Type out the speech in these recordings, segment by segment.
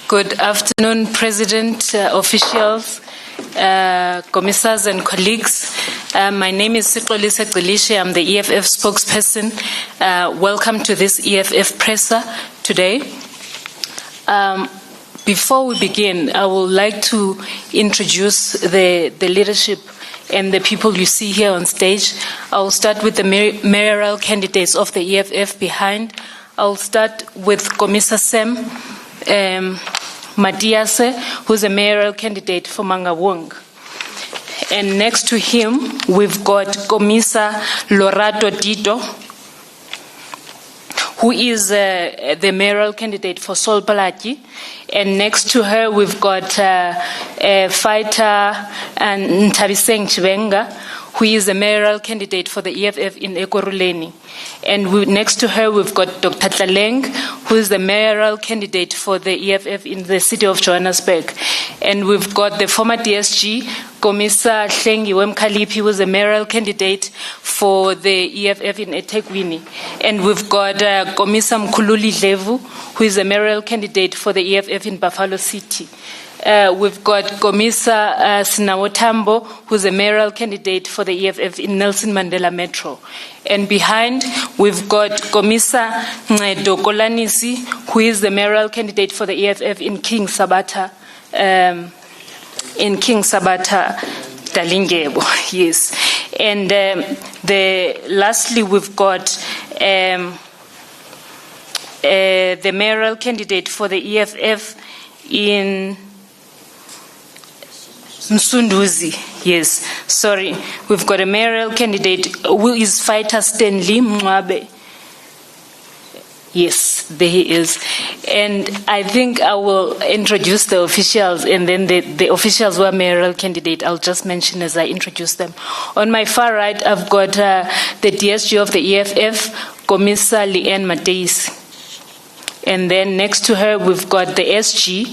Good afternoon, President, officials, commissars and colleagues. My name is Siqolisa Xilishe. I'm the EFF spokesperson. Welcome to this EFF presser today. Before we begin, I would like to introduce the leadership and the people you see here on stage. I will start with the mayoral candidates of the EFF behind. I will start with Commissar Sam Matiase, who's a mayoral candidate for Mangaung. And next to him, we've got Commissar Lorato Tito, who is the mayoral candidate for Sol Palaki. And next to her, we've got fighter Ntabiseng Chivenga, who is a mayoral candidate for the EFF in Ekurhuleni. And next to her, we've got Dr. Tlaleng, who is the mayoral candidate for the EFF in the city of Johannesburg. And we've got the former DSG, Commissar Hlengiwe Mkhaliphi, who is a mayoral candidate for the EFF in eThekwini. And we've got Commissar Mkhululi Dlevu, who is a mayoral candidate for the EFF in Buffalo City. We've got Commissar Sinawo Tambo, who's a mayoral candidate for the EFF in Nelson Mandela Metro. And behind, we've got Commissar Ncedo Kolanisi, who is the mayoral candidate for the EFF in King Sabata, Dalingebo, yes. And lastly, we've got the mayoral candidate for the EFF in Msunduzi, yes, sorry. We've got a mayoral candidate who is fighter Stanley Mwabe. Yes, there he is. And I think I will introduce the officials, and then the officials who are mayoral candidate, I'll just mention as I introduce them. On my far right, I've got the DSG of the EFF, Commissar Leanne Mateis. And then next to her, we've got the SG,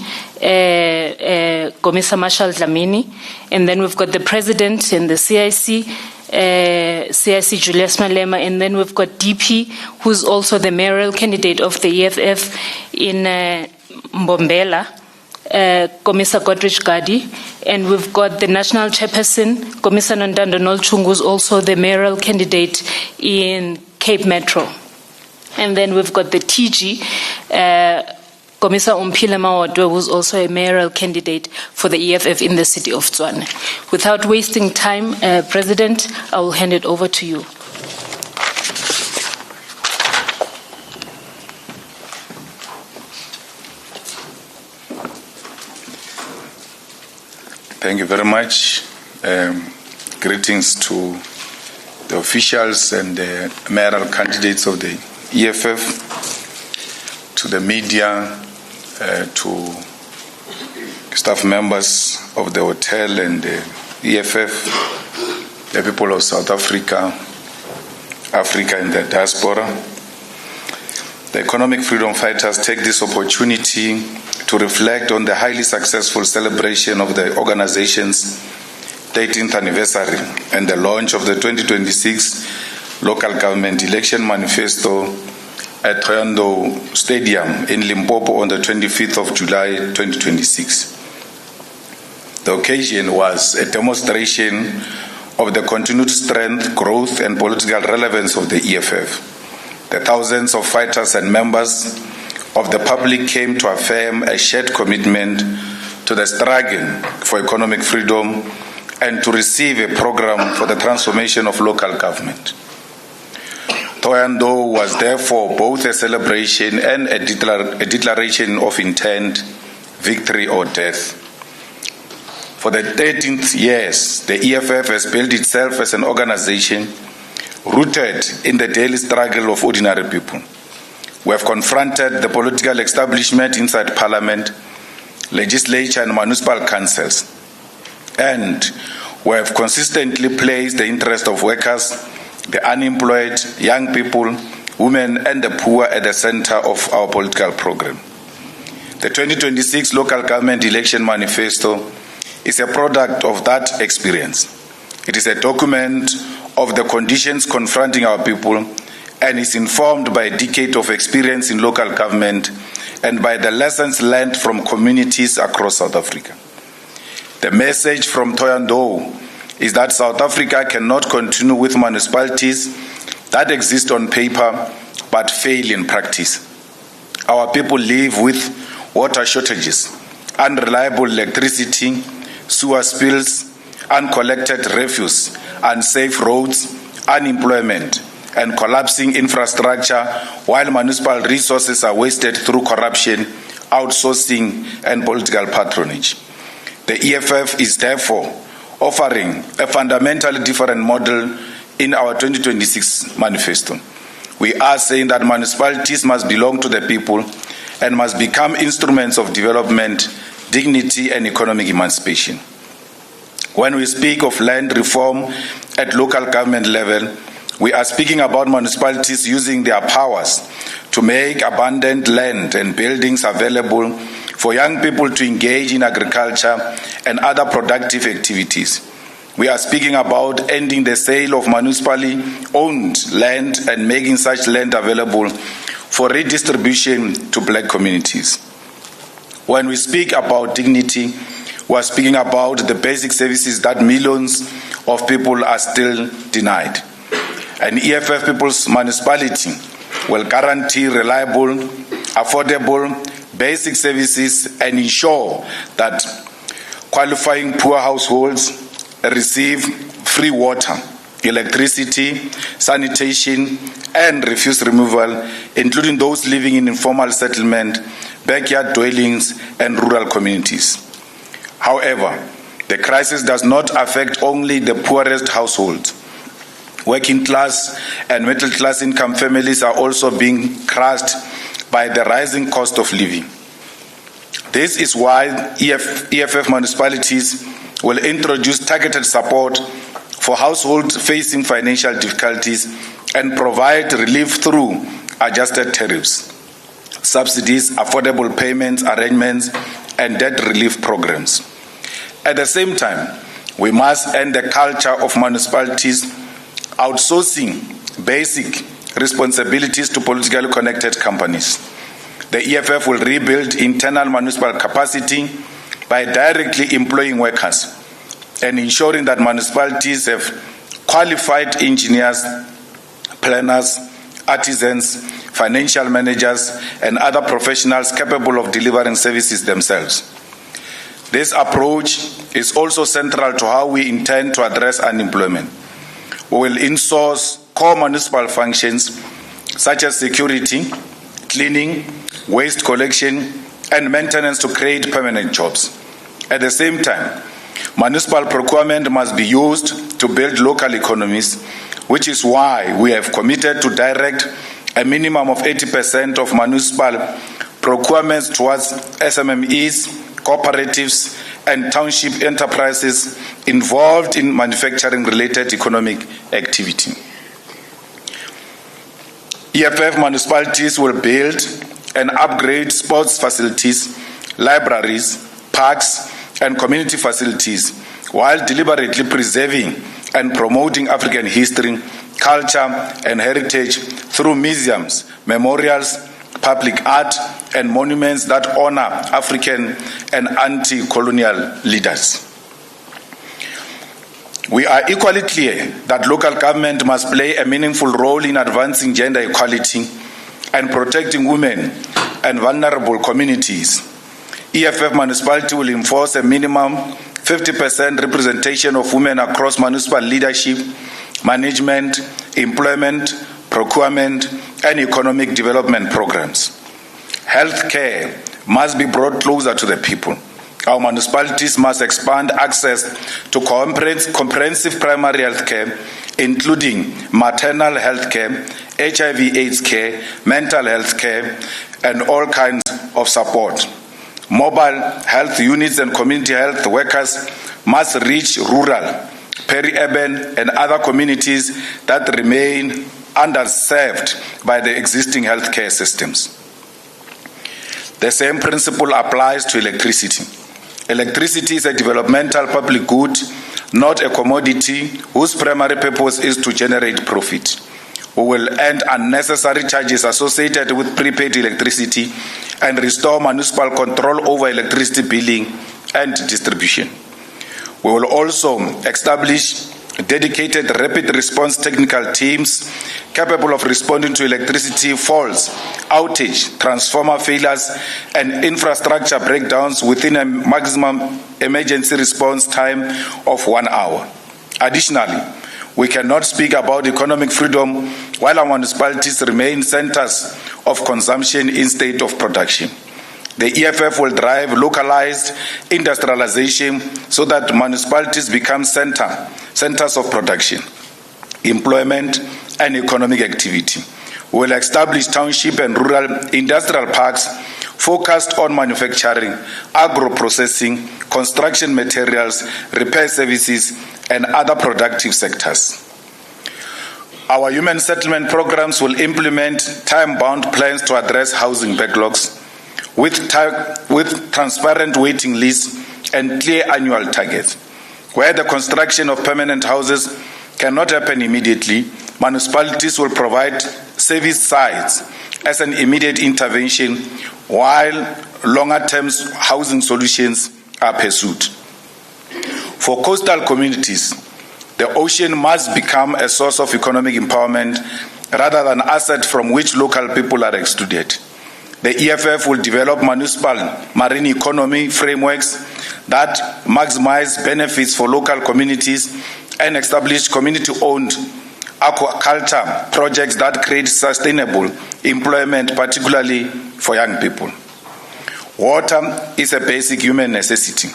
Commissar Marshall Dlamini. And then we've got the president and the CIC, CIC Julius Malema. And then we've got DP, who's also the mayoral candidate of the EFF in Mbombela, Commissar Godrich Gadi. And we've got the national chairperson, Commissar Nondando Nolchung, who's also the mayoral candidate in Cape Metro. And then we've got the TG, Commissar Umphile Mawadwe, who's also a mayoral candidate for the EFF in the city of Tshwane. Without wasting time, President, I will hand it over to you. Thank you very much. Greetings to the officials and the mayoral candidates of the EFF, to the media, to staff members of the hotel and the EFF, the people of South Africa, Africa and the diaspora. The economic freedom fighters take this opportunity to reflect on the highly successful celebration of the organization's 18th anniversary and the launch of the 2026 local government election manifesto at Thohoyandou Stadium in Limpopo on the 25th of July 2026. The occasion was a demonstration of the continued strength, growth, and political relevance of the EFF. The thousands of fighters and members of the public came to affirm a shared commitment to the struggle for economic freedom and to receive a program for the transformation of local government. Thohoyandou was therefore both a celebration and a declaration of intent, victory or death. For the 13th years, the EFF has built itself as an organization rooted in the daily struggle of ordinary people. We have confronted the political establishment inside Parliament, legislature and municipal councils, and we have consistently placed the interest of workers, the unemployed, young people, women and the poor at the center of our political program. The 2026 Local Government Election Manifesto is a product of that experience. It is a document of the conditions confronting our people and is informed by a decade of experience in local government and by the lessons learned from communities across South Africa. The message from Thohoyandou is that South Africa cannot continue with municipalities that exist on paper but fail in practice. Our people live with water shortages, unreliable electricity, sewer spills, uncollected refuse, unsafe roads, unemployment, and collapsing infrastructure, while municipal resources are wasted through corruption, outsourcing, and political patronage. The EFF is therefore offering a fundamentally different model in our 2026 manifesto. We are saying that municipalities must belong to the people and must become instruments of development, dignity, and economic emancipation. When we speak of land reform at local government level, we are speaking about municipalities using their powers to make abundant land and buildings available for young people to engage in agriculture and other productive activities. We are speaking about ending the sale of municipally owned land and making such land available for redistribution to black communities. When we speak about dignity, we are speaking about the basic services that millions of people are still denied. An EFF People's Municipality will guarantee reliable, affordable, basic services and ensure that qualifying poor households receive free water, electricity, sanitation, and refuse removal, including those living in informal settlement, backyard dwellings, and rural communities. However, the crisis does not affect only the poorest households. Working class and middle class income families are also being crushed by the rising cost of living. This is why EFF municipalities will introduce targeted support for households facing financial difficulties and provide relief through adjusted tariffs, subsidies, affordable payments arrangements, and debt relief programs. At the same time, we must end the culture of municipalities outsourcing basic responsibilities to politically connected companies. The EFF will rebuild internal municipal capacity by directly employing workers and ensuring that municipalities have qualified engineers, planners, artisans, financial managers, and other professionals capable of delivering services themselves. This approach is also central to how we intend to address unemployment. We will insource core municipal functions such as security, cleaning, waste collection, and maintenance to create permanent jobs. At the same time, municipal procurement must be used to build local economies, which is why we have committed to direct a minimum of 80% of municipal procurements towards SMMEs, cooperatives, and township enterprises involved in manufacturing-related economic activity. EFF municipalities will build and upgrade sports facilities, libraries, parks, and community facilities while deliberately preserving and promoting African history, culture, and heritage through museums, memorials, public art, and monuments that honor African and anti-colonial leaders. We are equally clear that local government must play a meaningful role in advancing gender equality and protecting women and vulnerable communities. EFF municipality will enforce a minimum 50% representation of women across municipal leadership, management, employment, procurement, and economic development programs. Healthcare must be brought closer to the people. Our municipalities must expand access to comprehensive primary health care, including maternal health care, HIV/AIDS care, mental health care, and all kinds of support. Mobile health units and community health workers must reach rural, peri-urban, and other communities that remain underserved by the existing healthcare systems. The same principle applies to electricity. Electricity is a developmental public good, not a commodity whose primary purpose is to generate profit. We will end unnecessary charges associated with prepaid electricity and restore municipal control over electricity billing and distribution. We will also establish dedicated rapid response technical teams capable of responding to electricity faults, outage, transformer failures, and infrastructure breakdowns within a maximum emergency response time of 1 hour. Additionally, we cannot speak about economic freedom while our municipalities remain centers of consumption instead of production. The EFF will drive localized industrialization so that municipalities become centers of production, employment, and economic activity. We will establish township and rural industrial parks focused on manufacturing, agro-processing, construction materials, repair services, and other productive sectors. Our human settlement programs will implement time-bound plans to address housing backlogs with transparent waiting lists and clear annual targets. Where the construction of permanent houses cannot happen immediately, municipalities will provide service sites as an immediate intervention while longer-term housing solutions are pursued. For coastal communities, the ocean must become a source of economic empowerment rather than an asset from which local people are excluded. The EFF will develop municipal marine economy frameworks that maximize benefits for local communities and establish community-owned aquaculture projects that create sustainable employment, particularly for young people. Water is a basic human necessity,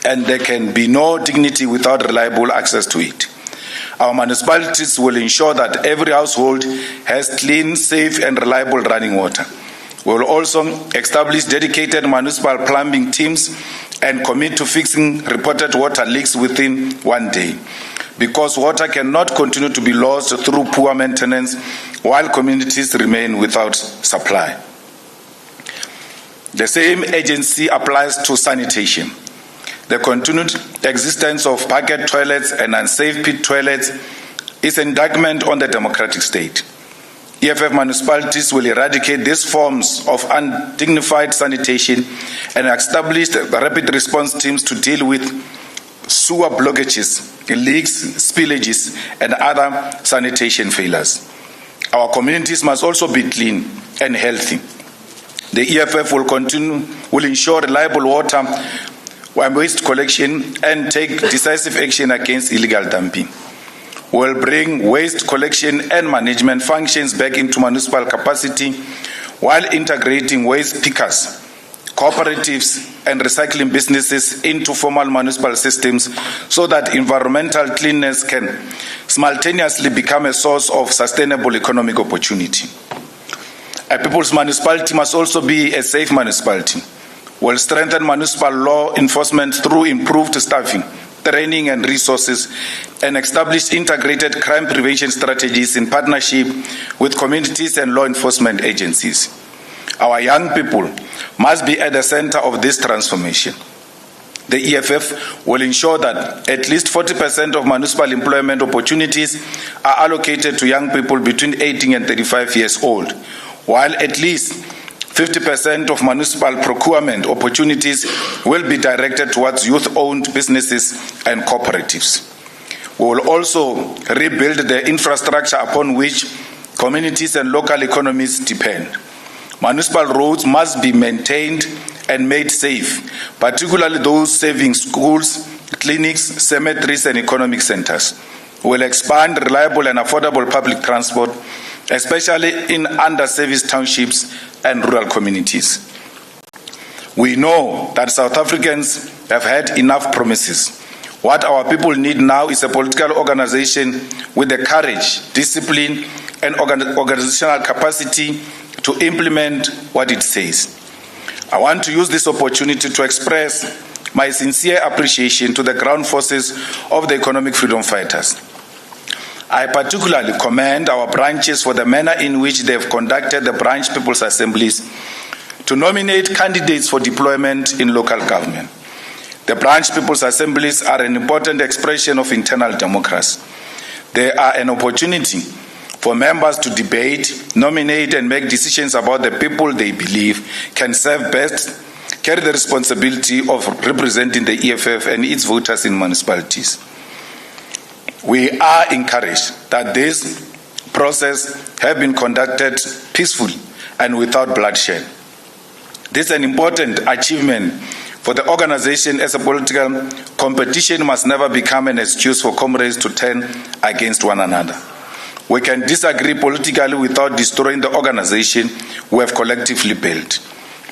and there can be no dignity without reliable access to it. Our municipalities will ensure that every household has clean, safe, and reliable running water. We will also establish dedicated municipal plumbing teams and commit to fixing reported water leaks within 1 day, because water cannot continue to be lost through poor maintenance while communities remain without supply. The same agency applies to sanitation. The continued existence of bucket toilets and unsafe pit toilets is an indictment on the democratic state. EFF municipalities will eradicate these forms of undignified sanitation and establish rapid response teams to deal with sewer blockages, leaks, spillages, and other sanitation failures. Our communities must also be clean and healthy. The EFF will ensure reliable water and waste collection and take decisive action against illegal dumping. We will bring waste collection and management functions back into municipal capacity while integrating waste pickers, cooperatives, and recycling businesses into formal municipal systems so that environmental cleanness can simultaneously become a source of sustainable economic opportunity. A people's municipality must also be a safe municipality. We will strengthen municipal law enforcement through improved staffing, training and resources, and establish integrated crime prevention strategies in partnership with communities and law enforcement agencies. Our young people must be at the center of this transformation. The EFF will ensure that at least 40% of municipal employment opportunities are allocated to young people between 18 and 35 years old, while at least 50% of municipal procurement opportunities will be directed towards youth-owned businesses and cooperatives. We will also rebuild the infrastructure upon which communities and local economies depend. Municipal roads must be maintained and made safe, particularly those serving schools, clinics, cemeteries, and economic centers. We will expand reliable and affordable public transport, especially in underserviced townships and rural communities. We know that South Africans have had enough promises. What our people need now is a political organization with the courage, discipline, and organizational capacity to implement what it says. I want to use this opportunity to express my sincere appreciation to the ground forces of the economic freedom fighters. I particularly commend our branches for the manner in which they have conducted the branch people's assemblies to nominate candidates for deployment in local government. The branch people's assemblies are an important expression of internal democracy. They are an opportunity for members to debate, nominate, and make decisions about the people they believe can serve best, carry the responsibility of representing the EFF and its voters in municipalities. We are encouraged that this process has been conducted peacefully and without bloodshed. This is an important achievement for the organization, as a political competition must never become an excuse for comrades to turn against one another. We can disagree politically without destroying the organization we have collectively built.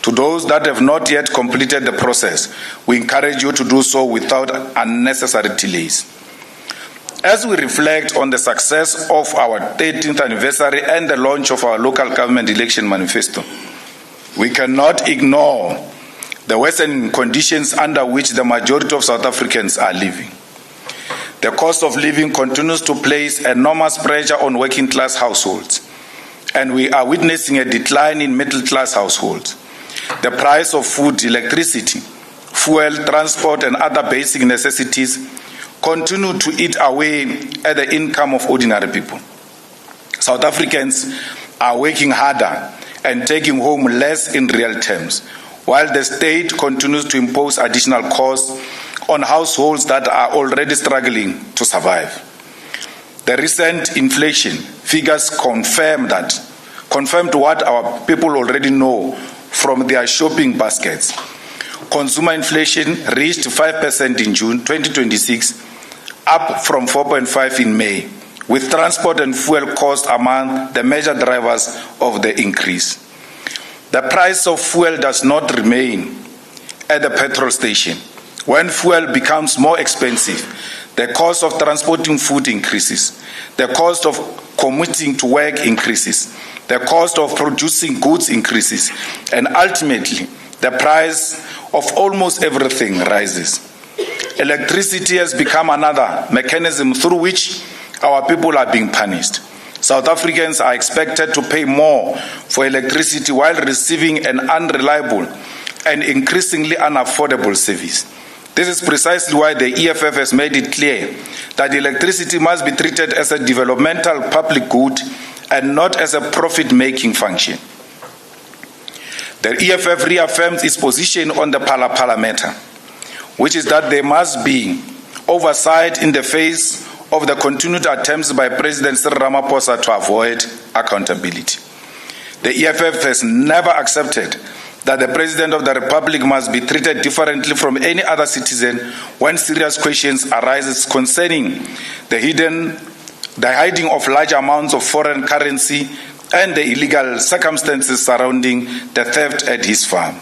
To those that have not yet completed the process, we encourage you to do so without unnecessary delays. As we reflect on the success of our 13th anniversary and the launch of our local government election manifesto, we cannot ignore the worsening conditions under which the majority of South Africans are living. The cost of living continues to place enormous pressure on working class households, and we are witnessing a decline in middle class households. The price of food, electricity, fuel, transport, and other basic necessities continue to eat away at the income of ordinary people. South Africans are working harder and taking home less in real terms, while the state continues to impose additional costs on households that are already struggling to survive. The recent inflation figures confirmed what our people already know from their shopping baskets. Consumer inflation reached 5% in June 2026, up from 4.5% in May, with transport and fuel costs among the major drivers of the increase. The price of fuel does not remain at the petrol station. When fuel becomes more expensive, the cost of transporting food increases, the cost of commuting to work increases, the cost of producing goods increases, and ultimately, the price of almost everything rises. Electricity has become another mechanism through which our people are being punished. South Africans are expected to pay more for electricity while receiving an unreliable and increasingly unaffordable service. This is precisely why the EFF has made it clear that electricity must be treated as a developmental public good and not as a profit-making function. The EFF reaffirms its position on the Phala matter, which is that there must be oversight in the face of the continued attempts by President Cyril Ramaphosa to avoid accountability. The EFF has never accepted that the President of the Republic must be treated differently from any other citizen when serious questions arise concerning the hiding of large amounts of foreign currency and the illegal circumstances surrounding the theft at his farm.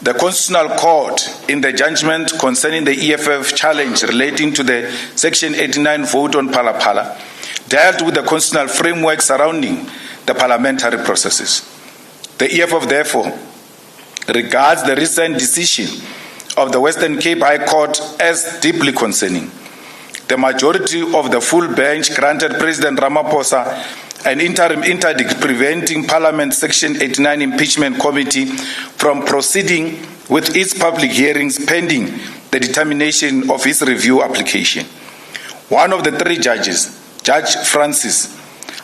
The Constitutional Court, in the judgment concerning the EFF challenge relating to the Section 89 vote on Phala, dealt with the constitutional framework surrounding the parliamentary processes. The EFF, therefore, regards the recent decision of the Western Cape High Court as deeply concerning. The majority of the full bench granted President Ramaphosa an interim interdict preventing Parliament Section 89 Impeachment Committee from proceeding with its public hearings pending the determination of his review application. One of the three judges, Judge Francis,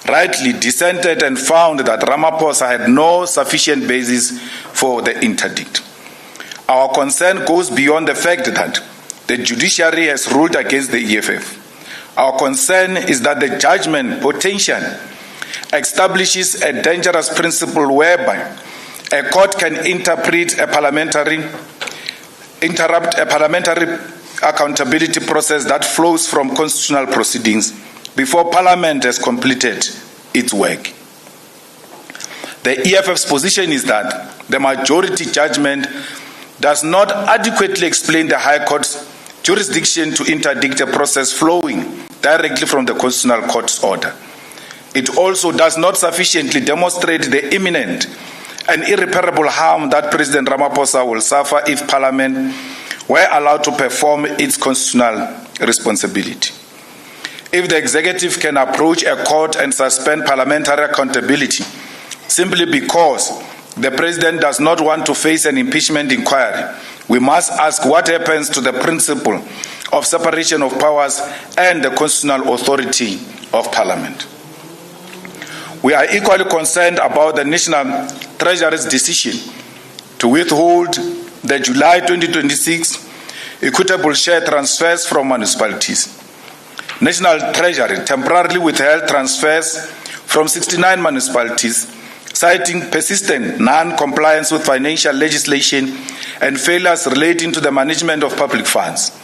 rightly dissented and found that Ramaphosa had no sufficient basis for the interdict. Our concern goes beyond the fact that the judiciary has ruled against the EFF. Our concern is that the judgment potential establishes a dangerous principle whereby a court can interrupt a parliamentary accountability process that flows from constitutional proceedings before Parliament has completed its work. The EFF's position is that the majority judgment does not adequately explain the High Court's jurisdiction to interdict a process flowing directly from the Constitutional Court's order. It also does not sufficiently demonstrate the imminent and irreparable harm that President Ramaphosa will suffer if Parliament were allowed to perform its constitutional responsibility. If the executive can approach a court and suspend parliamentary accountability simply because the president does not want to face an impeachment inquiry, we must ask what happens to the principle of separation of powers and the constitutional authority of Parliament. We are equally concerned about the National Treasury's decision to withhold the July 2026 equitable share transfers from municipalities. National Treasury temporarily withheld transfers from 69 municipalities, citing persistent non-compliance with financial legislation and failures relating to the management of public funds.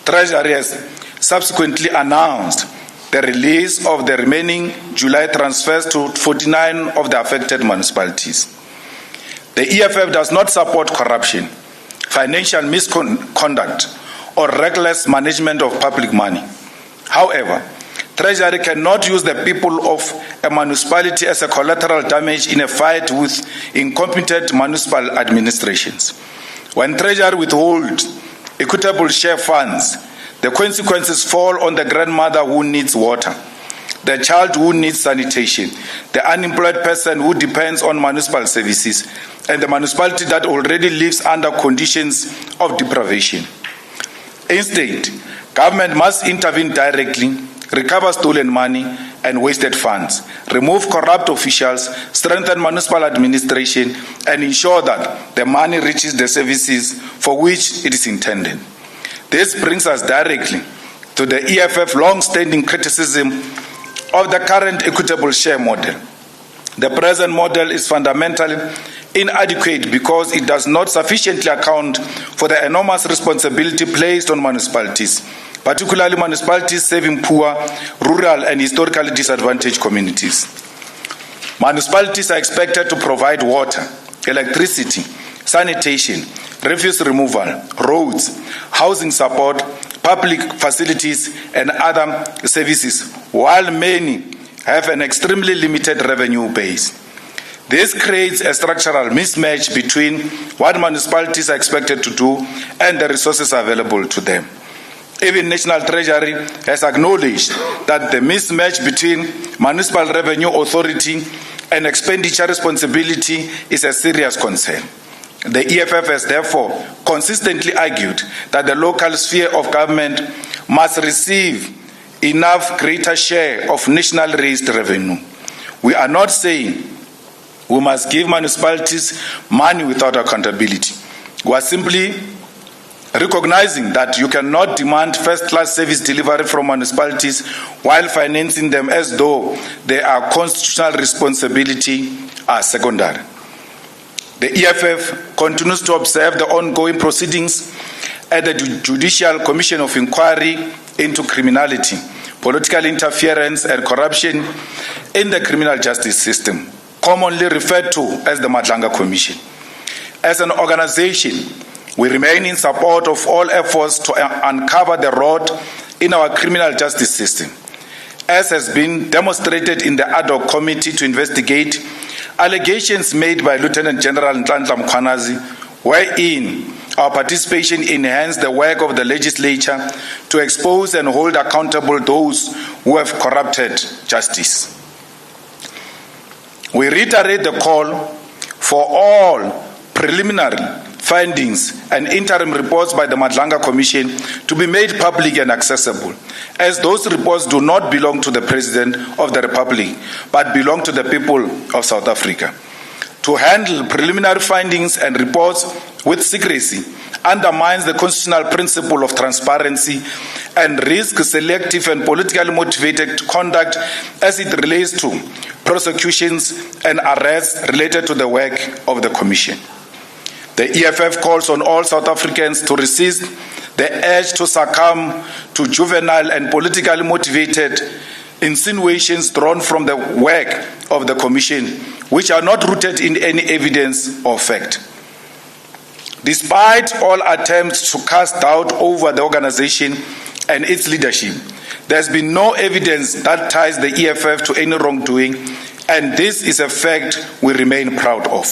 Treasury has subsequently announced the release of the remaining July transfers to 49 of the affected municipalities. The EFF does not support corruption, financial misconduct, or reckless management of public money. However, Treasury cannot use the people of a municipality as a collateral damage in a fight with incompetent municipal administrations. When Treasury withholds equitable share funds, the consequences fall on the grandmother who needs water, the child who needs sanitation, the unemployed person who depends on municipal services, and the municipality that already lives under conditions of deprivation. Instead, government must intervene directly, recover stolen money and wasted funds, remove corrupt officials, strengthen municipal administration, and ensure that the money reaches the services for which it is intended. This brings us directly to the EFF long-standing criticism of the current equitable share model. The present model is fundamentally inadequate because it does not sufficiently account for the enormous responsibility placed on municipalities, particularly municipalities serving poor, rural, and historically disadvantaged communities. Municipalities are expected to provide water, electricity, sanitation, refuse removal, roads, housing support, public facilities, and other services, while many have an extremely limited revenue base. This creates a structural mismatch between what municipalities are expected to do and the resources available to them. Even National Treasury has acknowledged that the mismatch between municipal revenue authority and expenditure responsibility is a serious concern. The EFF has therefore consistently argued that the local sphere of government must receive enough greater share of national raised revenue. We are not saying we must give municipalities money without accountability. We are simply recognizing that you cannot demand first-class service delivery from municipalities while financing them as though their constitutional responsibility are secondary. The EFF continues to observe the ongoing proceedings at the Judicial Commission of Inquiry into Criminality, Political Interference and Corruption in the Criminal Justice System, commonly referred to as the Madlanga Commission. As an organization, we remain in support of all efforts to uncover the rot in our criminal justice system, as has been demonstrated in the ad hoc committee to investigate allegations made by Lieutenant General Nhlanhla Mkhwanazi, wherein our participation enhanced the work of the legislature to expose and hold accountable those who have corrupted justice. We reiterate the call for all preliminary findings and interim reports by the Madlanga Commission to be made public and accessible, as those reports do not belong to the President of the Republic, but belong to the people of South Africa. To handle preliminary findings and reports with secrecy undermines the constitutional principle of transparency, and risks selective and politically motivated conduct as it relates to prosecutions and arrests related to the work of the Commission. The EFF calls on all South Africans to resist the urge to succumb to juvenile and politically motivated insinuations drawn from the work of the Commission, which are not rooted in any evidence or fact. Despite all attempts to cast doubt over the organization and its leadership, there has been no evidence that ties the EFF to any wrongdoing, and this is a fact we remain proud of.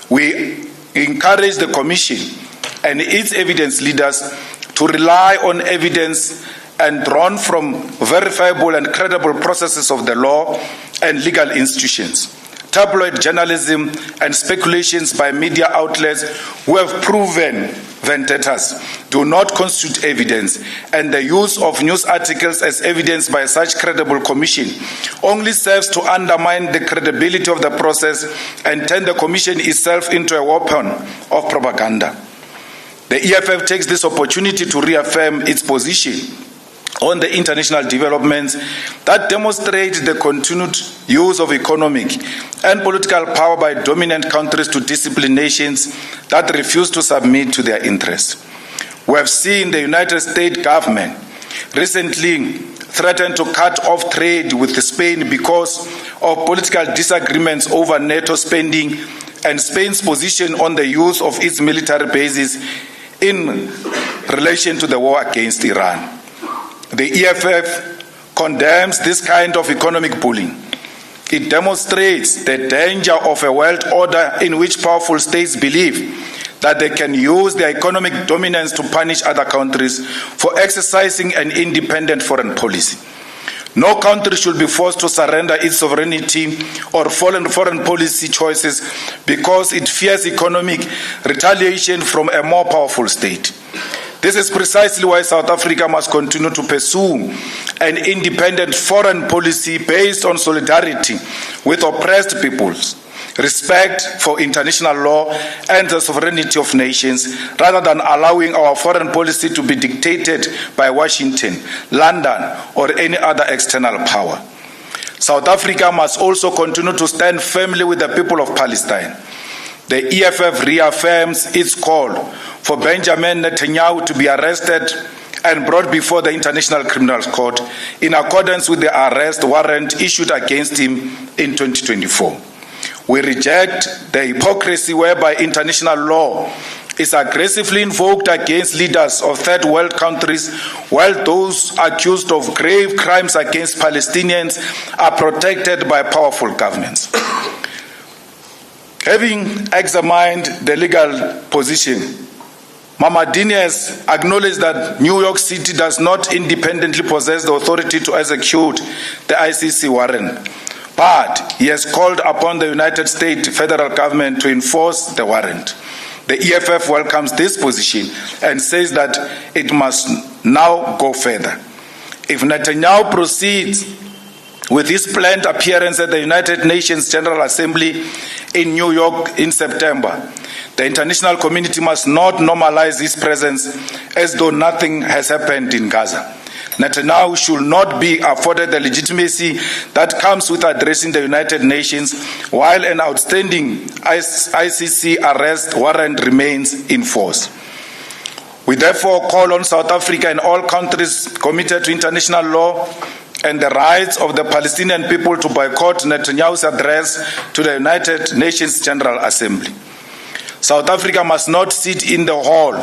We encourage the Commission and its evidence leaders to rely on evidence and drawn from verifiable and credible processes of the law and legal institutions. Tabloid journalism and speculations by media outlets who have proven vendettas do not constitute evidence, and the use of news articles as evidence by such credible commission only serves to undermine the credibility of the process and turn the Commission itself into a weapon of propaganda. The EFF takes this opportunity to reaffirm its position on the international developments that demonstrate the continued use of economic and political power by dominant countries to discipline nations that refuse to submit to their interests. We have seen the United States government recently threaten to cut off trade with Spain because of political disagreements over NATO spending and Spain's position on the use of its military bases in relation to the war against Iran. The EFF condemns this kind of economic bullying. It demonstrates the danger of a world order in which powerful states believe that they can use their economic dominance to punish other countries for exercising an independent foreign policy. No country should be forced to surrender its sovereignty or foreign policy choices because it fears economic retaliation from a more powerful state. This is precisely why South Africa must continue to pursue an independent foreign policy based on solidarity with oppressed peoples, respect for international law and the sovereignty of nations, rather than allowing our foreign policy to be dictated by Washington, London, or any other external power. South Africa must also continue to stand firmly with the people of Palestine. The EFF reaffirms its call for Benjamin Netanyahu to be arrested and brought before the International Criminal Court in accordance with the arrest warrant issued against him in 2024. We reject the hypocrisy whereby international law is aggressively invoked against leaders of third world countries, while those accused of grave crimes against Palestinians are protected by powerful governments. Having examined the legal position, Mamadini has acknowledged that New York City does not independently possess the authority to execute the ICC warrant, but he has called upon the United States federal government to enforce the warrant. The EFF welcomes this position and says that it must now go further. If Netanyahu proceeds with his planned appearance at the United Nations General Assembly in New York in September, the international community must not normalize his presence as though nothing has happened in Gaza. Netanyahu should not be afforded the legitimacy that comes with addressing the United Nations while an outstanding ICC arrest warrant remains in force. We therefore call on South Africa and all countries committed to international law and the rights of the Palestinian people to boycott Netanyahu's address to the United Nations General Assembly. South Africa must not sit in the hall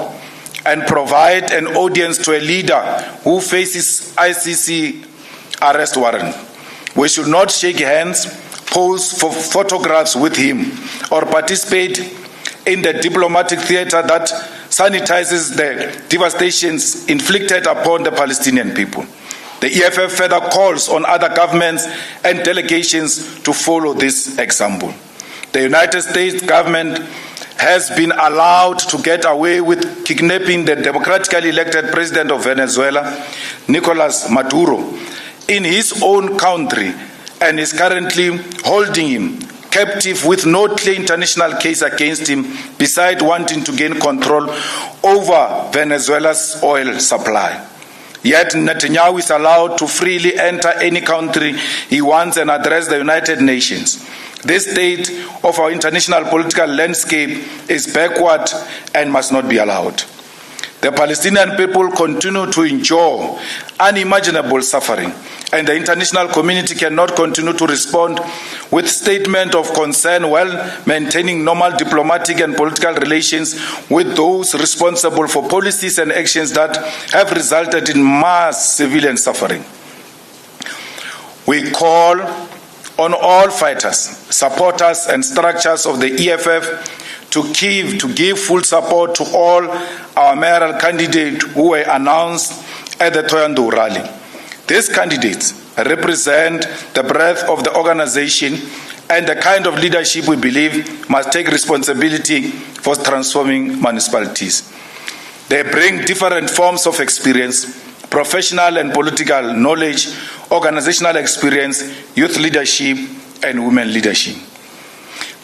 and provide an audience to a leader who faces ICC arrest warrant. We should not shake hands, pose for photographs with him, or participate in the diplomatic theater that sanitizes the devastations inflicted upon the Palestinian people. The EFF further calls on other governments and delegations to follow this example. The United States government has been allowed to get away with kidnapping the democratically elected president of Venezuela, Nicolas Maduro, in his own country and is currently holding him captive with no clear international case against him, besides wanting to gain control over Venezuela's oil supply. Yet Netanyahu is allowed to freely enter any country he wants and address the United Nations. This state of our international political landscape is backward and must not be allowed. The Palestinian people continue to endure unimaginable suffering, and the international community cannot continue to respond with statements of concern while maintaining normal diplomatic and political relations with those responsible for policies and actions that have resulted in mass civilian suffering. We call on all fighters, supporters, and structures of the EFF to give full support to all our mayoral candidates who were announced at the Thohoyandou rally. These candidates represent the breadth of the organization and the kind of leadership we believe must take responsibility for transforming municipalities. They bring different forms of experience, professional and political knowledge, organizational experience, youth leadership, and women leadership.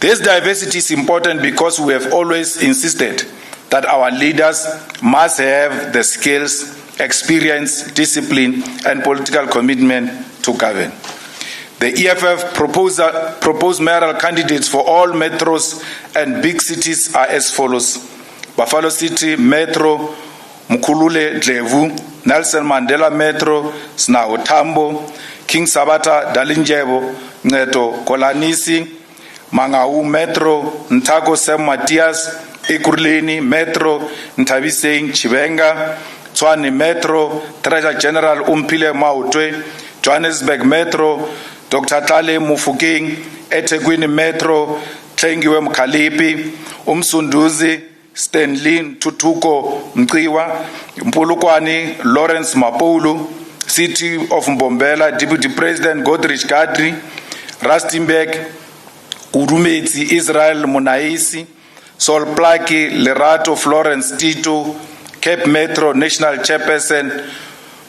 This diversity is important because we have always insisted that our leaders must have the skills, experience, discipline, and political commitment to govern. The EFF proposed mayoral candidates for all metros and big cities are as follows: Buffalo City Metro, Mkhulule Dlevu, Nelson Mandela Metro, Snawo Tambo, King Sabata Dalinjebo, Ncedo Kolanisi, Mangaung Metro, Ntako Sam Matias, Ekurhuleni Metro, Ntabiseng Chivenga, Tshwane Metro, Treasurer General Umphile Maotwe, Johannesburg Metro, Dr. Tlale Mufokeng, eThekwini Metro, Thengiwe Mkhalipi, Umsunduzi, Stanley Tutuko Mqiwa, Mpulukwani Lawrence Mapulu, City of Mbombela, Deputy President Godrich Gadri, Rustenburg, Urumetsi Israel Munaisi, Sol Plaki Lerato Florence Tito, Cape Metro National Chairperson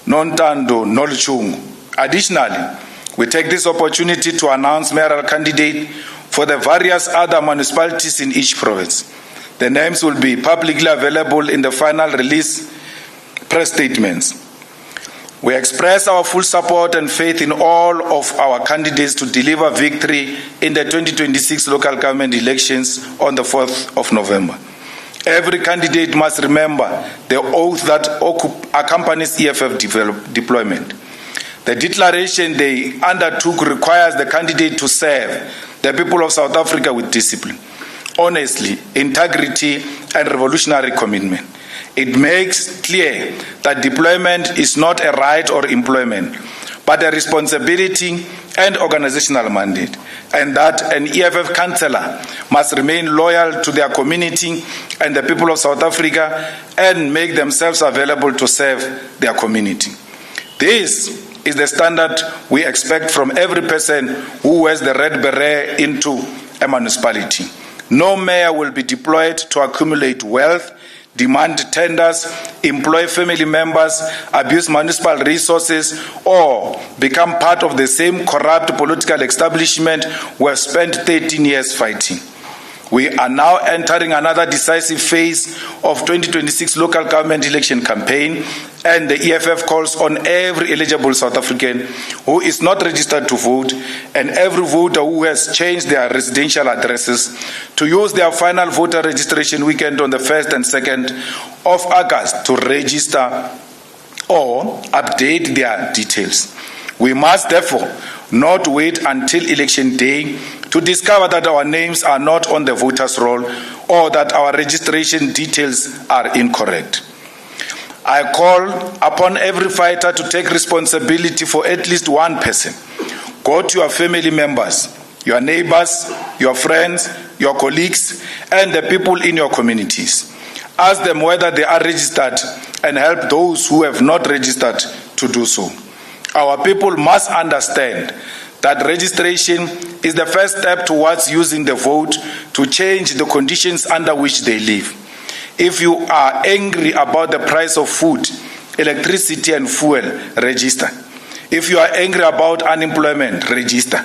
Nontando Nolchungu. Additionally, we take this opportunity to announce mayoral candidate for the various other municipalities in each province. The names will be publicly available in the final release press statements. We express our full support and faith in all of our candidates to deliver victory in the 2026 local government elections on the 4th of November. Every candidate must remember the oath that accompanies EFF deployment. The declaration they undertook requires the candidate to serve the people of South Africa with discipline, honesty, integrity, and revolutionary commitment. It makes clear that deployment is not a right or employment, but a responsibility and organizational mandate, and that an EFF councillor must remain loyal to their community and the people of South Africa and make themselves available to serve their community. This is the standard we expect from every person who wears the red beret into a municipality. No mayor will be deployed to accumulate wealth, demand tenders, employ family members, abuse municipal resources, or become part of the same corrupt political establishment we have spent 13 years fighting. We are now entering another decisive phase of 2026 local government election campaign, and the EFF calls on every eligible South African who is not registered to vote and every voter who has changed their residential addresses to use their final voter registration weekend on the 1st and 2nd of August to register or update their details. We must therefore not wait until election day to discover that our names are not on the voters' roll or that our registration details are incorrect. I call upon every fighter to take responsibility for at least one person. Go to your family members, your neighbors, your friends, your colleagues, and the people in your communities. Ask them whether they are registered and help those who have not registered to do so. Our people must understand that registration is the first step towards using the vote to change the conditions under which they live. If you are angry about the price of food, electricity, and fuel, register. If you are angry about unemployment, register.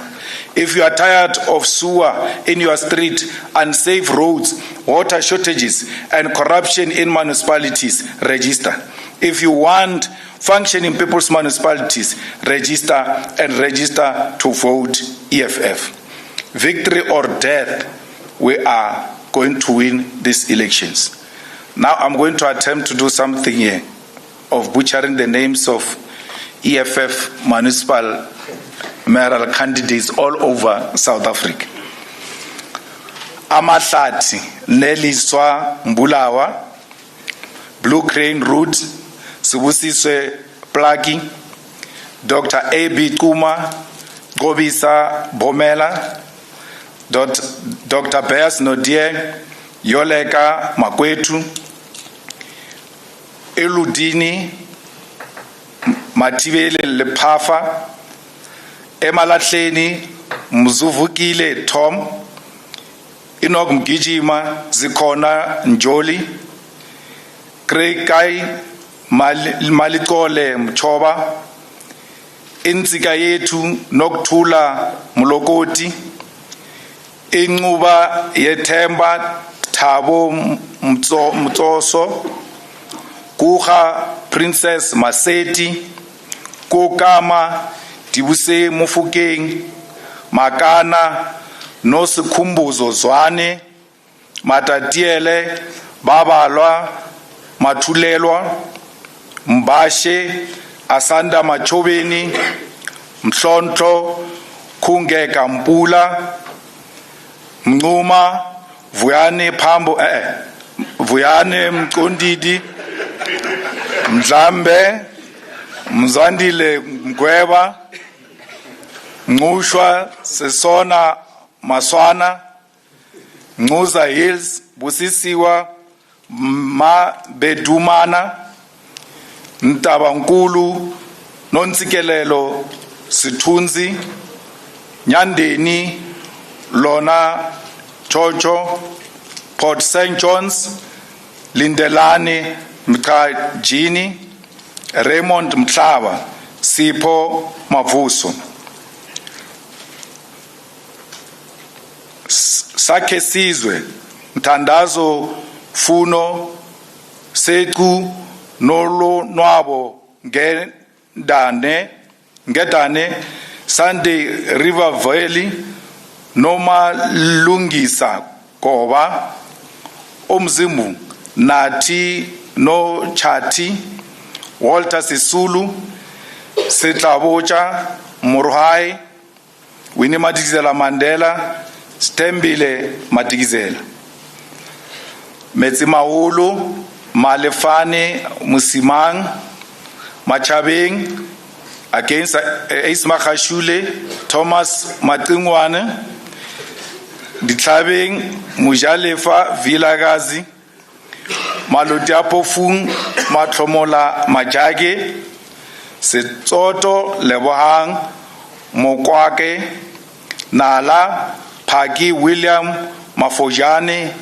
If you are tired of sewer in your street, unsafe roads, water shortages, and corruption in municipalities, register. If you want functioning people's municipalities, register and register to vote EFF. Victory or death, we are going to win these elections. Now I'm going to attempt to do something here of butchering the names of EFF municipal mayoral candidates all over South Africa. Amahlati, Neliswa Mbulawa, Blue Crane Root, Sibusiswe Plaki, Dr. A.B. Kuma, Gobisa Bomela, Dr. Beas Nodie, Yoleka Makwetu, Eludini Matibele Lepafa, Emalatleni Mzuvukile Tom, Inok Mgijima Zikona Njoli, Kreikai Malikole Mchoba, Inzika yetu Noktula Mulokoti, Inguba Yetemba Thabo Mtsoso, Kuha Princess Maseti, Kokama Dibuse Mufukeng, Makana Nosikhumbuzo Zwane, Matatiele Babalwa Mathulelwa, Mbashe Asanda Machobeni, Mhlonto Kungeka Mpula, Mnuma Vuyane Pambo Vuyane Mkondidi, Mzambe Mzandile Mgweba, Ngushwa Sesona Maswana, Nguza Hills Busisiwa Ma Bedumana, Ntabankulu Nonsikelelo Situnzi, Nyandeni Lona Chocho, Port St. John's, Lindelani Mkajini, Raymond Mtlaba, Sipho Mavuso. Sakhe Sizwe, Mtandazo Funo, Seku Nolo Nwabo Ngedane, Sunday River Valley, Noma Lungisa Koba, Omzimu Nati No Chati, Walter Sisulu, Setlabocha, Murhai, Winnie Madikizela Mandela, Stembile Madikizela, Metsimahulu, Malefane Musimang, Machabeng, against Isma Khashule, Thomas Matingwane, Ditlabeng, Mujalefa Vilagazi, Malodiapo Fung, Matlomola Majage, Setsoto Lebohang, Mokwake, Nala, Pagi William Mafojane,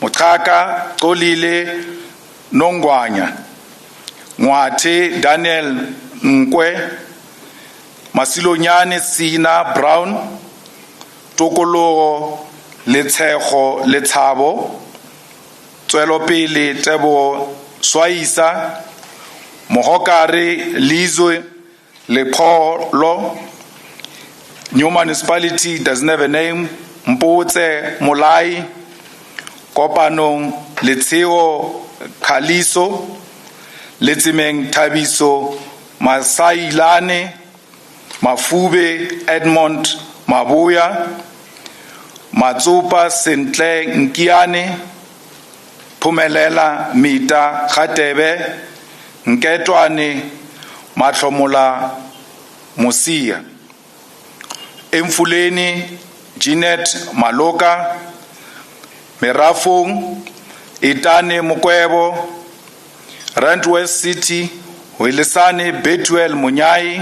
Mutaka, Tolile, Nongwanya, Mwate Daniel Nkwe, Masilonyane Sina Brown, Tokolo Letseho Letabo, Twelopele Tebo Swaisa, Mohokare Lizwe Lepolo. New municipality doesn't have a name. Mpote Molai, Kopanong Leteo Kaliso, Letimeng Tabiso, Masailane, Mafube Edmond Mabuya, Matsupa Sentle Nkiane, Pumelela Mita Khatebe, Nketwane Matlomola Musia, Emfuleni Jeanette Maloka, Merafong Itane Mukwebo, Rand West City Wilisane Betuel Munyai,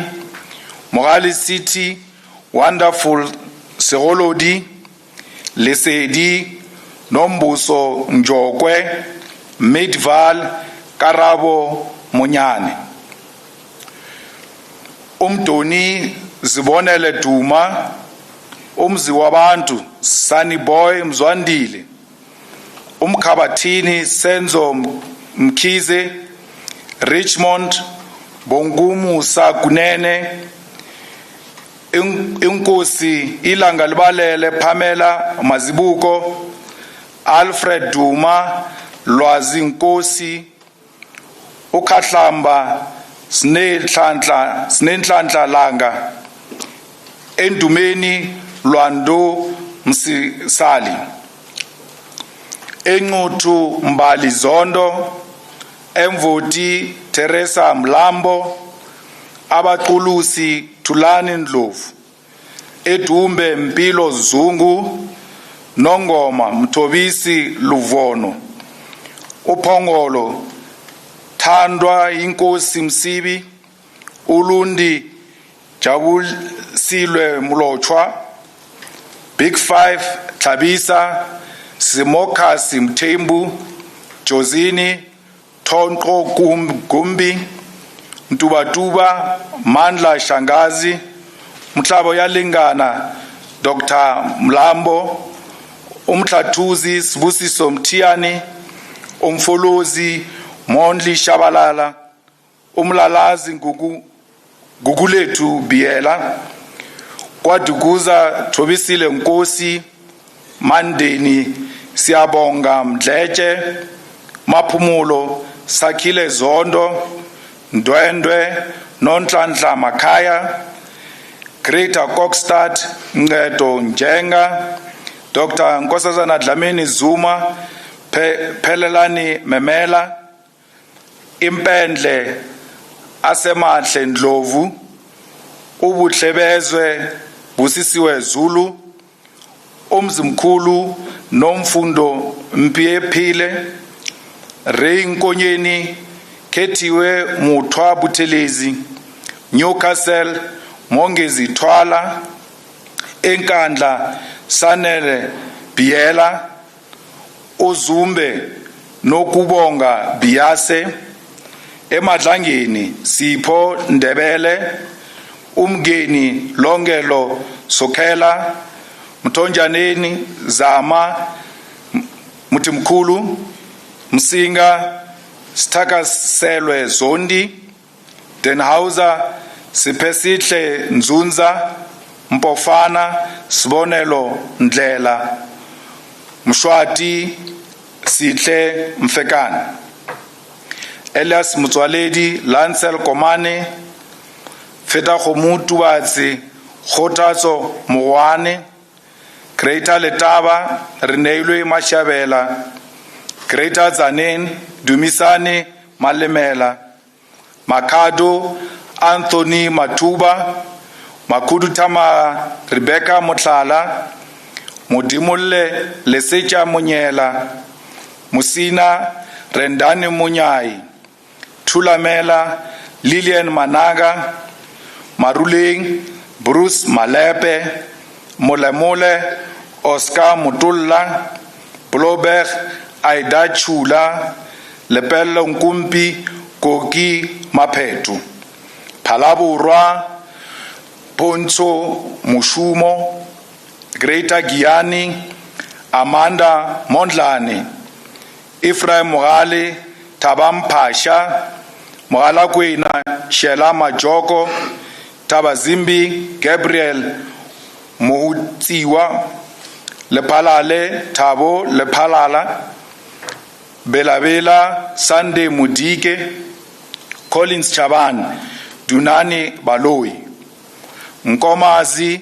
Morali City Wonderful Serolodi, Lesedi Nombuso Njokwe, Midval Karabo Munyane. Umdoni Zibonele Duma, Umzi wabantu Sunny Boy Mzwandile, Umkhabathini Senzo Mkhize, Richmond Bongumu Sakunene, Inkosi Ilanga Libalele Pamela Mazibuko, Alfred Duma Lwazi Nkosi, Ukhahlamba Snenhlanhla Langa, Endumeni Lwando Msisali, Enqutu Mbali Zondo, Emvoti Teresa Mlambo, Abaqulusi Thulani Ndlovu, Edumbe Mpilo Zungu, Nongoma Mthobisi Luvono, Uphongolo Thandwa Inkosi Msibi, Ulundi Jabusilwe Mlotshwa, Big Five Thabisa, Simokasi Mthembu, Jozini Thonqo Gumbi, Ntubatuba Mandla Shangazi, Mhlabo Yalingana Dr. Mlambo, Umhlathuzi Sibusiso Mthiani, Umfolozi Mondli Shabalala, Umlalazi Gugulethu Biela, Kwadukuza Thobisile Nkosi, Mandeni Siyabonga Mdletshe, Maphumulo Sakhile Zondo, Ndwendwe Nonhlanhla Makhaya, Greater Kokstad Ncedo Njenga, Dr. Nkosazana Dlamini Zuma, Phelelani Memela, Impendle Asemahle Ndlovu, Ubuhlebezwe Busisiwe Zulu, Umzimkhulu Nomfundo Mpiephile, Ray Nkonyeni Khethiwe Muthwa Buthelezi, Newcastle Mongezi Thwala, Enkandla Sanele Biela, Uzumbe Nokubonga Biase, Emadlangeni Sipho Ndebele, Umgeni Longelo Sokhela, Mthonjaneni Zama Mutimkhulu, Msinga Sithakaselwe Zondi, Denhauser Siphesihle Nzunza, Mpofana Sibonelo Ndlela, Mshwati Sihle Mfekane, Elias Mutswaledi Lancel Komane, Feta Khomutu Batsi Khotatso Mowane, Greater Letaba Reneilwe Mashabela, Greater Zanen Dumisani Malemela, Makado Anthony Matuba, Makudu Tama Rebecca Motlala, Mudimule Lesecha Munyela, Musina Rendani Munyai, Tulamela Lilian Managa, Maruling Bruce Malepe, Molemole Oscar Mutulla, Bloberg Aida Chula, Lepelo Nkumpi Koki Mapetu, Palaburwa Poncho Mushumo, Greater Giani, Amanda Mondlane, Ephraim Mogale, Tabam Pasha, Mogala Kwena, Shela Majoko, Tabazimbi, Gabriel Muhutiwa, Lepalale, Tabo, Lepalala, Belabela, Sunday Mudike, Collins Chaban, Dunani Baloi, Nkomazi,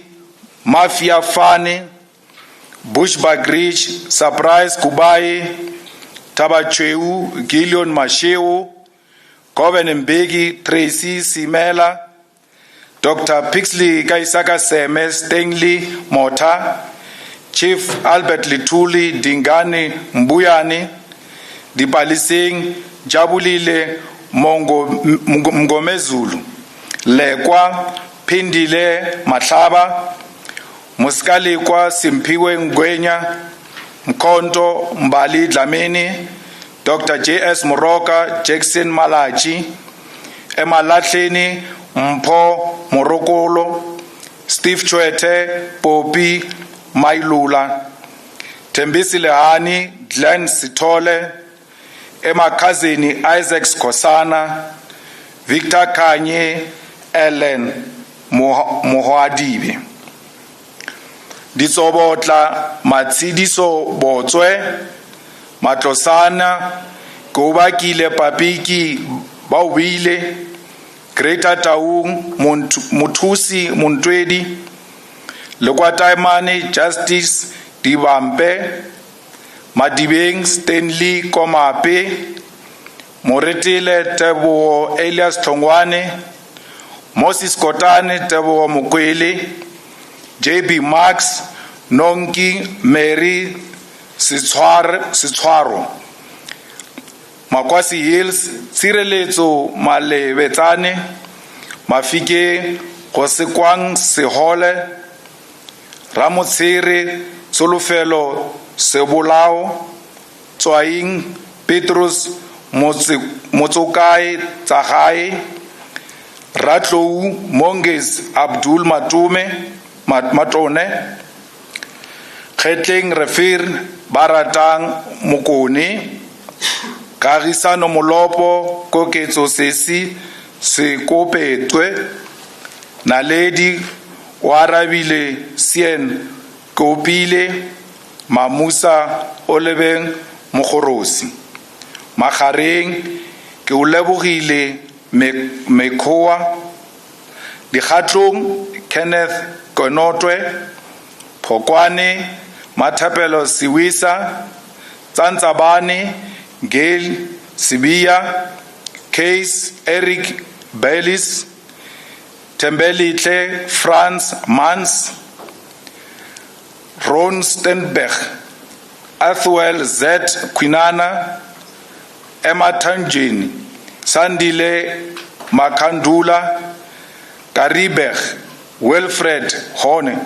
Mafia Fani, Bushback Surprise Kubai, Tabacheu, Gillion Masheu, Goven Mbegi, Tracy Simela, Dr. Pixley Kaisaka Seme Stanley Mota, Chief Albert Lituli Dingani Mbuyani, Dibalising Jabulile Mngomezulu, Lekwa Pindile Matlaba, Muskali kwa Simpiwe Ngwenya, Mkonto Mbali Dlamini, Dr. J.S. Moroka, Jackson Malachi, Emma Latleni, Mpho Morokolo, Steve Chwete, Popi Mailula, Tembisi Lehani, Glenn Sitole, emakhazini Isaac Skosana, Victor Kanye, Ellen Mohadibi. Ditsobotla Matsidiso Botswe, Matlosana, Kobakile Papiki Bawile, Greta Taung, Mutusi Muntwedi, Lekwataimane Justice Dibampe, Madibeng Stanley Komape, Moretile Tebo Elias Tongwane, Moses Kotane Tebo Mukwele, JB Max Nonki Mary Sitwaro, Makwasi Hills Tsireletso Malebetsane, Mafike Gosekwang Sehole, Ramotsere Solofelo Sebolao, Tswaing Petrus Motsokai Tsagai, Ratlou Monges Abdul Matone, Khetleng Refir Baratang Mokone, Kagisano Molopo Koketso Sesi Sekopetwe, Naledi Warabile Sien Kopile, Mamusa Olebeng Mokorosi, Magareng ke o lebogile Mekhoa, Dikgatlong Kenneth Konotwe, Phokwane Mathapelo Siwisa, Tsantsabane Gail Sibia, Case Eric Bellis, Tembelitle Franz Mans, Ron Stenberg, Athwell Z Quinana, Emma Tanjini, Sandile Makandula, Karibech Wilfred Hone,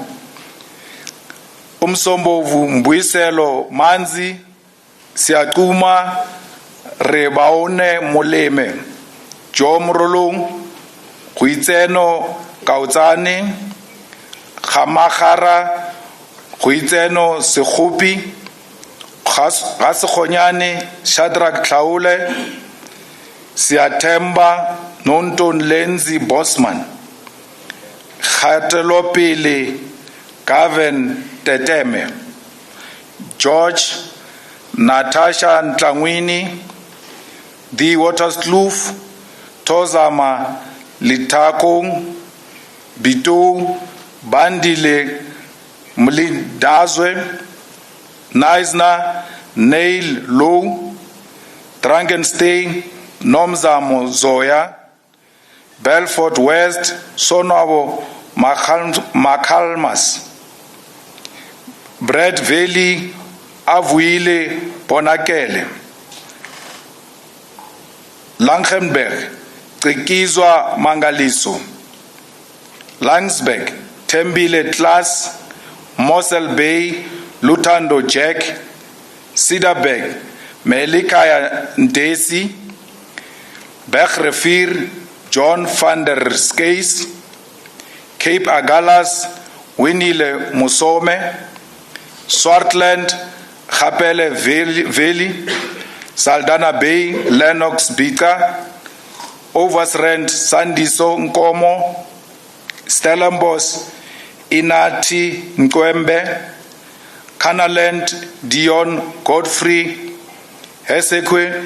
Umsombovu Mbuyiselo Manzi, Siakuma Rebaone Moleme, Jom Rolong, Huitseno Kautsane, Khamagara, Huitseno Sekhupi, Gasekhonyane Shadrack Tlaule, Siatemba Nonton Lenzi Bosman, Khatelopele Gavin Teteme, George Natasha Ntlangwini, Di Waterskloof, Tozama Litakong, Bito Bandile Mlindazwe, Neisner Neil Low, Drankenstein Nomzamo Zoya, Belfort West Sonabo Makalmas, Brett Valley Avuile Bonakele, Langenberg Trikizwa Mangaliso, Langsberg Tembile Tlas, Mossel Bay Lutando Jack, Cedarberg Melikaya Ndesi, Bechrefir John van der Skees, Cape Agalas Winile Musome, Swartland Chapele Valley, Saldanha Bay Lennox Bika, Oversrand Sandiso Nkomo, Stellenbosch Inati Nkwembe, Canaland Dion Godfrey, Hesekwe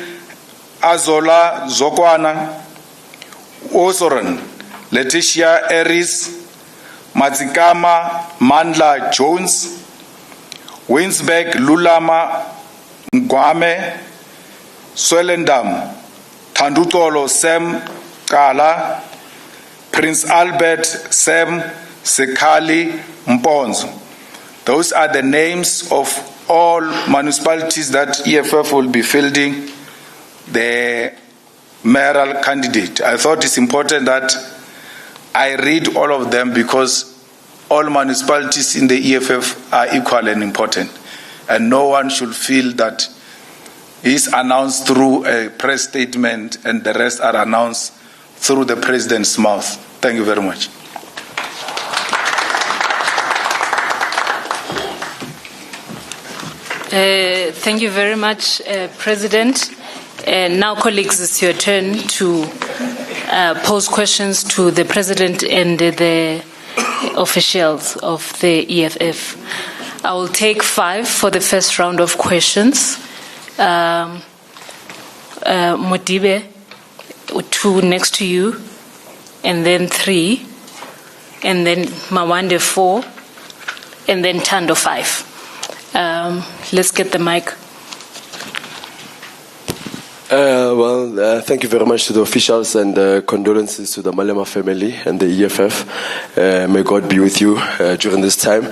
Azola Zokwana, Osoran Letitia Eris, Mazikama Mandla Jones, Winsberg Lulama Ngwame, Swellendam Tandutolo Sam Kala, Prince Albert Sam Sekali Mponzo. Those are the names of all municipalities that EFF will be fielding the mayoral candidate. I thought it's important that I read all of them because all municipalities in the EFF are equal and important, and no one should feel that it's announced through a press statement and the rest are announced through the president's mouth. Thank you very much. Thank you very much, President. Now, colleagues, it's your turn to pose questions to the President and the officials of the EFF. I will take 5 for the first round of questions. Modibe, 2 next to you, and then 3, and then Mawande 4, and then Tando 5. Let's get the mic. Thank you very much to the officials and condolences to the Malema family and the EFF. May God be with you during this time.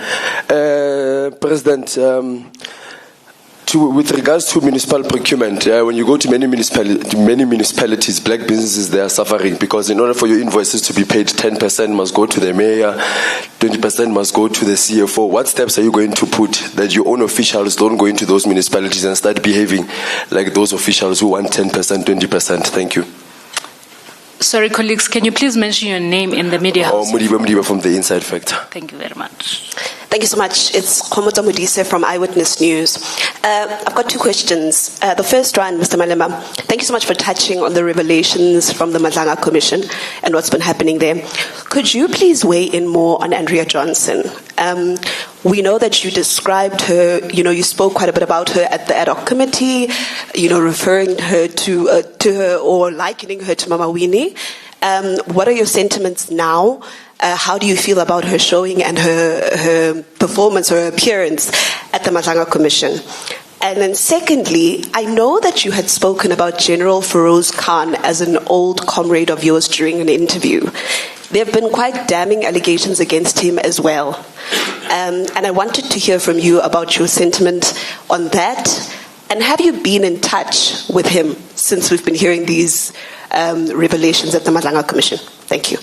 President, with regards to municipal procurement, when you go to many municipalities, black businesses, they are suffering because in order for your invoices to be paid, 10% must go to the mayor, 20% must go to the CFO. What steps are you going to put that your own officials don't go into those municipalities and start behaving like those officials who want 10%, 20%? Thank you. Sorry, colleagues, can you please mention your name in the media house? Mudiba from the Inside Factor. Thank you very much. Thank you so much. It's Khomotso Modise from Eyewitness News. I've got 2 questions. The first one, Mr. Malema, thank you so much for touching on the revelations from the Madlanga Commission and what's been happening there. Could you please weigh in more on Andrea Johnson? We know that you described her, you spoke quite a bit about her at the ad hoc committee, referring her to her or likening her to Mama Winnie. What are your sentiments now? How do you feel about her showing and her performance or her appearance at the Madlanga Commission? And then secondly, I know that you had spoken about General Feroz Khan as an old comrade of yours during an interview. There have been quite damning allegations against him as well. And I wanted to hear from you about your sentiment on that. And have you been in touch with him since we've been hearing these revelations at the Madlanga Commission? Thank you.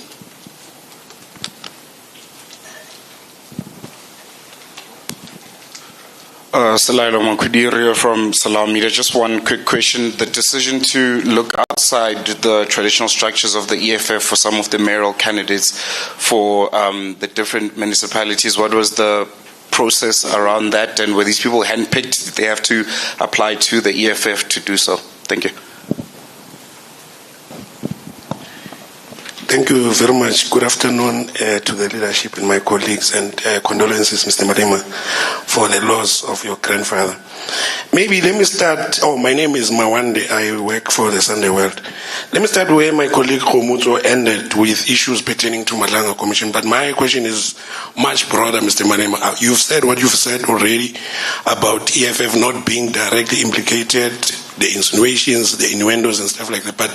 Salailo Mankudirio from Salam Media. Just one quick question. The decision to look outside the traditional structures of the EFF for some of the mayoral candidates for the different municipalities, what was the process around that? And were these people handpicked? Did they have to apply to the EFF to do so? Thank you. Thank you very much. Good afternoon to the leadership and my colleagues, and condolences, Mr. Malema, for the loss of your grandfather. Maybe let me start. My name is Mawande. I work for the Sunday World. Let me start where my colleague Khomotso ended with issues pertaining to Madlanga Commission. But my question is much broader, Mr. Malema. You've said what you've said already about EFF not being directly implicated, the insinuations, the innuendos and stuff like that. But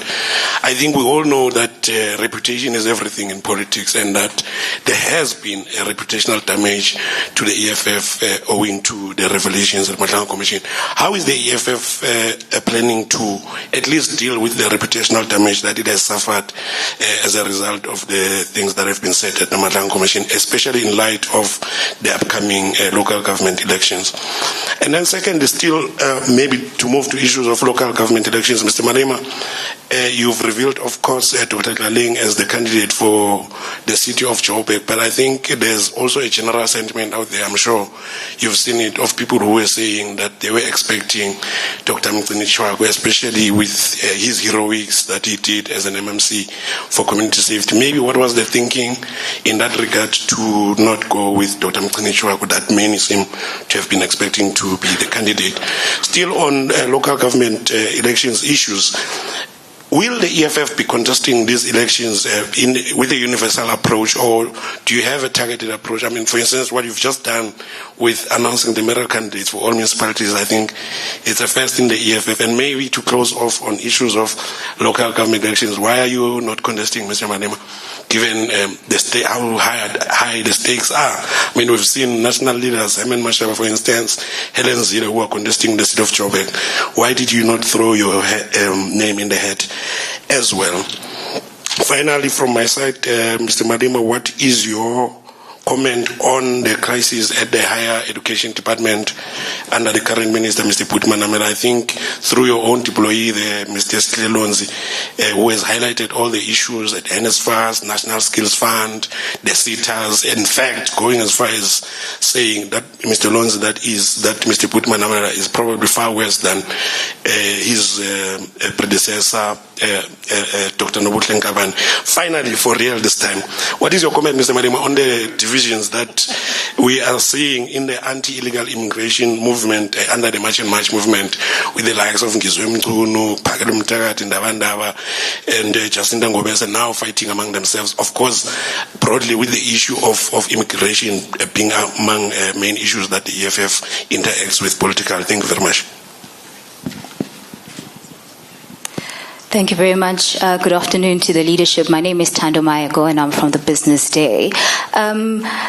I think we all know that reputation is everything in politics, and that there has been a reputational damage to the EFF owing to the revelations at Madlanga Commission. How is the EFF planning to at least deal with the reputational damage that it has suffered as a result of the things that have been said at the Madlanga Commission, especially in light of the upcoming local government elections? And then second is still maybe to move to issues of local government elections, Mr. Malema, you've revealed, of course, Dr. Tlaling as the candidate for the city of Joburg, but I think there's also a general sentiment out there, I'm sure you've seen it, of people who were saying that they were expecting Dr. Mgcinichwaku, especially with his heroics that he did as an MMC for community safety. Maybe what was the thinking in that regard to not go with Dr. Mgcinichwaku that many seem to have been expecting to be the candidate? Still on local government elections issues, will the EFF be contesting these elections with a universal approach, or do you have a targeted approach? I mean, for instance, what you've just done with announcing the mayoral candidates for all municipalities, I think it's a first in the EFF. And maybe to close off on issues of local government elections, why are you not contesting, Mr. Malema, given how high the stakes are? I mean, we've seen national leaders, Herman Mashaba, for instance, Helen Zille, who are contesting the seat of Joburg. Why did you not throw your name in the hat as well? Finally, from my side, Mr. Malema, what is your comment on the crisis at the higher education department under the current minister, Mr. Putman. I think through your own deployee, Mr. Sklelonzi, who has highlighted all the issues at NSFAS, National Skills Fund, the SETAs, in fact, going as far as saying that Mr. Lonzi, that Mr. Putman is probably far worse than his predecessor, Dr. Nobuhle Nkabane. Finally, for real this time, what is your comment, Mr. Malema, on the divisions that we are seeing in the anti-illegal immigration movement under the March and March movement, with the likes of Ngizwe Mchunu, Phakile Mthakathi, Ndabandaba, and Jacinta Ngobese now fighting among themselves, of course, broadly with the issue of immigration being among main issues that the EFF interacts with politically. Thank you very much. Thank you very much. Good afternoon to the leadership. My name is Thando Mayago and I'm from the Business Day.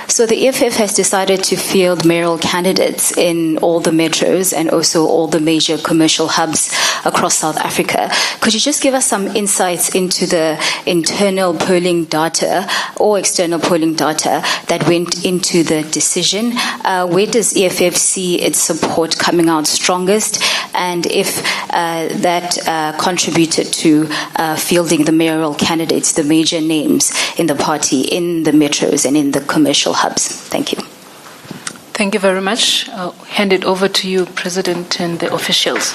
So the EFF has decided to field mayoral candidates in all the metros and also all the major commercial hubs across South Africa. Could you just give us some insights into the internal polling data or external polling data that went into the decision? Where does EFF see its support coming out strongest? And if that contributed to fielding the mayoral candidates, the major names in the party, in the metros and in the commercial hubs. Thank you. Thank you very much. I'll hand it over to you, President, and the officials.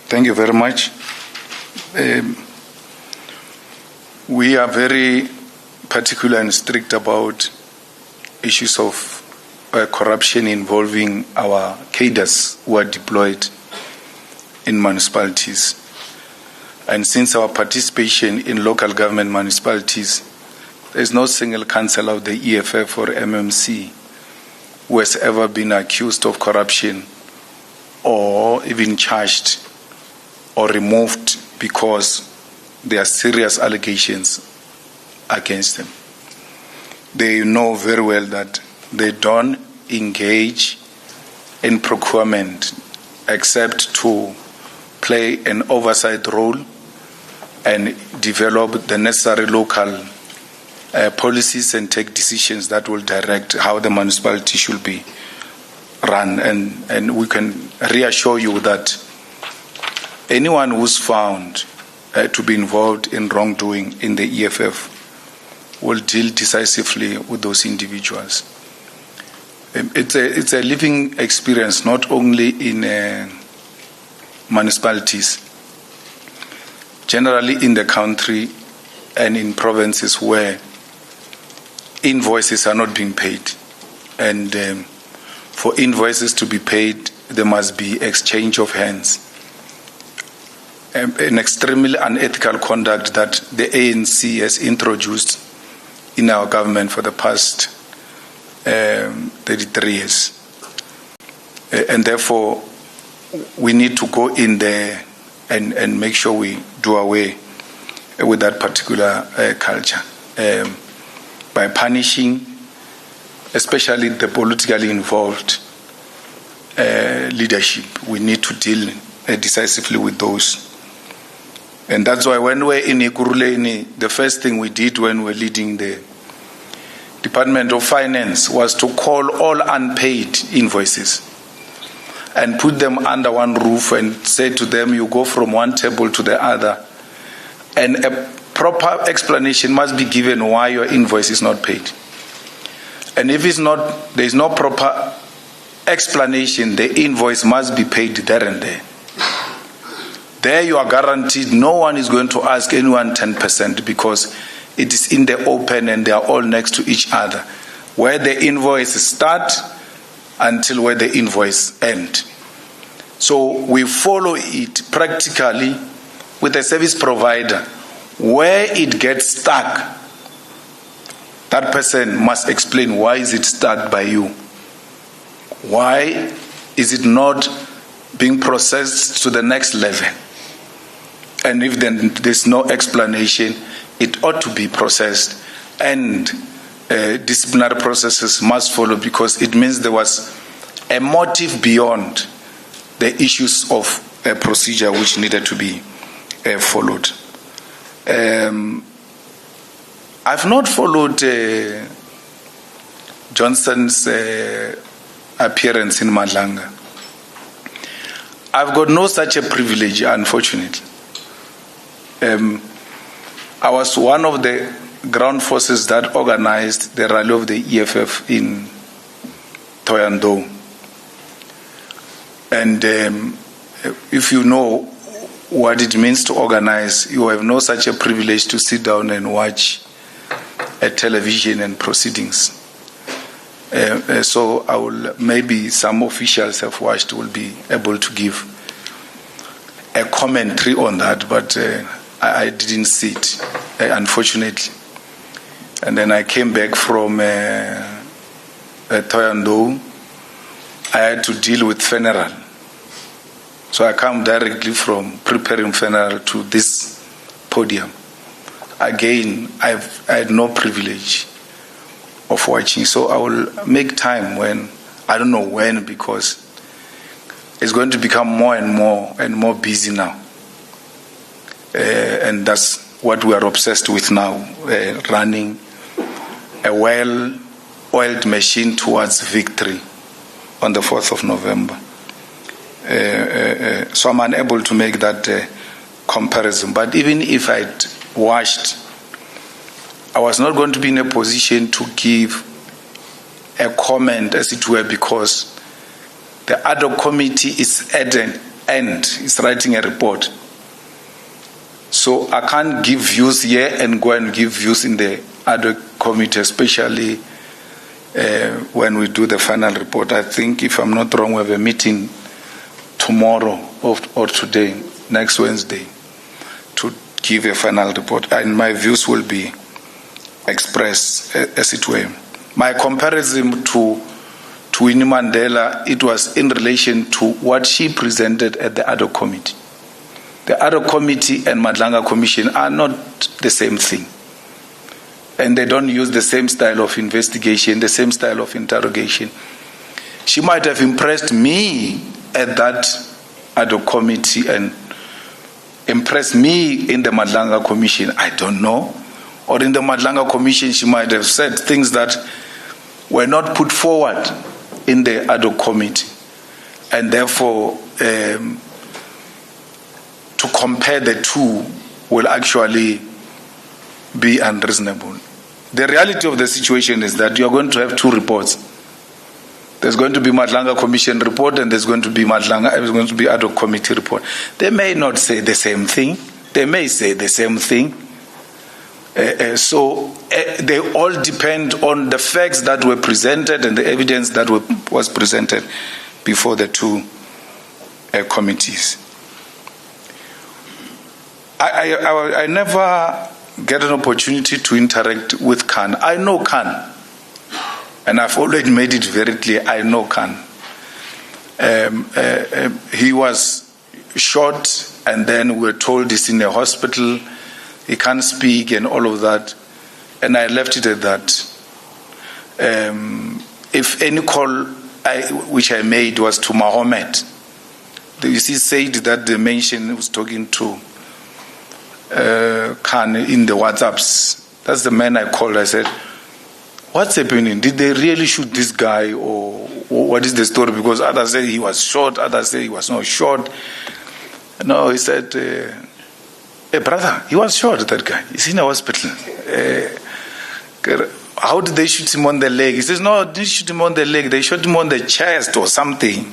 Thank you very much. We are very particular and strict about issues of corruption involving our cadres who are deployed in municipalities. And since our participation in local government municipalities, there is no single councillor of the EFF or MMC who has ever been accused of corruption or even charged or removed because there are serious allegations against them. They know very well that they don't engage in procurement except to play an oversight role and develop the necessary local policies and take decisions that will direct how the municipality should be run. And we can reassure you that anyone who's found to be involved in wrongdoing in the EFF will deal decisively with those individuals. It's a living experience, not only in municipalities, generally in the country and in provinces where invoices are not being paid. And for invoices to be paid, there must be exchange of hands. An extremely unethical conduct that the ANC has introduced in our government for the past 33 years. And therefore, we need to go in there and make sure we do away with that particular culture. By punishing, especially the politically involved leadership, we need to deal decisively with those. And that's why when we're in Ekurhuleni, the first thing we did when we're leading the Department of Finance was to call all unpaid invoices and put them under one roof and say to them, you go from one table to the other. And a proper explanation must be given why your invoice is not paid. And if it's not, there is no proper explanation, the invoice must be paid there and there. There you are guaranteed no one is going to ask anyone 10% because it is in the open and they are all next to each other. Where the invoice start until where the invoice end. So we follow it practically with a service provider. Where it gets stuck, that person must explain why is it stuck by you. Why is it not being processed to the next level? And if then there's no explanation, it ought to be processed, and disciplinary processes must follow because it means there was a motive beyond the issues of a procedure which needed to be followed. I've not followed Johnson's appearance in Madlanga. I've got no such a privilege, unfortunately. I was one of the ground forces that organized the rally of the EFF in Thohoyandou. And if you know what it means to organize, you have no such a privilege to sit down and watch a television and proceedings. So maybe some officials have watched will be able to give a commentary on that, but I didn't see it, unfortunately. And then I came back from Thohoyandou. I had to deal with funeral. So I come directly from preparing funeral to this podium. Again, I had no privilege of watching. So I will make time when, I don't know when, because it's going to become more and more busy now. And that's what we are obsessed with now, running a well-oiled machine towards victory on the 4th of November. So I'm unable to make that comparison. But even if I'd watched, I was not going to be in a position to give a comment, as it were, because the ad hoc committee is at an end, it's writing a report. So I can't give views here and go and give views in the ad hoc committee, especially when we do the final report. I think, if I'm not wrong, we have a meeting tomorrow or today, next Wednesday, to give a final report. And my views will be expressed, as it were. My comparison to Winnie Mandela, it was in relation to what she presented at the ad hoc committee. The ad hoc committee and Madlanga Commission are not the same thing. And they don't use the same style of investigation, the same style of interrogation. She might have impressed me at that ad hoc committee and impressed me in the Madlanga Commission, I don't know. Or in the Madlanga Commission, she might have said things that were not put forward in the ad hoc committee. And therefore, to compare the two will actually be unreasonable. The reality of the situation is that you are going to have two reports. There's going to be Madlanga Commission report and there's going to be ad hoc committee report. They may not say the same thing. They may say the same thing. So they all depend on the facts that were presented and the evidence that was presented before the two committees. I never get an opportunity to interact with Khan. I know Khan. And I've already made it very clear, I know Khan. He was shot and then we were told he's in a hospital, he can't speak and all of that. And I left it at that. If any call which I made was to Mohammed, you see, said that the mention was talking to Khan in the WhatsApps. That's the man I called. I said, what's happening? Did they really shoot this guy, or what is the story? Because others say he was shot, others say he was not shot. No, he said, hey brother, he was shot, that guy. He's in a hospital. How did they shoot him on the leg? He says, no, they didn't shoot him on the leg. They shot him on the chest or something.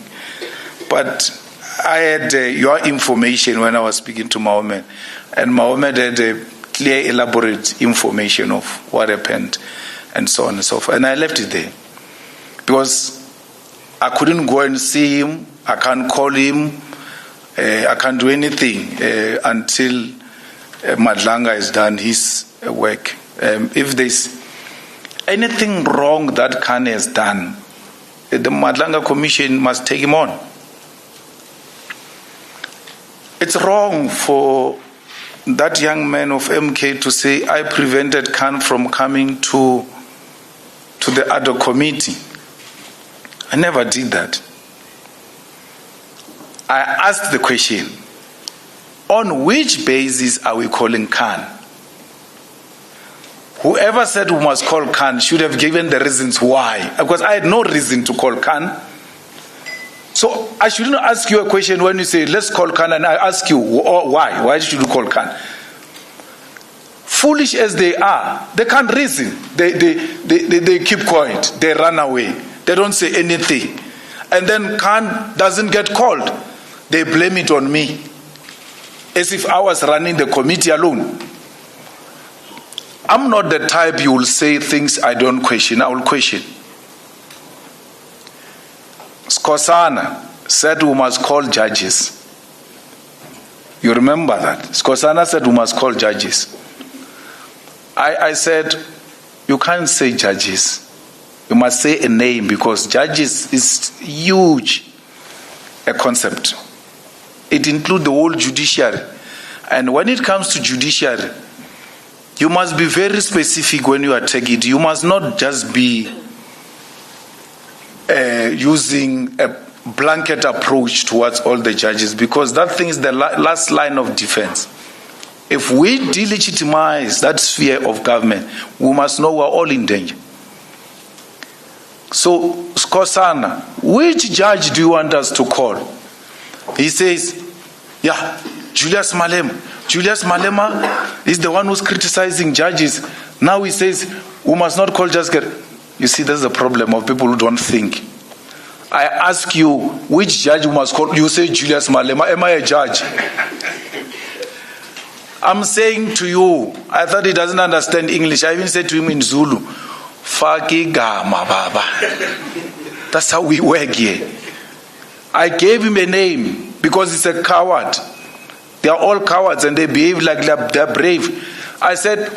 But I had your information when I was speaking to Mohammed. And Mohammed had a clear, elaborate information of what happened and so on and so forth. And I left it there. Because I couldn't go and see him. I can't call him. I can't do anything until Madlanga has done his work. If there's anything wrong that Khan has done, the Madlanga Commission must take him on. It's wrong for that young man of MK to say, I prevented Khan from coming to the ad hoc committee. I never did that. I asked the question, on which basis are we calling Khan? Whoever said we must call Khan should have given the reasons why, because I had no reason to call Khan. So I shouldn't ask you a question when you say, let's call Khan, and I ask you, why? Why should you call Khan? Foolish as they are, they can't reason. They keep quiet. They run away. They don't say anything. And then Khan doesn't get called. They blame it on me, as if I was running the committee alone. I'm not the type you will say things I don't question. I will question. Skosana said we must call judges. You remember that? Skosana said we must call judges. I said, you can't say judges. You must say a name, because judges is huge a concept. It includes the whole judiciary. And when it comes to judiciary, you must be very specific when you attack it. You must not just be using a blanket approach towards all the judges, because that thing is the last line of defense. If we delegitimize that sphere of government, we must know we're all in danger. So, Skosana, which judge do you want us to call? He says, yeah, Julius Malema. Julius Malema is the one who's criticizing judges. Now he says, we must not call judges. You see, there's a problem of people who don't think. I ask you, which judge we must call? You say Julius Malema. Am I a judge? I'm saying to you, I thought he doesn't understand English. I even said to him in Zulu, Faki Gama Baba. That's how we work here. I gave him a name because he's a coward. They are all cowards and they behave like they're brave. I said,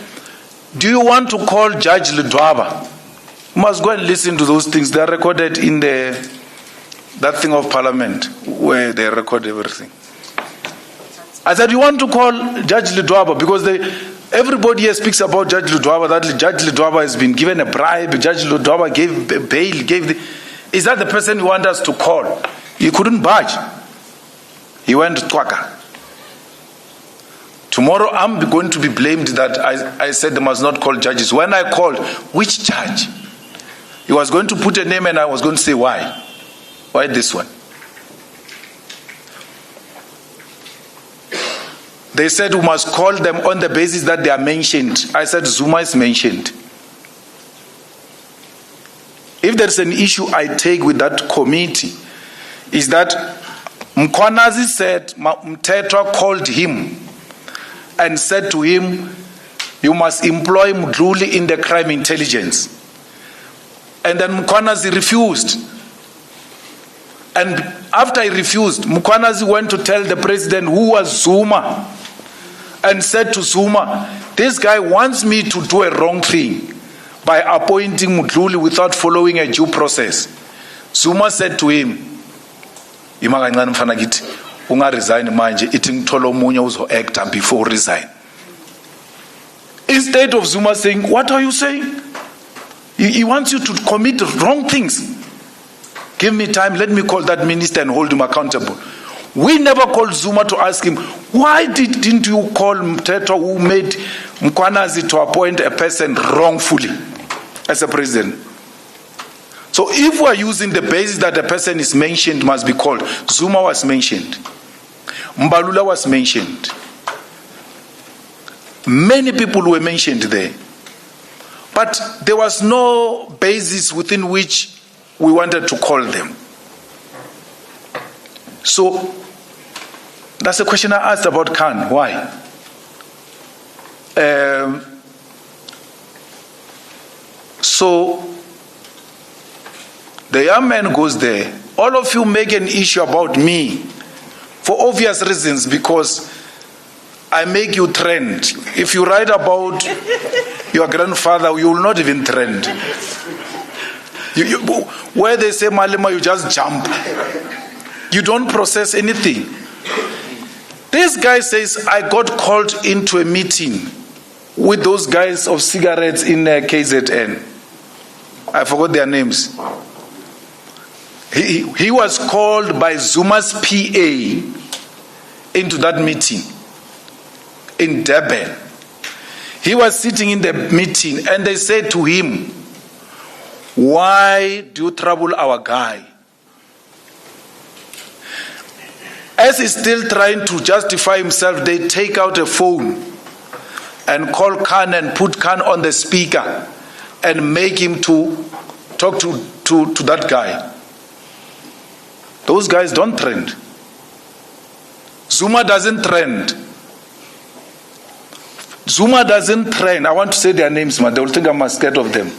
do you want to call Judge Ledwaba? You must go and listen to those things. They're recorded in that thing of Parliament where they record everything. I said, you want to call Judge Ledwaba because everybody here speaks about Judge Ledwaba, that Judge Ledwaba has been given a bribe, Judge Ledwaba gave bail, is that the person you want us to call? He couldn't budge. He went to Twaka. Tomorrow I'm going to be blamed that I said they must not call judges. When I called, which judge? He was going to put a name and I was going to say why. Why this one? They said we must call them on the basis that they are mentioned. I said Zuma is mentioned. If there's an issue I take with that committee, is that Mkwanazi said Mtetra called him and said to him, you must employ Mdluli in the crime intelligence. And then Mkwanazi refused. And after he refused, Mkwanazi went to tell the president, who was Zuma, and said to Zuma, this guy wants me to do a wrong thing by appointing Mdluli without following a due process. Zuma said to him, unga resign manje, ithi ngithola omunye uzo-acta before resign. Instead of Zuma saying, what are you saying? He wants you to commit wrong things. Give me time, let me call that minister and hold him accountable. We never called Zuma to ask him, why didn't you call Mteto, who made Mkwanazi to appoint a person wrongfully as a president? So if we are using the basis that a person is mentioned must be called, Zuma was mentioned, Mbalula was mentioned, many people were mentioned there, but there was no basis within which we wanted to call them. So that's a question I asked about Khan. Why? So the young man goes there. All of you make an issue about me for obvious reasons, because I make you trend. If you write about your grandfather, you will not even trend. Where they say Malema, you just jump. You don't process anything. This guy says, I got called into a meeting with those guys of cigarettes in KZN. I forgot their names. He was called by Zuma's PA into that meeting in Durban. He was sitting in the meeting and they said to him, "Why do you trouble our guy?" As he's still trying to justify himself, they take out a phone and call Khan and put Khan on the speaker and make him to talk to that guy. Those guys don't trend. Zuma doesn't trend. Zuma doesn't trend. I want to say their names, man. They will think I'm scared of them.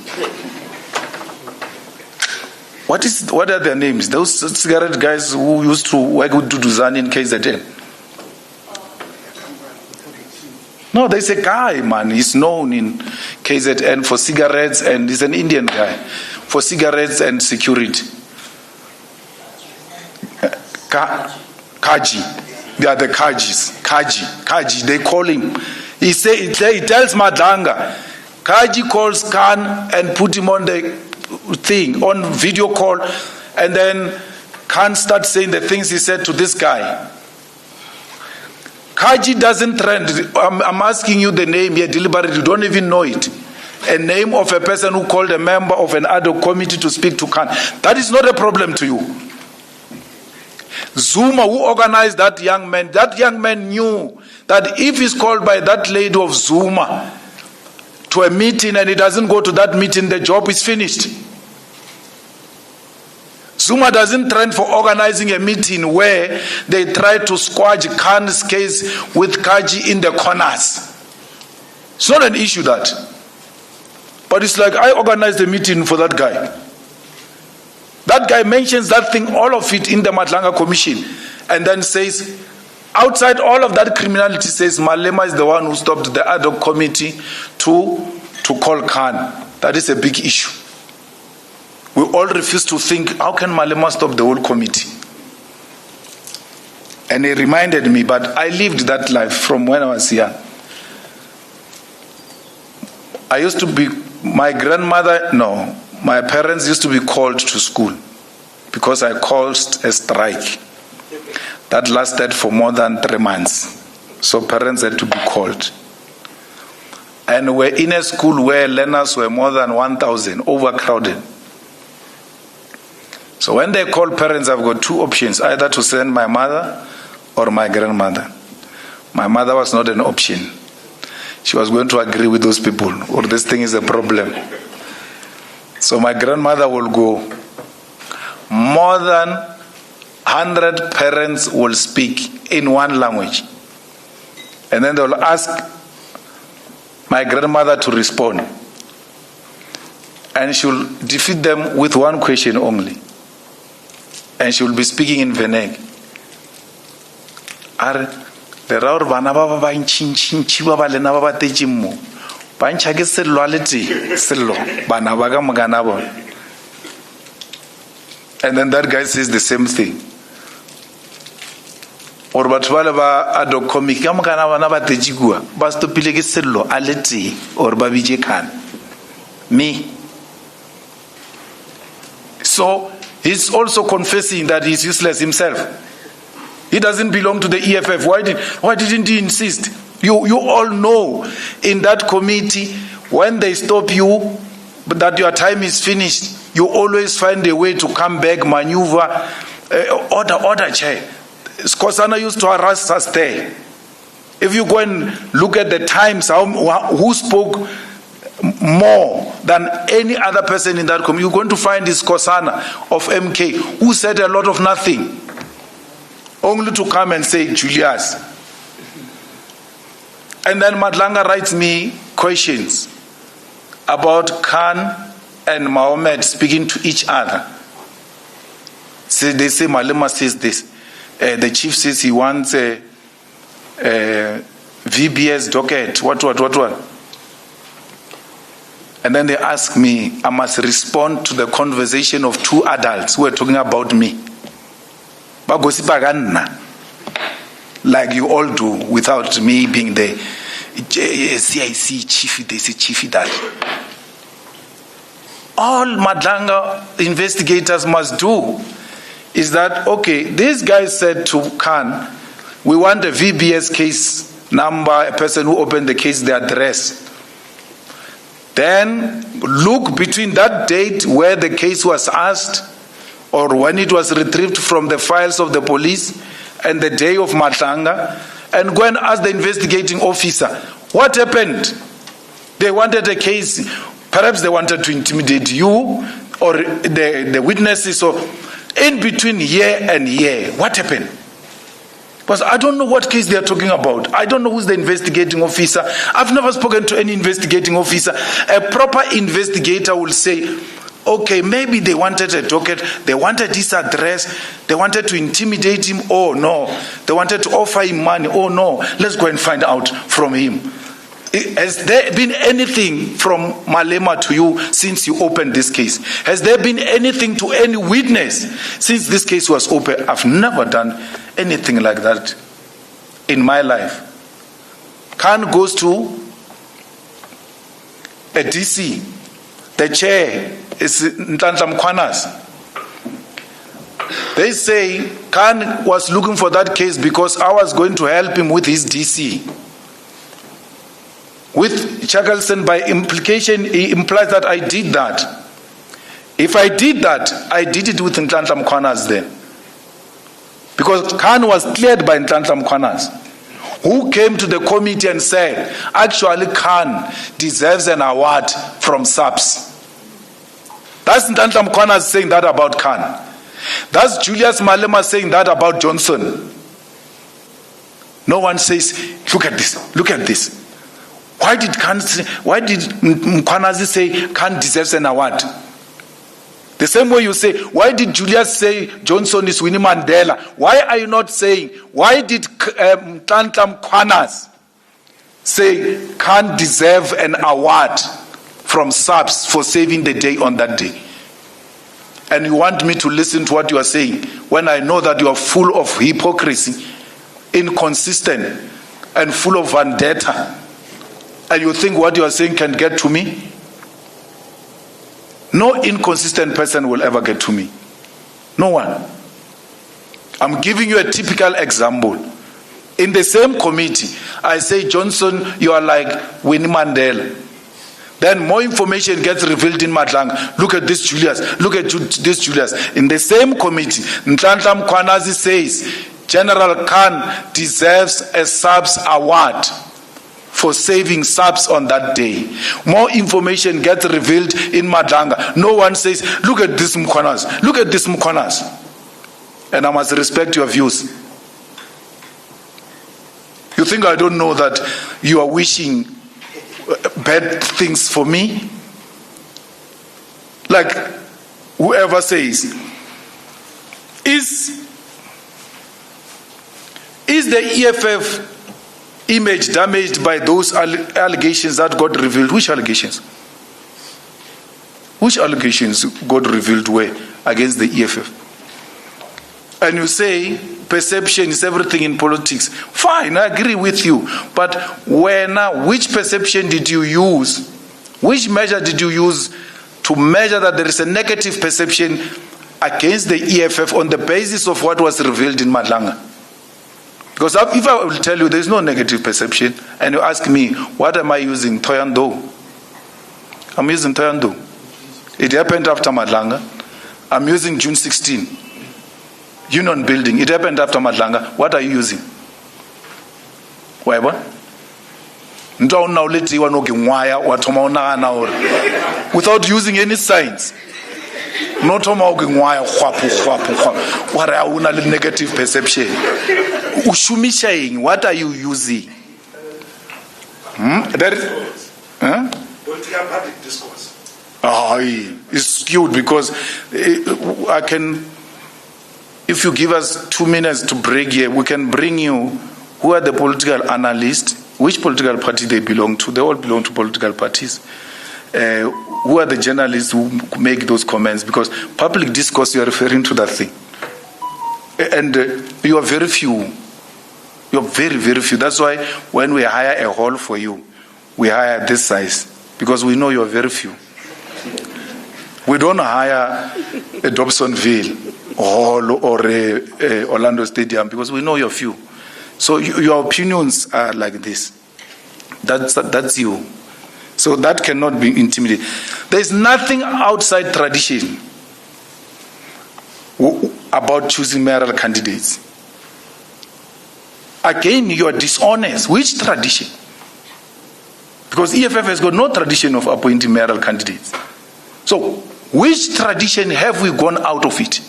What are their names? Those cigarette guys who used to work with Duduzan in KZN. No, there's a guy, man. He's known in KZN for cigarettes, and he's an Indian guy for cigarettes and security. Kaji. They are the Kajis. Kaji. They call him. He tells Madanga. Kaji calls Khan and put him on the thing, on video call, and then Khan starts saying the things he said to this guy. Kaji doesn't trend. I'm asking you the name here deliberately. You don't even know it. A name of a person who called a member of an ad hoc committee to speak to Khan. That is not a problem to you. Zuma, who organized that young man knew that if he's called by that lady of Zuma to a meeting and he doesn't go to that meeting, the job is finished. Zuma doesn't trend for organizing a meeting where they try to squash Khan's case with Kaji in the corners. It's not an issue, that. But it's like, I organized a meeting for that guy. That guy mentions that thing, all of it, in the Madlanga Commission, and then says, outside all of that criminality, says Malema is the one who stopped the ad hoc committee to call Khan. That is a big issue. We all refuse to think, how can Malema stop the whole committee? And he reminded me, but I lived that life from when I was young. My parents used to be called to school because I caused a strike that lasted for more than 3 months. So parents had to be called. And we're in a school where learners were more than 1,000, overcrowded. So when they call parents, I've got 2 options, either to send my mother or my grandmother. My mother was not an option. She was going to agree with those people, or this thing is a problem. So my grandmother will go. More than 100 parents will speak in one language. And then they will ask my grandmother to respond. And she will defeat them with one question only. And she will be speaking in Veneg. And then that guy says the same thing. Or batwala ad hoc committee ka mokana bana ba tejigua ba stopile ke sello a leti or ba bije Khan. Me. So he's also confessing that he's useless himself. He doesn't belong to the EFF. Why didn't he insist? You all know in that committee, when they stop you, but that your time is finished, you always find a way to come back, maneuver, order, chair. Skosana used to harass us there. If you go and look at the times, who spoke more than any other person in that committee, you're going to find this Skosana of MK, who said a lot of nothing, only to come and say, Julius. And then Madlanga writes me questions about Khan and Mohammed speaking to each other. So they say Malema says this. The chief says he wants a VBS docket. What? And then they ask me, I must respond to the conversation of 2 adults who are talking about me. Like you all do, without me being the CIC chief, this chief that. All Madlanga investigators must do is that, okay, these guys said to Khan, we want a VBS case number, a person who opened the case, the address. Then look between that date where the case was asked or when it was retrieved from the files of the police and the day of Matlanga, and go and ask the investigating officer, what happened? They wanted a case, perhaps they wanted to intimidate you or the witnesses. So in between year and year, what happened? Because I don't know what case they are talking about. I don't know who's the investigating officer. I've never spoken to any investigating officer. A proper investigator will say, okay, maybe they wanted a docket, they wanted his address, they wanted to intimidate him, oh no. They wanted to offer him money, oh no. Let's go and find out from him. Has there been anything from Malema to you since you opened this case? Has there been anything to any witness since this case was open? I've never done anything like that in my life. Khan goes to a DC. The chair is Ntantla Mkhwanazi. They say Khan was looking for that case because I was going to help him with his DC. With Shackleton, by implication, he implies that I did that. If I did that, I did it with Ntantla Mkhwanazi then. Because Khan was cleared by Ntantla Mkhwanazi, who came to the committee and said, actually Khan deserves an award from SAPS. That's Ntantla Mkhwanazi saying that about Khan. That's Julius Malema saying that about Johnson. No one says, look at this, look at this. Why did Mkhwanazi say Khan deserves an award? The same way you say, why did Julius say Johnson is Winnie Mandela? Why are you not saying, why did Ntantla Mkhwanazi say Khan deserve an award from SAPS for saving the day on that day? And you want me to listen to what you are saying when I know that you are full of hypocrisy, inconsistent, and full of vendetta. And you think what you are saying can get to me? No inconsistent person will ever get to me. No one. I'm giving you a typical example. In the same committee, I say, Johnson, you are like Winnie Mandela. Then more information gets revealed in Matlanga. Look at this, Julius. Look at this, Julius. In the same committee, Ntantla Mkhwanazi says, General Khan deserves a SAPS award for saving SAPS on that day. More information gets revealed in Madlanga. No one says, look at this Mkhwanazi, look at this Mkhwanazi. And I must respect your views. You think I don't know that you are wishing bad things for me? Like whoever says, is the EFF image damaged by those allegations that got revealed? Which allegations? Which allegations got revealed where against the EFF? And you say perception is everything in politics. Fine, I agree with you. But which perception did you use? Which measure did you use to measure that there is a negative perception against the EFF on the basis of what was revealed in Madlanga? Because if I will tell you there is no negative perception, and you ask me, what am I using? Toyando. I'm using Toyando. It happened after Madlanga. I'm using June 16. Union Building. It happened after Madlanga. What are you using? Whatever. Without using any signs. Not what negative perception. What are you using? Political public discourse. It's skewed because I can. If you give us 2 minutes to break here, we can bring you who are the political analysts, which political party they belong to. They all belong to political parties. Who are the journalists who make those comments? Because public discourse, you are referring to that thing. And you are very few. You are very, very few. That's why when we hire a hall for you, we hire this size. Because we know you are very few. We don't hire a Dobsonville Hall or Orlando Stadium, because we know your few. So your opinions are like this. That's you. So that cannot be intimidated. There is nothing outside tradition about choosing mayoral candidates. Again, you are dishonest. Which tradition? Because EFF has got no tradition of appointing mayoral candidates. So, which tradition have we gone out of it?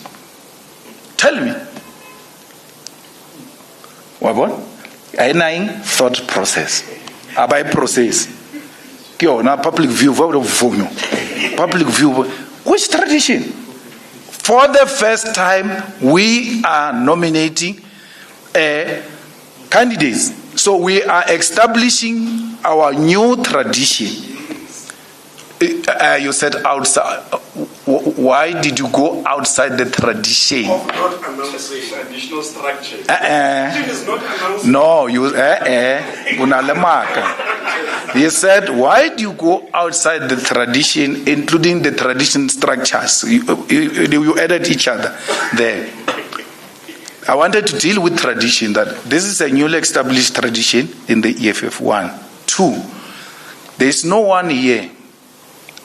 Tell me. What? A thought process. By process. Public view. Public view. Which tradition? For the first time, we are nominating candidates. So we are establishing our new tradition. You said outside. Why did you go outside the tradition? Of not announcing additional structure. It is not announcing. No, you He said, why do you go outside the tradition, including the tradition structures? You added each other there. I wanted to deal with tradition, that this is a newly established tradition in the EFF. 1. 2, there is no one here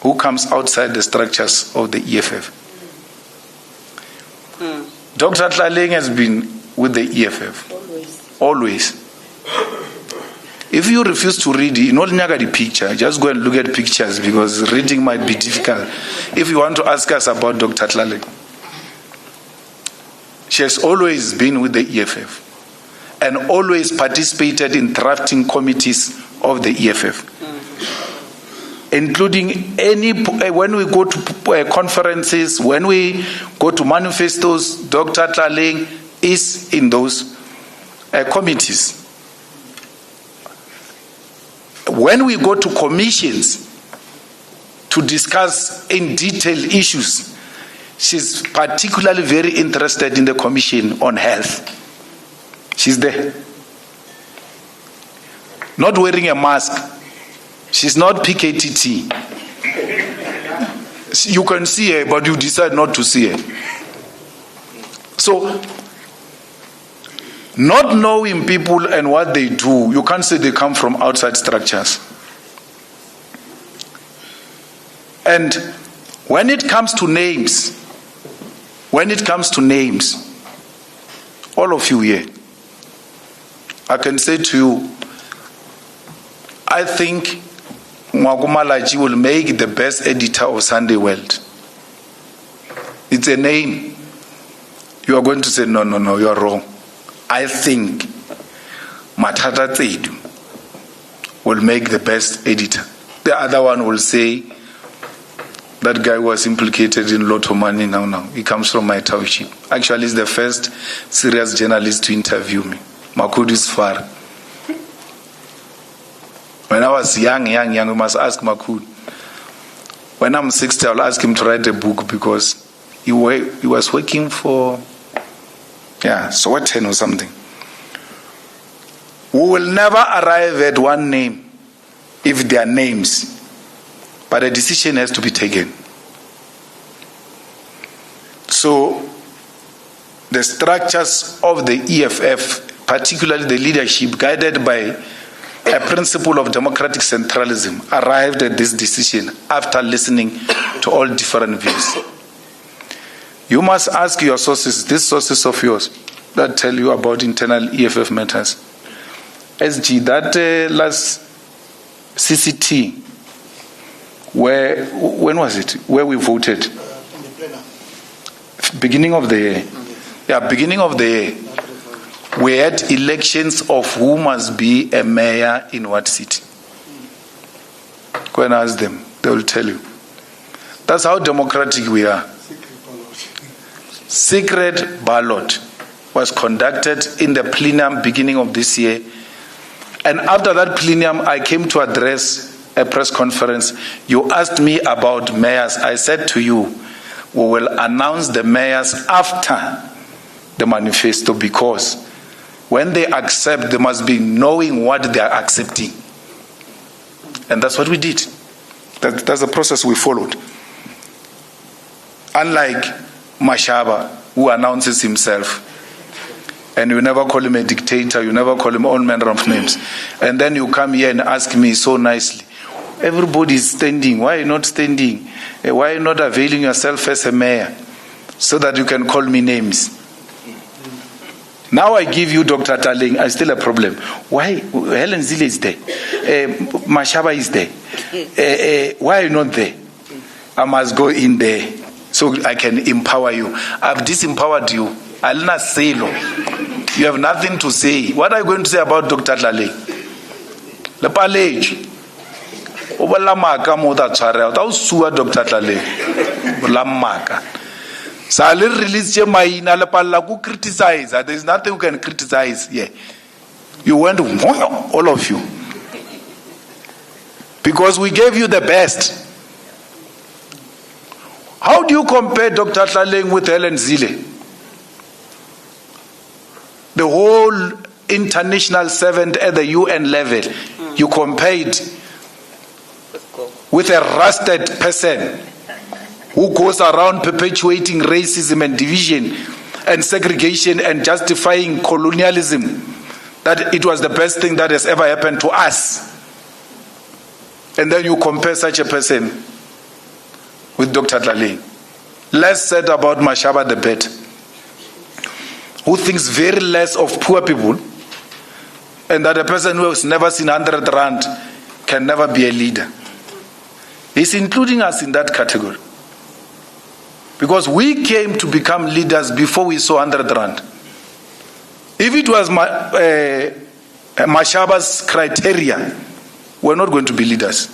who comes outside the structures of the EFF. Dr. Tlaleng has been with the EFF. Always. If you refuse to read, you not look at the picture. Just go and look at pictures, because reading might be difficult. If you want to ask us about Dr. Tlaleng, she has always been with the EFF and always participated in drafting committees of the EFF. Including when we go to conferences, when we go to manifestos, Dr. Tlaleng is in those committees. When we go to commissions to discuss in detail issues, she's particularly very interested in the commission on health. She's there. Not wearing a mask. She's not PKTT. You can see her, but you decide not to see her. So, not knowing people and what they do, you can't say they come from outside structures. And when it comes to names, all of you here, I can say to you, I think Mwagumalaji will make the best editor of Sunday World. It's a name. You are going to say, no, you are wrong. I think Matata Tsedu will make the best editor. The other one will say, that guy was implicated in lotto money now. He comes from my township. Actually, he's the first serious journalist to interview me. Makud is far. When I was young, you must ask Makud. When I'm 60, I'll ask him to write a book, because he was working for, Sowetan or something. We will never arrive at one name if there are names. But a decision has to be taken. So, the structures of the EFF, particularly the leadership, guided by a principle of democratic centralism, arrived at this decision after listening to all different views. You must ask your sources, these sources of yours, that tell you about internal EFF matters. SG, that last CCT, when was it? Where we voted? Beginning of the year. Beginning of the year. We had elections of who must be a mayor in what city. Go and ask them. They will tell you. That's how democratic we are. Secret ballot was conducted in the plenum beginning of this year. And after that plenum, I came to address a press conference. You asked me about mayors. I said to you, we will announce the mayors after the manifesto, because when they accept, they must be knowing what they are accepting. And that's what we did. That's the process we followed. Unlike Mashaba, who announces himself. And you never call him a dictator, you never call him all manner of names. And then you come here and ask me so nicely, everybody is standing, why are you not standing? Why are you not availing yourself as a mayor so that you can call me names? Now I give you Dr. Taling, I still a problem. Why? Helen Zille is there. Mashaba is there. Why are you not there? I must go in there so I can empower you. I've disempowered you. Alina Selo. You have nothing to say. What are you going to say about Dr. Taling? Le palage. Obalamaka moda tsare. Tao sua Dr. Taling. Obalamaka. Sali release your mind. Le palla ku criticize. There is nothing you can criticize here. You went all of you. Because we gave you the best. How do you compare Dr. Taling with Helen Zille? The whole international servant at the UN level, you compared with a rusted person who goes around perpetuating racism and division and segregation and justifying colonialism, that it was the best thing that has ever happened to us. And then you compare such a person with Dr. Taling. Less said about Mashaba the better, who thinks very less of poor people, and that a person who has never seen 100 rand can never be a leader. He's including us in that category. Because we came to become leaders before we saw 100 rand. If it was Mashaba's criteria, we're not going to be leaders.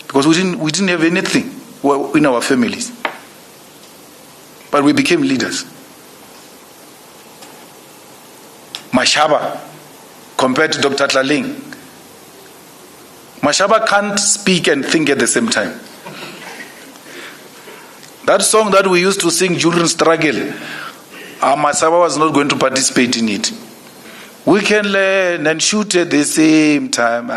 Because we didn't have anything in our families. But we became leaders. Mashaba, compared to Dr. Taling, Mashaba can't speak and think at the same time. That song that we used to sing during struggle, Mashaba was not going to participate in it. We can learn and shoot at the same time.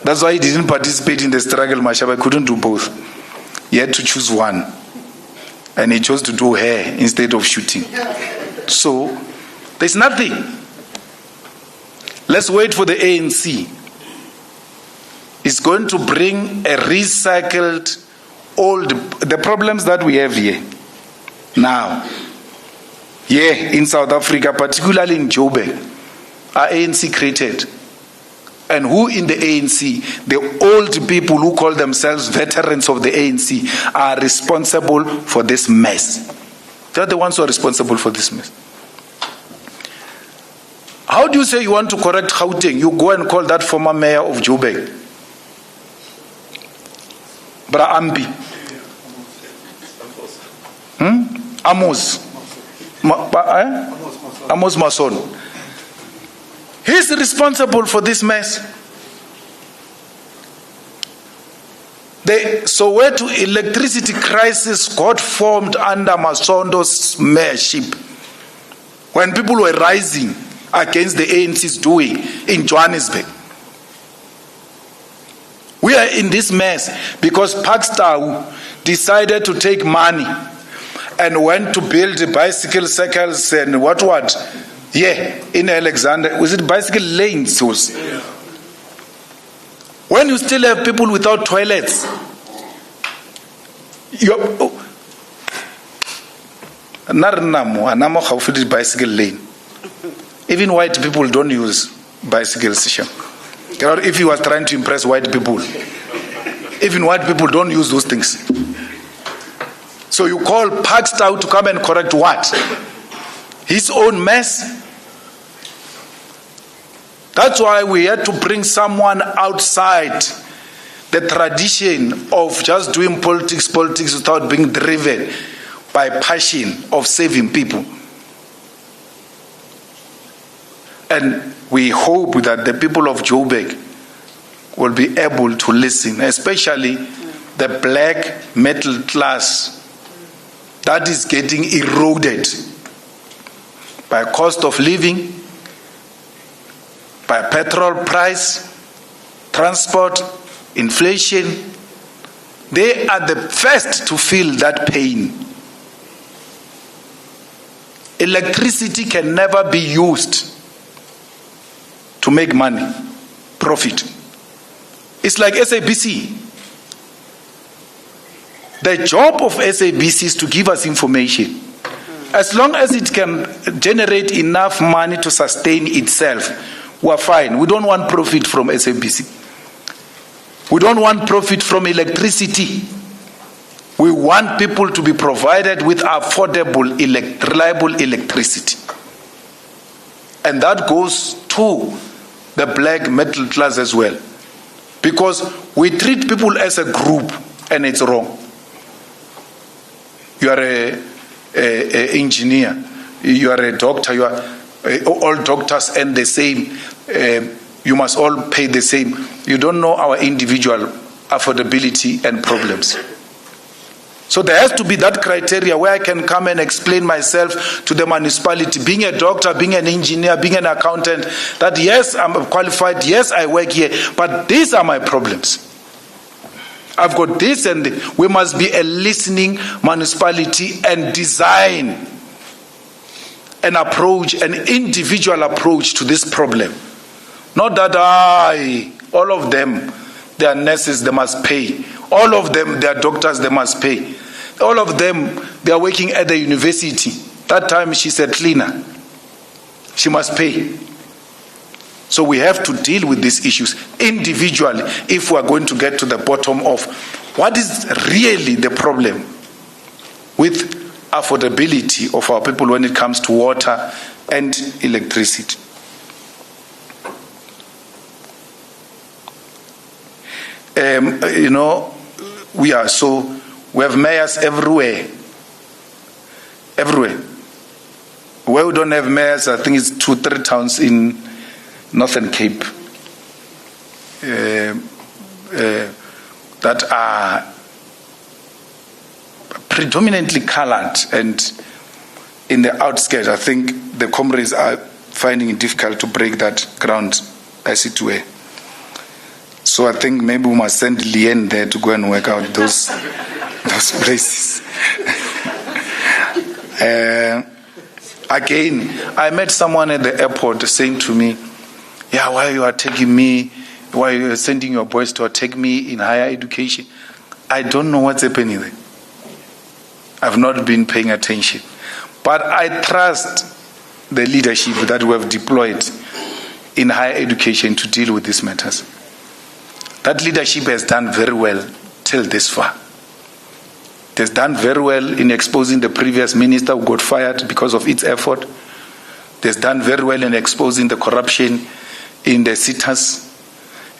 That's why he didn't participate in the struggle. Mashaba couldn't do both. He had to choose one. And he chose to do hair instead of shooting. So, there's nothing. Let's wait for the ANC. It's going to bring a recycled the problems that we have here now. Yeah, in South Africa, particularly in Joburg, are ANC created. And who in the ANC, the old people who call themselves veterans of the ANC, are responsible for this mess. They're the ones who are responsible for this mess. How do you say you want to correct Gauteng? You go and call that former mayor of Joburg, Bra Ambi. Amos Mason. He's responsible for this mess. The Soweto electricity crisis got formed under Masondo's mayorship when people were rising against the ANC's doing in Johannesburg. We are in this mess because Pakistan decided to take money and went to build bicycle circles and what? Yeah, in Alexander. Was it bicycle lanes? When you still have people without toilets, bicycle lane. Even white people don't use bicycles. If you are trying to impress white people, even white people don't use those things. So you call Pakistan to come and correct what? His own mess. That's why we had to bring someone outside the tradition of just doing politics without being driven by passion of saving people. And we hope that the people of Joburg will be able to listen, especially the black middle class that is getting eroded by cost of living, by petrol price, transport, inflation, They are the first to feel that pain. Electricity can never be used to make money, profit. It's like SABC. The job of SABC is to give us information. As long as it can generate enough money to sustain itself, we're fine. We don't want profit from SABC. We don't want profit from electricity. We want people to be provided with affordable, reliable electricity. And that goes to the black middle class as well. Because we treat people as a group, and it's wrong. You are an engineer, you are a doctor, you are all doctors and the same. You must all pay the same. You don't know our individual affordability and problems. So there has to be that criteria where I can come and explain myself to the municipality, being a doctor, being an engineer, being an accountant, that yes, I'm qualified, yes, I work here, but these are my problems. I've got this, and we must be a listening municipality and design an approach, an individual approach to this problem. Not that all of them, they are nurses, they must pay. All of them, they are doctors, they must pay. All of them, they are working at the university. That time she's a cleaner. She must pay. So we have to deal with these issues individually if we are going to get to the bottom of what is really the problem with affordability of our people when it comes to water and electricity. We have mayors everywhere. Where we don't have mayors, I think it's 2-3 towns in Northern Cape that are predominantly colored, and in the outskirts, I think the comrades are finding it difficult to break that ground, as it were. So I think maybe we must send Lien there to go and work out those places. Again, I met someone at the airport saying to me, "Yeah, why you are taking me? Why you are sending your boys to take me in higher education?" I don't know what's happening there. I've not been paying attention, but I trust the leadership that we have deployed in higher education to deal with these matters. That leadership has done very well till this far. It has done very well in exposing the previous minister who got fired because of its effort. It has done very well in exposing the corruption in the SITAs.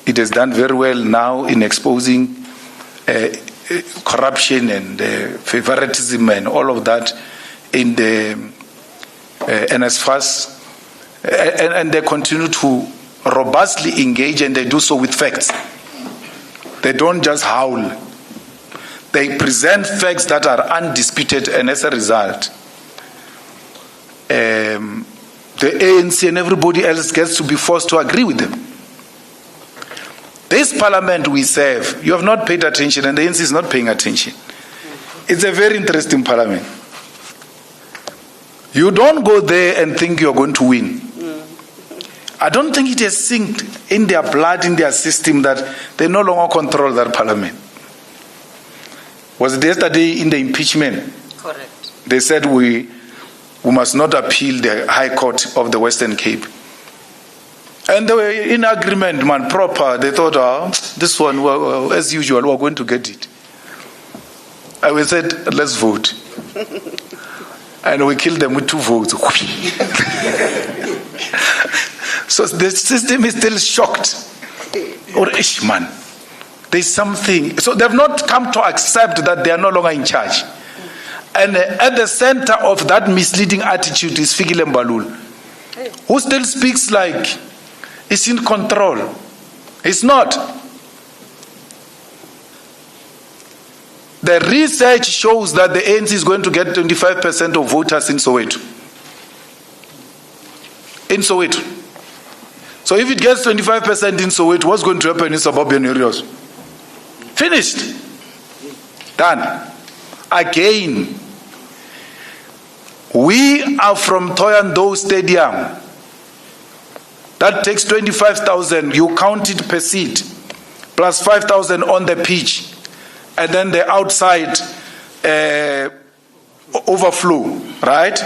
It has done very well now in exposing corruption and favoritism and all of that in the NSFAS. And they continue to robustly engage, and they do so with facts. They don't just howl. They present facts that are undisputed, and as a result, the ANC and everybody else gets to be forced to agree with them. This parliament we serve, you have not paid attention, and the ANC is not paying attention. It's a very interesting parliament. You don't go there and think you're going to win. I don't think it has sinked in their blood, in their system, that they no longer control that parliament. Was it yesterday in the impeachment? Correct. They said we must not appeal the High Court of the Western Cape. And they were in agreement, man, proper. They thought, this one, well, as usual, we're going to get it. And we said, let's vote. And we killed them with 2 votes. So the system is still shocked. Or man, there's something. So they've not come to accept that they are no longer in charge. And at the center of that misleading attitude is Fikile Mbalul, who still speaks like he's in control. He's not. The research shows that the ANC is going to get 25% of voters in Soweto. In Soweto. So if it gets 25% in Soweto, what's going to happen in suburban areas? Finished. Done. Again, we are from Thohoyandou Stadium. That takes 25,000. You count it per seat, plus 5,000 on the pitch, and then the outside overflow, right?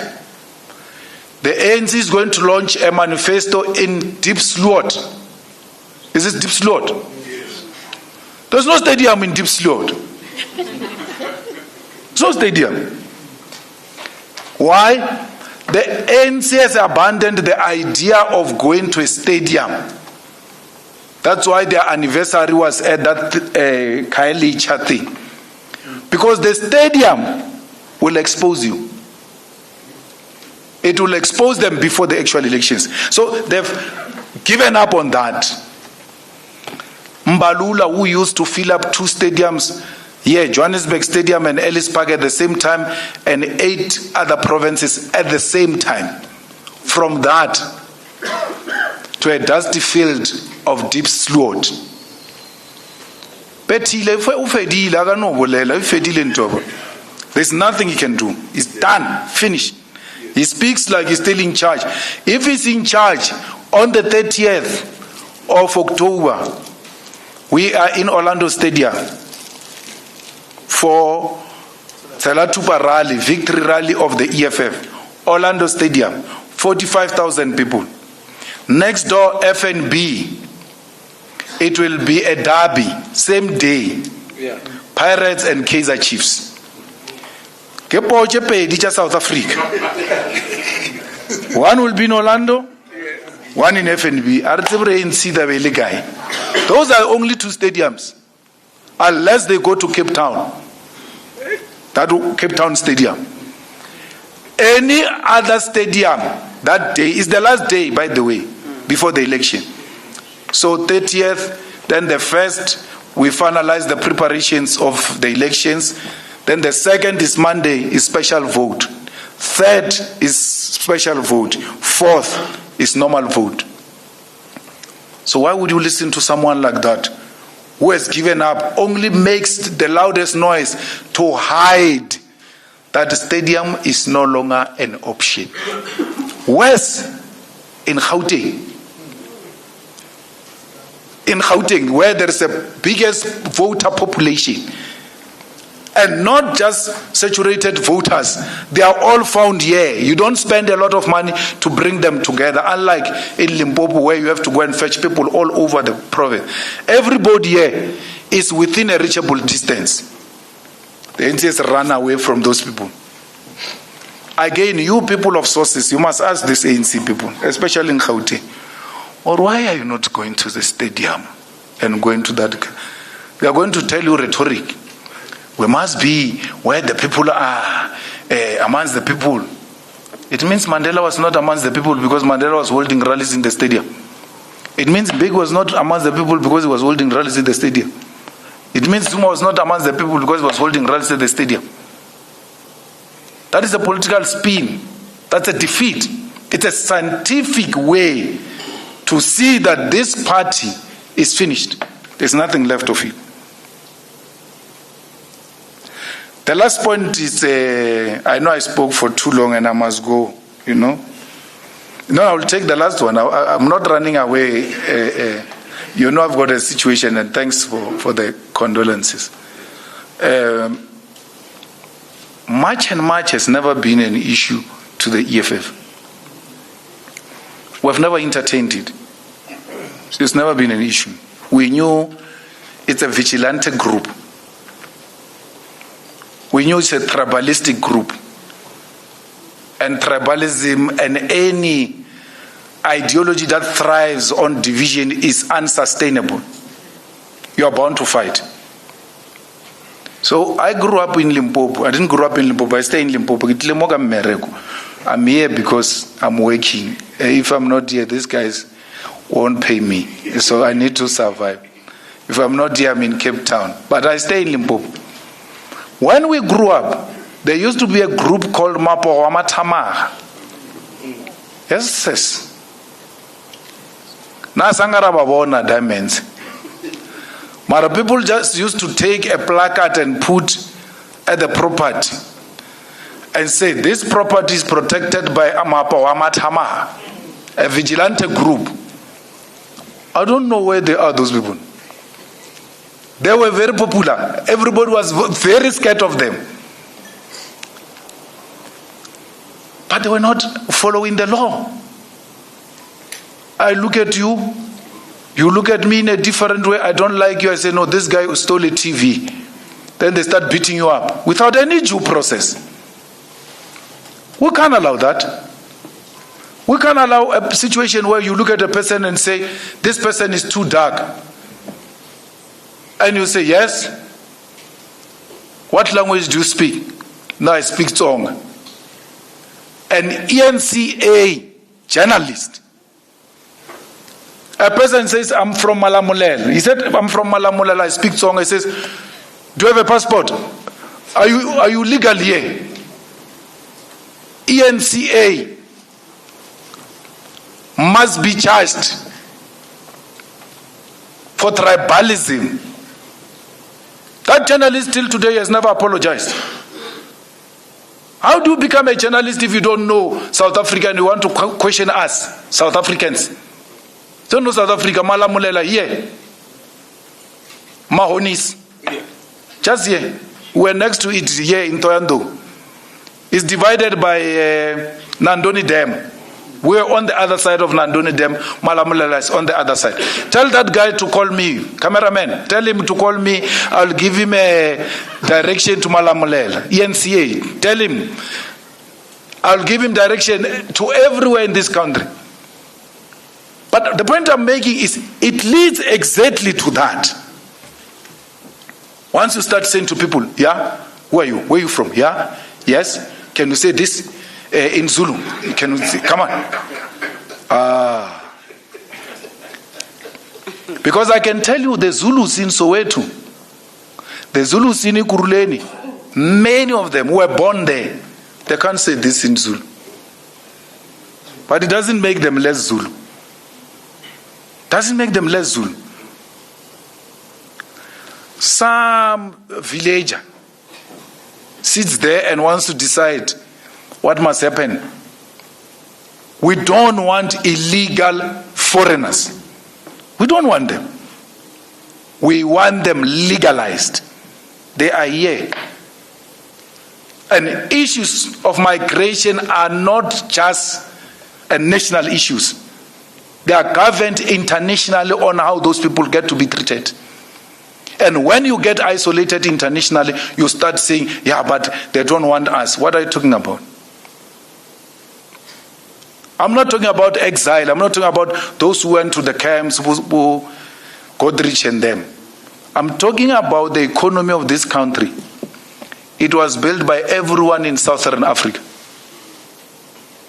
The ANC is going to launch a manifesto in Diepsloot. Is it Diepsloot? Yes. There's no stadium in Diepsloot. There's no stadium. Why? The ANC has abandoned the idea of going to a stadium. That's why their anniversary was at that Kylie thing. Because the stadium will expose you. It will expose them before the actual elections. So they've given up on that. Mbalula, who used to fill up 2 stadiums, Johannesburg Stadium and Ellis Park at the same time, and 8 other provinces at the same time. From that to a dusty field of Diepsloot. There's nothing he can do. It's done, finished. He speaks like he's still in charge. If he's in charge on the 30th of October, we are in Orlando Stadium for Tsalatupa rally, victory rally of the EFF. Orlando Stadium, 45,000 people. Next door, FNB. It will be a derby, same day. Yeah. Pirates and Kaizer Chiefs. South Africa. One will be in Orlando, one in FNB. Those are only 2 stadiums, unless they go to Cape Town. That Cape Town Stadium. Any other stadium that day is the last day, by the way, before the election. So 30th, then the 1st, we finalize the preparations of the elections. Then the 2nd is Monday, is special vote. 3rd is special vote. 4th is normal vote. So why would you listen to someone like that, who has given up, only makes the loudest noise to hide that the stadium is no longer an option? Where's in Gauteng? In Gauteng, where there is the biggest voter population, and not just saturated voters, they are all found here. You don't spend a lot of money to bring them together, unlike in Limpopo, where you have to go and fetch people all over the province. Everybody here is within a reachable distance. The NCS run away from those people. Again, you people of sources, you must ask these ANC people, especially in Gauteng, or why are you not going to the stadium and going to that? They are going to tell you rhetoric. We must be where the people are, amongst the people. It means Mandela was not amongst the people because Mandela was holding rallies in the stadium. It means Big was not amongst the people because he was holding rallies in the stadium. It means Zuma was not amongst the people because he was holding rallies at the stadium. That is a political spin. That's a defeat. It's a scientific way to see that this party is finished. There's nothing left of it. The last point is, I know I spoke for too long and I must go, No, I will take the last one. I'm not running away. I've got a situation, and thanks for the condolences. March and March has never been an issue to the EFF. We've never entertained it. It's never been an issue. We knew it's a vigilante group. We knew it's a tribalistic group. And tribalism and any ideology that thrives on division is unsustainable. You are bound to fight. So I grew up in Limpopo. I didn't grow up in Limpopo. I stay in Limpopo. I'm here because I'm working. If I'm not here, these guys won't pay me. So I need to survive. If I'm not here, I'm in Cape Town. But I stay in Limpopo. When we grew up, there used to be a group called Mapo Wamatama. Yes. Na sangara babona diamonds. But people just used to take a placard and put at the property and say this property is protected by Amapa or Amatama, a vigilante group. I don't know where they are, those people. They were very popular. Everybody was very scared of them. But they were not following the law. I look at you, you look at me in a different way. I don't like you. I say, no, this guy stole a TV. Then they start beating you up without any due process. We can't allow that. We can't allow a situation where you look at a person and say, this person is too dark. And you say, yes. What language do you speak? No, I speak Tsonga. An ENCA journalist. A person says, I'm from Malamulele. He said, I'm from Malamulele, I speak Tsonga. He says, do you have a passport? Are you legal here? ENCA must be charged for tribalism. That journalist till today has never apologized. How do you become a journalist if you don't know South Africa and you want to question us, South Africans? Don't know South Africa, Malamulela here. Mahonis. Just here. We're next to it here in Toyando. It's divided by Nandoni Dam. We're on the other side of Nandoni Dam. Malamulela is on the other side. Tell that guy to call me. Cameraman, tell him to call me. I'll give him a direction to Malamulela. ENCA. Tell him. I'll give him direction to everywhere in this country. But the point I'm making is it leads exactly to that. Once you start saying to people, yeah, who are you? Where are you from? Yeah, yes. Can you say this in Zulu? Can you say, come on. Because I can tell you the Zulus in Soweto, the Zulus in Ikuruleni, many of them who were born there, they can't say this in Zulu. But it doesn't make them less Zulu. Doesn't make them less Zulu. Some villager sits there and wants to decide what must happen. We don't want illegal foreigners. We don't want them. We want them legalized. They are here. And issues of migration are not just national issues. They are governed internationally on how those people get to be treated. And when you get isolated internationally, you start saying, yeah, but they don't want us. What are you talking about? I'm not talking about exile. I'm not talking about those who went to the camps, who Godrich and them. I'm talking about the economy of this country. It was built by everyone in Southern Africa.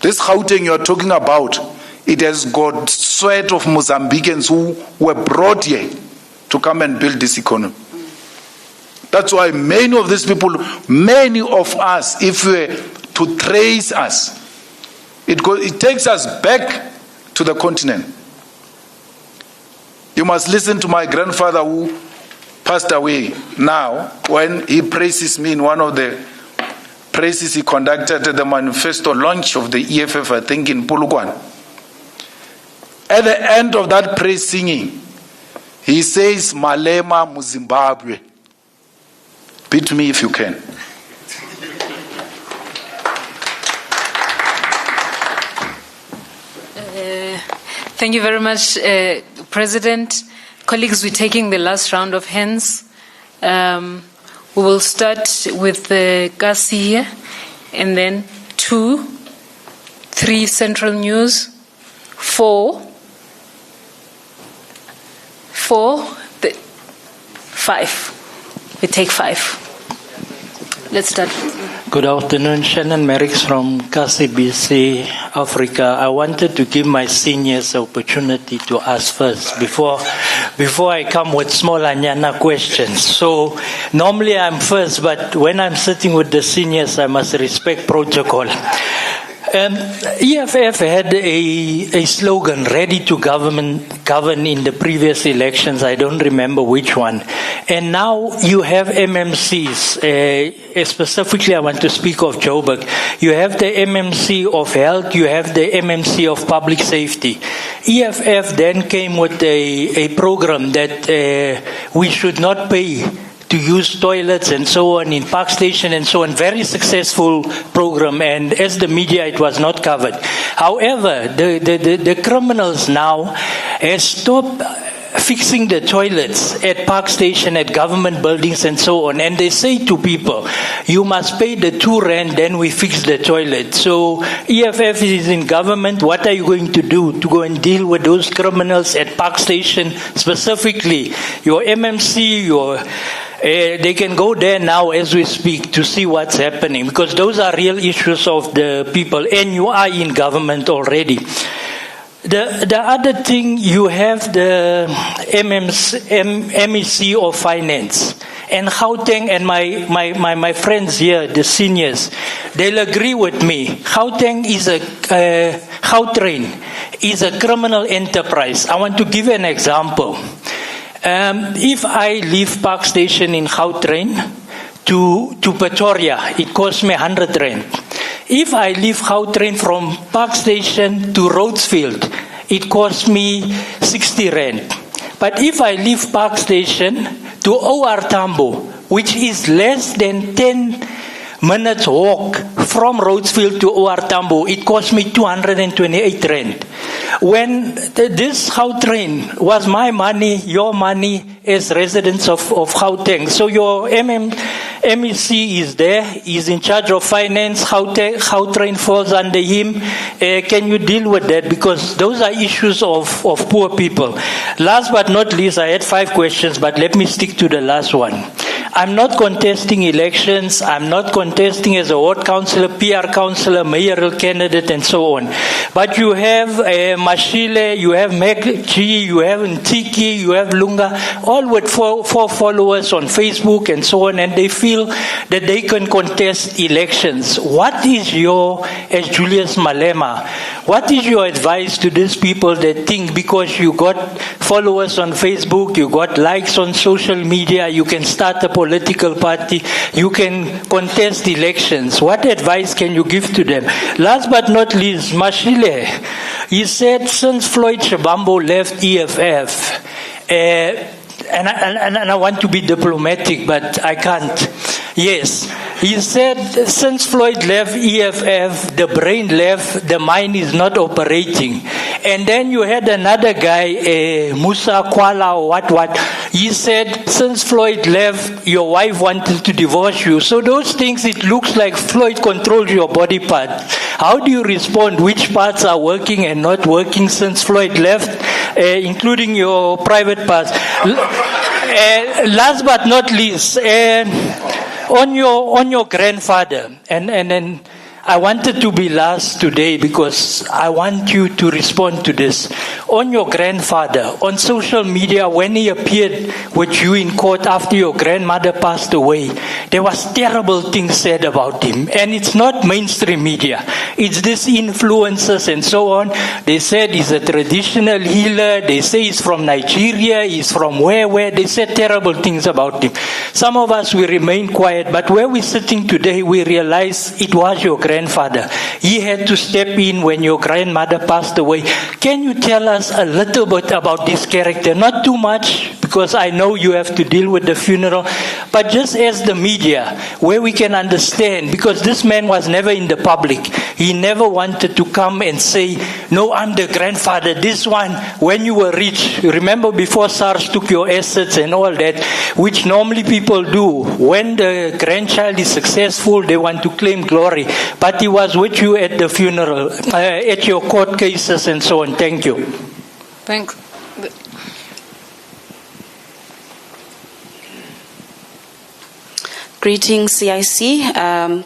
This Gauteng you're talking about, it has got sweat of Mozambicans who were brought here to come and build this economy. That's why many of these people, many of us, if we were to trace us, it takes us back to the continent. You must listen to my grandfather who passed away now, when he praises me in one of the praises he conducted at the manifesto launch of the EFF, I think in Polokwane. At the end of that praise singing, he says, Malema Muzimbabwe. Beat me if you can. Thank you very much, President. Colleagues, we're taking the last round of hands. We will start with the Kasi here, and then 2, 3 Central News, 4, 5. We take 5. Let's start. Good afternoon, Shannon Merricks from KCBC Africa. I wanted to give my seniors the opportunity to ask first before I come with small Anyana questions. So normally I'm first, but when I'm sitting with the seniors, I must respect protocol. EFF had a slogan, ready to govern in the previous elections. I don't remember which one. And now you have MMCs. Specifically, I want to speak of Joburg. You have the MMC of health. You have the MMC of public safety. EFF then came with a program that we should not pay to use toilets and so on in Park Station and so on. Very successful program, and as the media it was not covered. However, the criminals now have stopped fixing the toilets at Park Station, at government buildings and so on, and they say to people, you must pay the R2, then we fix the toilet. So EFF is in government. What are you going to do to go and deal with those criminals at Park Station specifically? Your MMC, they can go there now as we speak to see what's happening, because those are real issues of the people, and you are in government already. The other thing, you have the MEC of finance. And Gauteng, and my friends here, the seniors, they'll agree with me. Gautrain is a criminal enterprise. I want to give an example. If I leave Park Station in Gautrain to Pretoria, it costs me 100 rand. If I leave Gautrain from Park Station to Rhodesfield, it costs me 60 rand. But if I leave Park Station to OR Tambo, which is less than 10 minutes walk from Rhodesfield to OR Tambo, it cost me 228 rand. When this Gautrain was my money, your money as residents of Gauteng. So your MEC is there, he's in charge of finance, Gautrain falls under him. Can you deal with that? Because those are issues of poor people. Last but not least, I had 5 questions, but let me stick to the last one. I'm not contesting elections. I'm not contesting as a ward councillor, PR councillor, mayoral candidate, and so on. But you have Mashile, you have Mekchi, you have Ntiki, you have Lunga, all with 4 followers on Facebook and so on, and they feel that they can contest elections. What is as Julius Malema, what is your advice to these people that think because you got followers on Facebook, you got likes on social media, you can start a political party, you can contest elections? What advice can you give to them? Last but not least, Mashile, he said since Floyd Shibambo left EFF, and I want to be diplomatic, but I can't. Yes, he said since Floyd left EFF, the brain left, the mind is not operating. And then you had another guy, Musa Kuala or what. He said since Floyd left, your wife wanted to divorce you. So those things, it looks like Floyd controls your body part. How do you respond? Which parts are working and not working since Floyd left, including your private parts? Last but not least, on your grandfather, and I wanted to be last today because I want you to respond to this. On your grandfather, on social media, when he appeared with you in court after your grandmother passed away, there was terrible things said about him. And it's not mainstream media. It's these influencers and so on. They said he's a traditional healer. They say he's from Nigeria. He's from where. They said terrible things about him. Some of us, we remain quiet. But where we're sitting today, we realize it was your grandfather. He had to step in when your grandmother passed away. Can you tell us a little bit about this character? Not too much, because I know you have to deal with the funeral, but just as the media, where we can understand, because this man was never in the public. He never wanted to come and say, no, I'm the grandfather. This one, when you were rich, remember before SARS took your assets and all that, which normally people do. When the grandchild is successful, they want to claim glory. But he was with you at the funeral, at your court cases and so on. Thank you. Thanks. Greetings, CIC.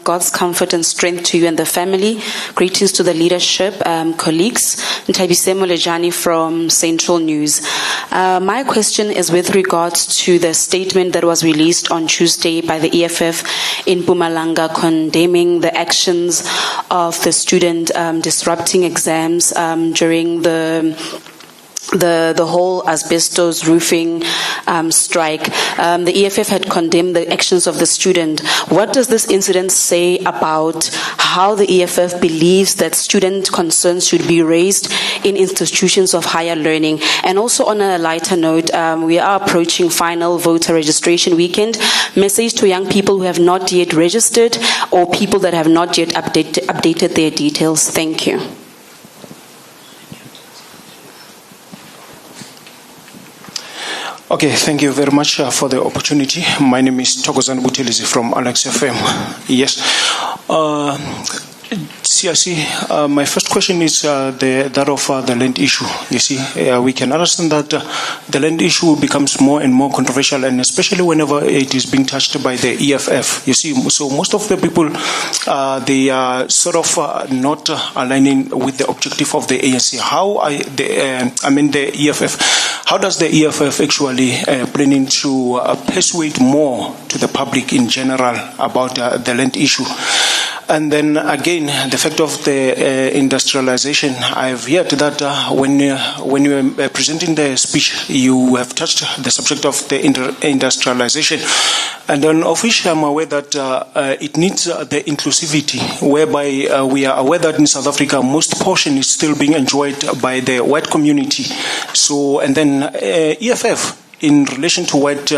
God's comfort and strength to you and the family. Greetings to the leadership, colleagues. Ntabise Molejani from Central News. My question is with regards to the statement that was released on Tuesday by the EFF in Mpumalanga condemning the actions of the student disrupting exams during the whole asbestos roofing strike. The EFF had condemned the actions of the student. What does this incident say about how the EFF believes that student concerns should be raised in institutions of higher learning? And also on a lighter note, we are approaching final voter registration weekend. Message to young people who have not yet registered or people that have not yet updated their details. Thank you. Okay, thank you very much for the opportunity. My name is Thokozani Buthelezi from Alex FM. Yes. CIC, my first question is that of the land issue. You see, we can understand that the land issue becomes more and more controversial, and especially whenever it is being touched by the EFF. You see, so most of the people, they are sort of not aligning with the objective of the ANC. The EFF. How does the EFF actually planning to persuade more to the public in general about the land issue? And then again, the fact of the industrialization. I've heard that when you were presenting the speech, you have touched the subject of the industrialization. And then of which I'm aware that it needs the inclusivity, whereby we are aware that in South Africa, most portion is still being enjoyed by the white community. So, and then EFF, in relation to white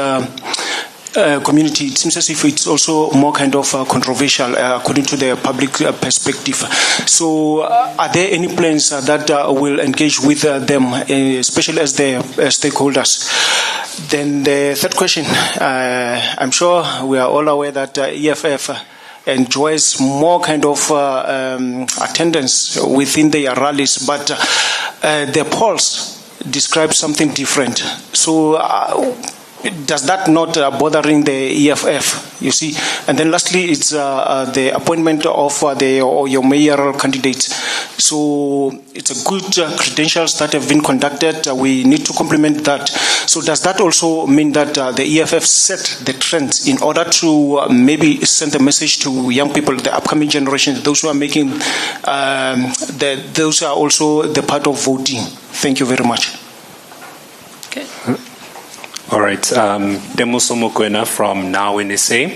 community, it seems as if it's also more kind of controversial according to the public perspective. So are there any plans that will engage with them, especially as the stakeholders? Then the third question, I'm sure we are all aware that EFF enjoys more kind of attendance within their rallies, but the polls describe something different. So does that not bothering the EFF, you see? And then lastly, it's the appointment of your mayoral candidates. So it's a good credentials that have been conducted. We need to complement that. So does that also mean that the EFF set the trends in order to maybe send a message to young people, the upcoming generations, those who are making, those are also the part of voting? Thank you very much. Okay. All right. Demoso Mokwena from Now in SA.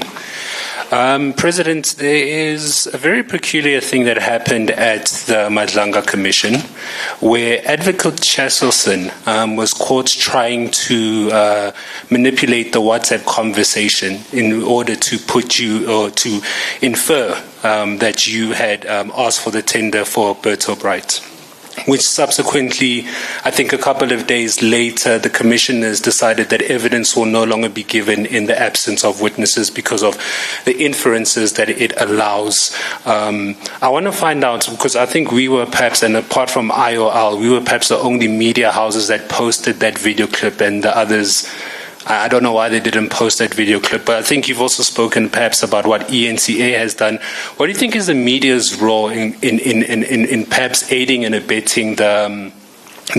President, there is a very peculiar thing that happened at the Madlanga Commission, where Advocate Cheselson was caught trying to manipulate the WhatsApp conversation in order to put you or to infer that you had asked for the tender for Berto Bright, which subsequently, I think a couple of days later, the commissioners decided that evidence will no longer be given in the absence of witnesses because of the inferences that it allows. I want to find out, because I think we were perhaps, and apart from IOL, we were perhaps the only media houses that posted that video clip, and the others, I don't know why they didn't post that video clip, but I think you've also spoken perhaps about what ENCA has done. What do you think is the media's role in perhaps aiding and abetting the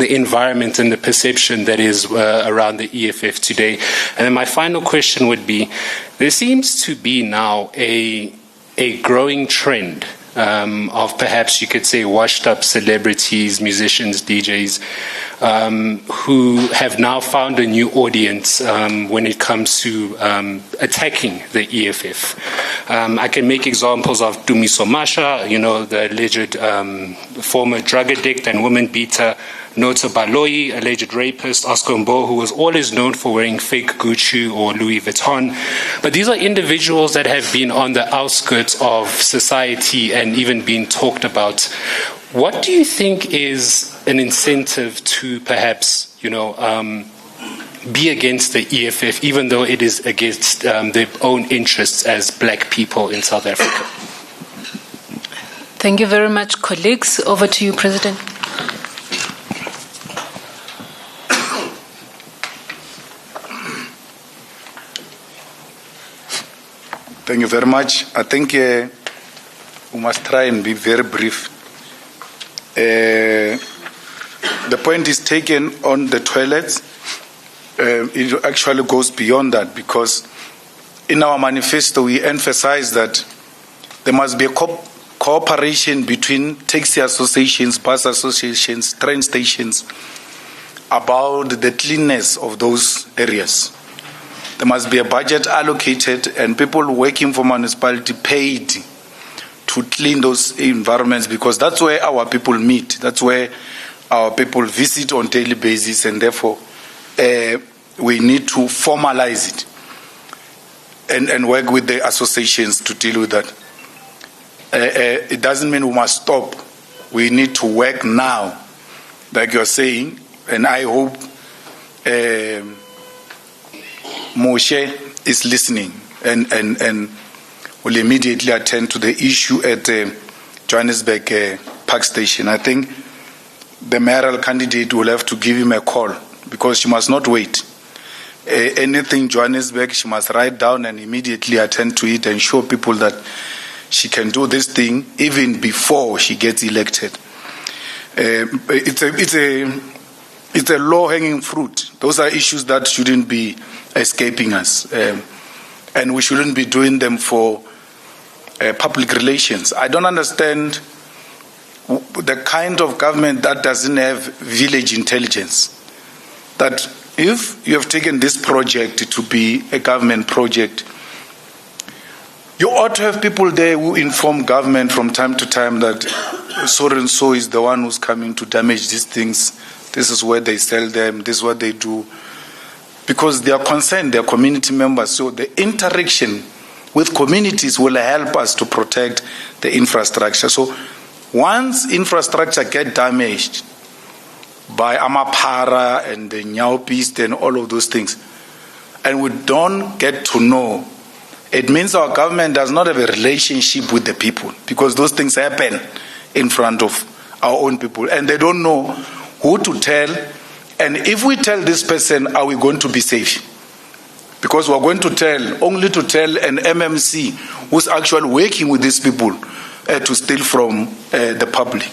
environment and the perception that is around the EFF today? And then my final question would be, there seems to be now a growing trend of perhaps you could say washed up celebrities, musicians, DJs, who have now found a new audience when it comes to attacking the EFF. I can make examples of Dumiso Masha, the alleged former drug addict and woman beater, Nota Baloyi, alleged rapist, Oscar Mbo, who was always known for wearing fake Gucci or Louis Vuitton. But these are individuals that have been on the outskirts of society and even been talked about. What do you think is an incentive to perhaps, be against the EFF, even though it is against their own interests as black people in South Africa? Thank you very much, colleagues. Over to you, President. Thank you very much. I think we must try and be very brief. The point is taken on the toilets. It actually goes beyond that, because in our manifesto we emphasize that there must be a cooperation between taxi associations, bus associations, train stations about the cleanness of those areas. There must be a budget allocated and people working for municipality paid to clean those environments, because that's where our people meet. That's where our people visit on a daily basis, and therefore we need to formalize it and work with the associations to deal with that. It doesn't mean we must stop. We need to work now, like you're saying, and I hope Moshe is listening and will immediately attend to the issue at Johannesburg Park Station. I think the mayoral candidate will have to give him a call, because she must not wait. Anything Johannesburg, she must write down and immediately attend to it and show people that she can do this thing even before she gets elected. It's a low-hanging fruit. Those are issues that shouldn't be escaping us, and we shouldn't be doing them for public relations. I don't understand the kind of government that doesn't have village intelligence. That if you have taken this project to be a government project, you ought to have people there who inform government from time to time that so and so is the one who's coming to damage these things. This is where they sell them. This is what they do. Because they are concerned, they are community members. So the interaction with communities will help us to protect the infrastructure. So once infrastructure gets damaged by Amapara and the Nyaopist and all of those things, and we don't get to know, it means our government does not have a relationship with the people, because those things happen in front of our own people and they don't know who to tell. And if we tell this person, are we going to be safe? Because we're going to tell only to tell an MMC who's actually working with these people to steal from the public.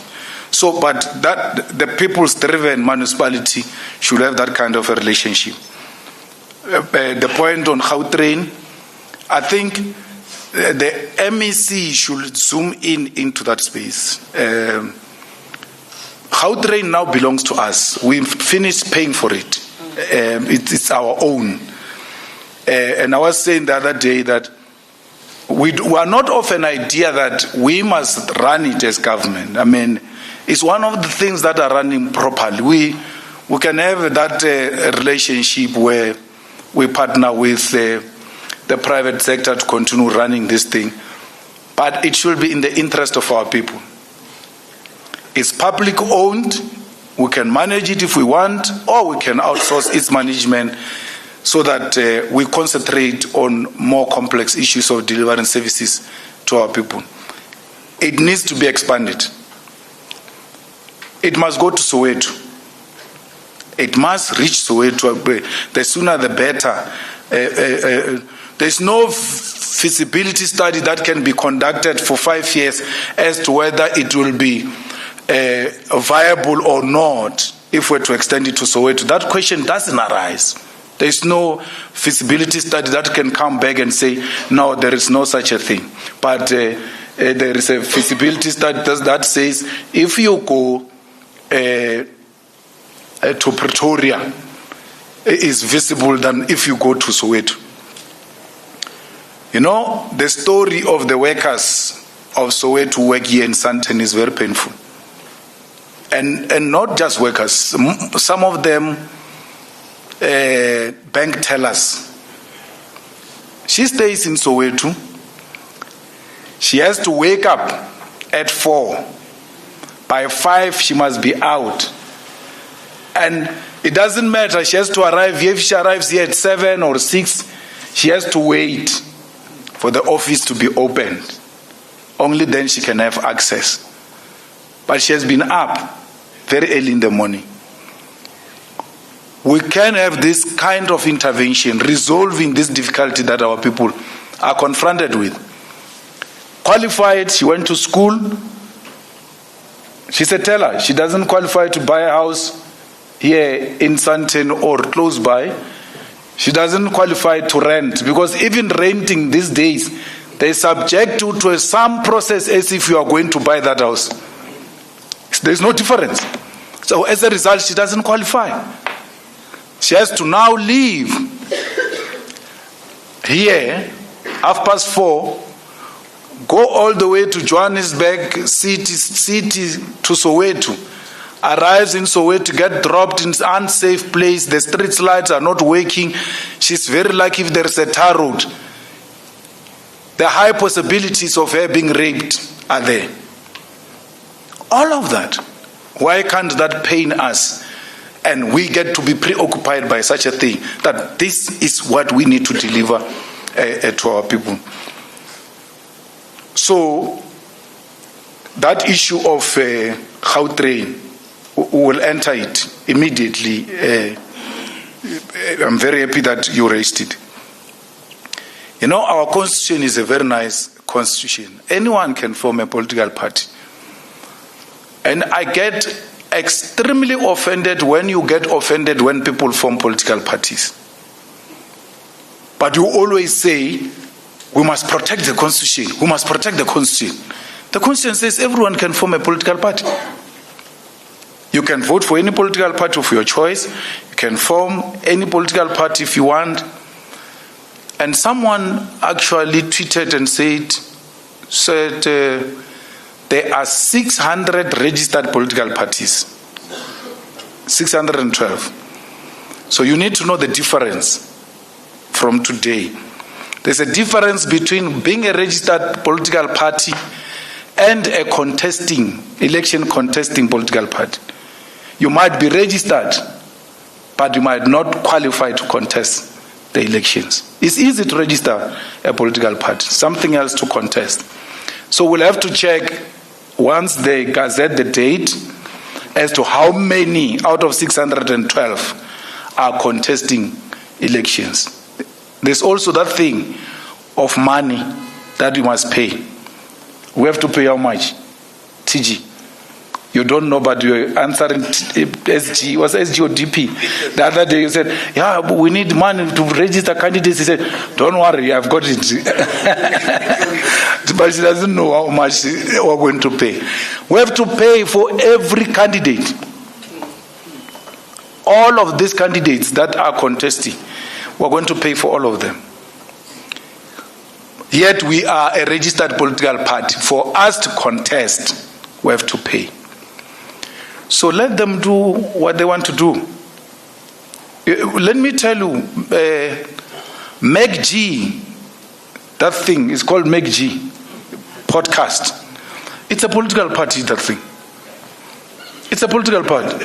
So, but that the people's driven municipality should have that kind of a relationship. The point on Gautrain, I think the MEC should zoom into that space. Gautrain now belongs to us. We've finished paying for it. It's our own. And I was saying the other day that we are not of an idea that we must run it as government. I mean, it's one of the things that are running properly. We can have that relationship where we partner with the private sector to continue running this thing. But it should be in the interest of our people. It's public owned. We can manage it if we want, or we can outsource its management so that we concentrate on more complex issues of delivering services to our people. It needs to be expanded. It must go to Soweto. It must reach Soweto. The sooner the better. There's no feasibility study that can be conducted for 5 years as to whether it will be viable or not if we're to extend it to Soweto. That question doesn't arise. There's no feasibility study that can come back and say, no, there is no such a thing. But there is a feasibility study that says if you go to Pretoria, it is visible than if you go to Soweto. You know, the story of the workers of Soweto who work here in Sandton is very painful. And not just workers, some of them bank tellers. She stays in Soweto. She has to wake up at 4. By 5, she must be out. And it doesn't matter, she has to arrive here. If she arrives here at 7 or 6, she has to wait for the office to be opened. Only then she can have access. But she has been up very early in the morning. We can have this kind of intervention, resolving this difficulty that our people are confronted with. Qualified, she went to school. She's a teller. She doesn't qualify to buy a house here in Sandton or close by. She doesn't qualify to rent, because even renting these days, they subject you to some process as if you are going to buy that house. There's no difference. So as a result, she doesn't qualify. She has to now leave here, 4:30, go all the way to Johannesburg city to Soweto, arrives in Soweto, get dropped in an unsafe place, the street lights are not working. She's very lucky if there's a tar road. The high possibilities of her being raped are there. All of that. Why can't that pain us? And we get to be preoccupied by such a thing, that this is what we need to deliver to our people. So that issue of Gautrain, will enter it immediately. I'm very happy that you raised it. You know, our constitution is a very nice constitution. Anyone can form a political party. And I get extremely offended when you get offended when people form political parties. But you always say, we must protect the constitution. We must protect the constitution. The constitution says everyone can form a political party. You can vote for any political party of your choice. You can form any political party if you want. And someone actually tweeted and said there are 600 registered political parties. 612. So you need to know the difference from today. There's a difference between being a registered political party and a election contesting political party. You might be registered, but you might not qualify to contest the elections. It's easy to register a political party, something else to contest. So we'll have to check once they gazette the date as to how many out of 612 are contesting elections. There's also that thing of money that you must pay. We have to pay how much? TG. You don't know, but you're answering SG. Was SG or DP? The other day you said, yeah, but we need money to register candidates. He said, don't worry, I've got it. But she doesn't know how much we're going to pay. We have to pay for every candidate. All of these candidates that are contesting, we're going to pay for all of them. Yet we are a registered political party. For us to contest, we have to pay. So let them do what they want to do. Let me tell you, MacG, that thing is called MacG, podcast. It's a political party, that thing. It's a political party.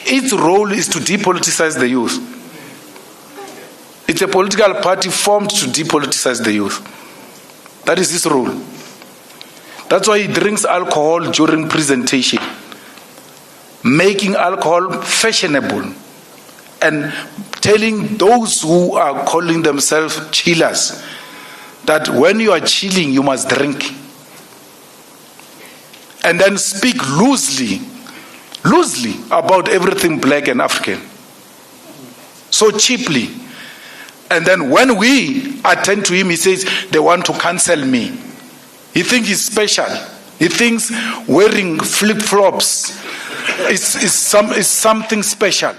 Its role is to depoliticize the youth. It's a political party formed to depoliticize the youth. That is his role. That's why he drinks alcohol during presentation, making alcohol fashionable and telling those who are calling themselves chillers that when you are chilling, you must drink. And then speak loosely about everything black and African. So cheaply. And then when we attend to him, he says, they want to cancel me. He thinks he's special. He thinks wearing flip-flops is something special.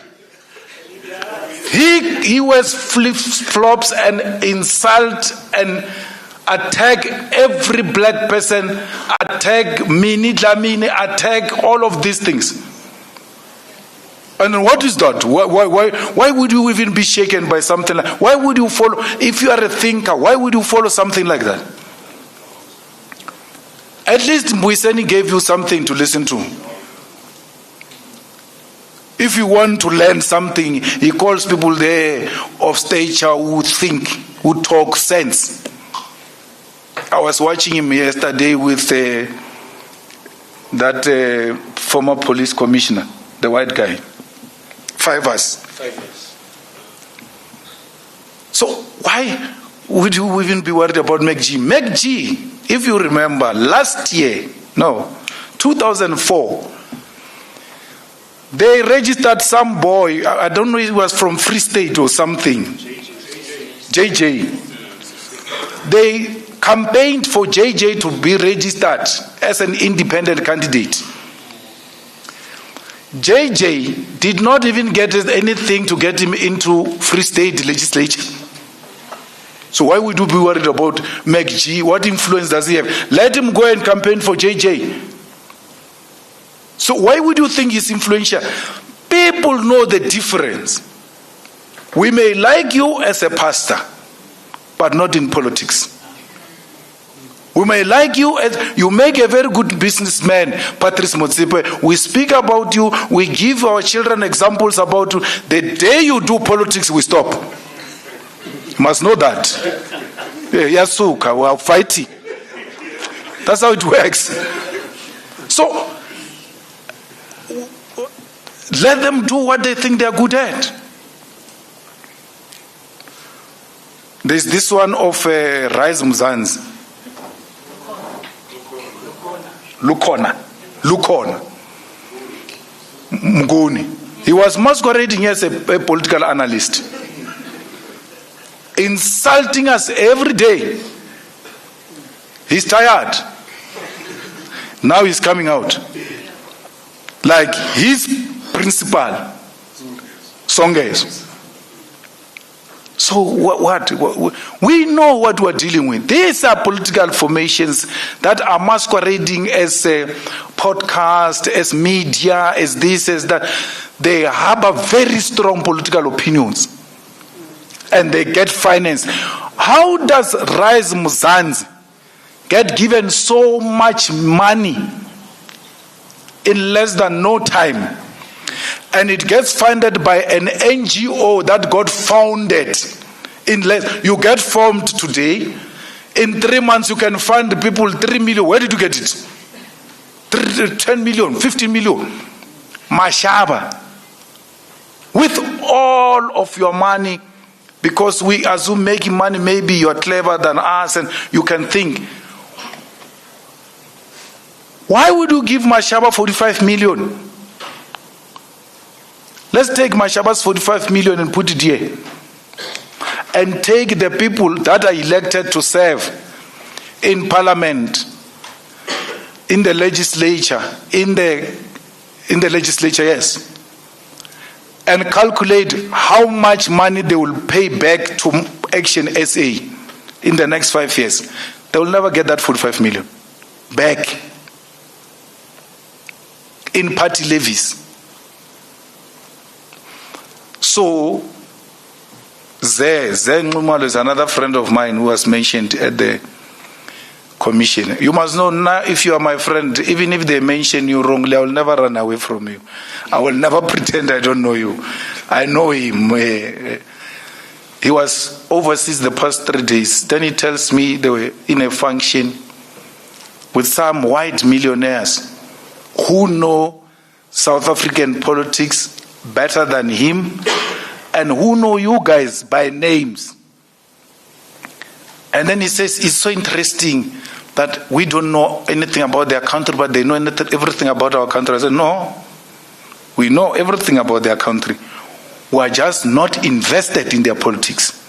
He wears flip-flops and insult and attack every black person, attack Mini Dlamini, attack all of these things. And what is that? Why would you even be shaken by something like that? Why would you follow? If you are a thinker, why would you follow something like that? At least Mbuyiseni gave you something to listen to. If you want to learn something, he calls people there of stature who think, who talk sense. I was watching him yesterday with that former police commissioner, the white guy. 5 years. So would you even be worried about MacG? MacG, if you remember, 2004, they registered some boy, I don't know if he was from Free State or something. JJ. They campaigned for JJ to be registered as an independent candidate. JJ did not even get anything to get him into Free State legislature. So why would you be worried about MacG? What influence does he have? Let him go and campaign for JJ. So why would you think he's influential? People know the difference. We may like you as a pastor, but not in politics. We may like you as you make a very good businessman, Patrice Motsepe. We speak about you, we give our children examples about you. The day you do politics, we stop. You must know that. Yasuka, we are fighting. That's how it works. So, let them do what they think they are good at. There's this one of Rise Mzanzi. Lukona. Mguni. He was masquerading as a political analyst. Insulting us every day. He's tired. Now he's coming out. Like his principal, Songes. So what? We know what we're dealing with. These are political formations that are masquerading as a podcast, as media, as this, as that. They harbor very strong political opinions. And they get finance. How does Rise Mzanzi get given so much money in less than no time? And it gets funded by an NGO that got founded. You get formed today. In 3 months, you can fund people 3 million. Where did you get it? 10 million, 15 million. Mashaba. With all of your money, because we assume making money, maybe you're clever than us and you can think. Why would you give Mashaba 45 million? Let's take Mashaba's 45 million and put it here. And take the people that are elected to serve in parliament, in the legislature, in the legislature, yes. And calculate how much money they will pay back to Action SA in the next 5 years. They will never get that 45 million back in party levies. So, Zen Ngumal is another friend of mine who was mentioned at the commission. You must know now, if you are my friend, even if they mention you wrongly, I will never run away from you. I will never pretend I don't know you. I know him. He was overseas the past 3 days. Then he tells me they were in a function with some white millionaires who know South African politics better than him, and who know you guys by names. And then he says, it's so interesting that we don't know anything about their country, but they know everything about our country. I said, no, we know everything about their country. We are just not invested in their politics.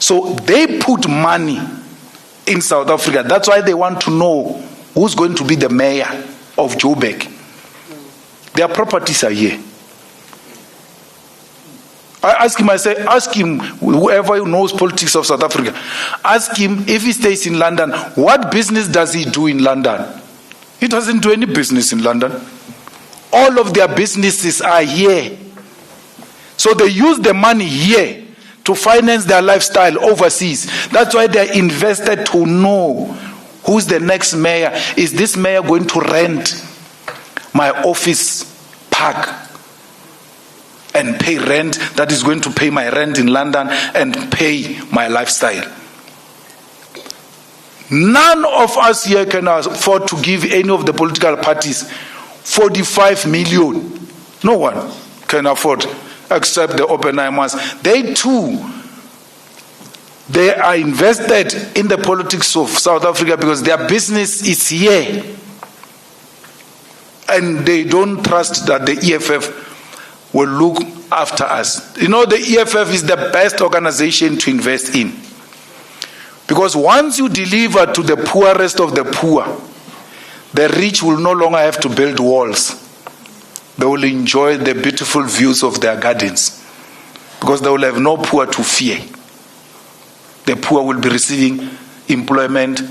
So they put money in South Africa. That's why they want to know who's going to be the mayor of Joburg. Their properties are here. I ask him, I say, ask him, whoever knows politics of South Africa, ask him if he stays in London, what business does he do in London? He doesn't do any business in London. All of their businesses are here. So they use the money here to finance their lifestyle overseas. That's why they're invested to know who's the next mayor. Is this mayor going to rent my office park and pay rent that is going to pay my rent in London and pay my lifestyle? None of us here can afford to give any of the political parties 45 million. No one can afford, except the Oppenheimers. They too, They are invested in the politics of South Africa because their business is here. And they don't trust that the EFF will look after us. You know, the EFF is the best organization to invest in. Because once you deliver to the poorest of the poor, the rich will no longer have to build walls. They will enjoy the beautiful views of their gardens. Because they will have no poor to fear. The poor will be receiving employment,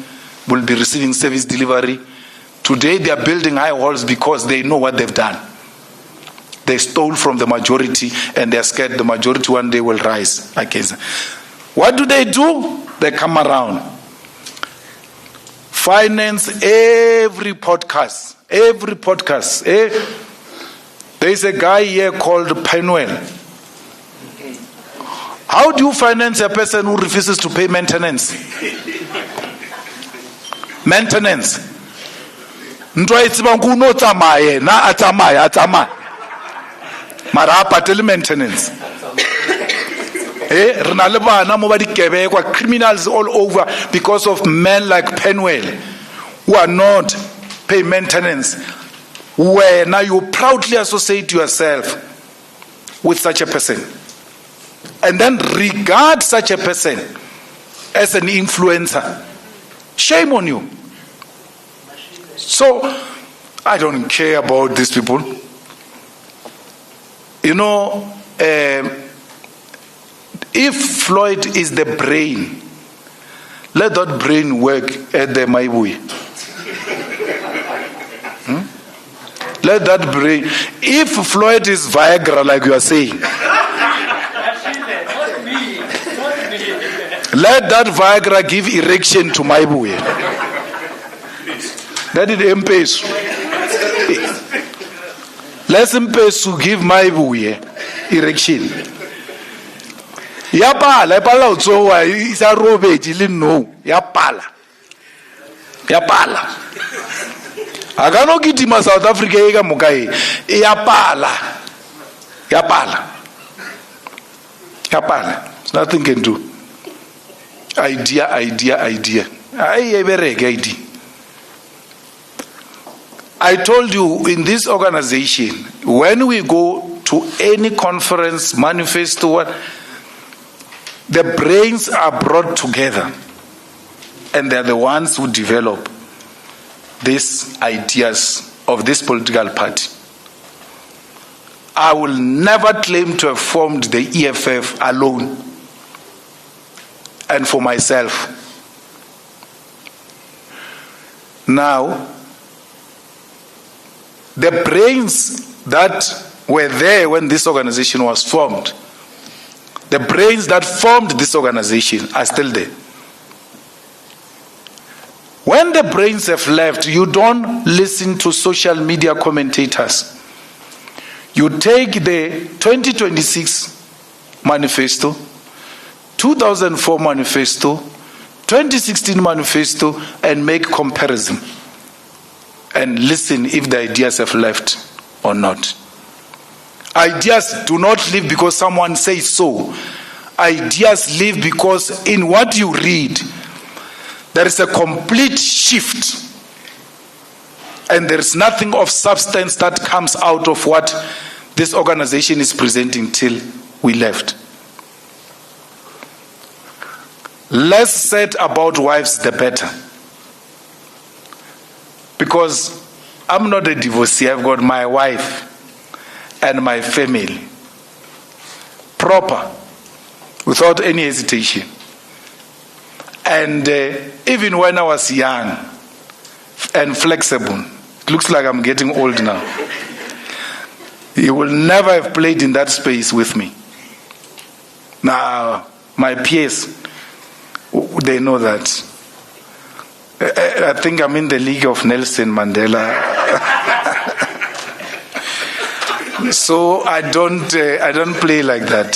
will be receiving service delivery. Today they are building high walls because they know what they've done. They stole from the majority and they are scared the majority one day will rise against them. What do? They come around. Finance every podcast. There is a guy here called Penwell. How do you finance a person who refuses to pay maintenance? Maintenance. Mara pateli maintenance. Criminals all over because of men like Penwell who are not paying maintenance. Where now you proudly associate yourself with such a person and then regard such a person as an influencer. Shame on you. So I don't care about these people. You know, if Floyd is the brain, let that brain work at the Maibui. Let that brain. If Floyd is Viagra, like you are saying, let that Viagra give erection to Maibui. That is M-Pesu. Let M-Pesu give Maibui erection. Yapala utsowa isa robeji lino yapala akano kitima South Africa eka mukai yapala nothing can do. Idea I told you in this organization, when we go to any conference, manifesto, what the brains are brought together and they're the ones who develop these ideas of this political party. I will never claim to have formed the EFF alone and for myself. Now, the brains that were there when this organization was formed, the brains that formed this organization are still there. When the brains have left, you don't listen to social media commentators. You take the 2026 manifesto, 2004 manifesto, 2016 manifesto, and make comparison. And listen if the ideas have left or not. Ideas do not live because someone says so. Ideas live because in what you read, there is a complete shift. And there is nothing of substance that comes out of what this organization is presenting till we left. Less said about wives, the better. Because I'm not a divorcee. I've got my wife and my family. Proper. Without any hesitation. And even when I was young and flexible, it looks like I'm getting old now. You will never have played in that space with me. Now, my peers, they know that. I think I'm in the league of Nelson Mandela. So I don't play like that.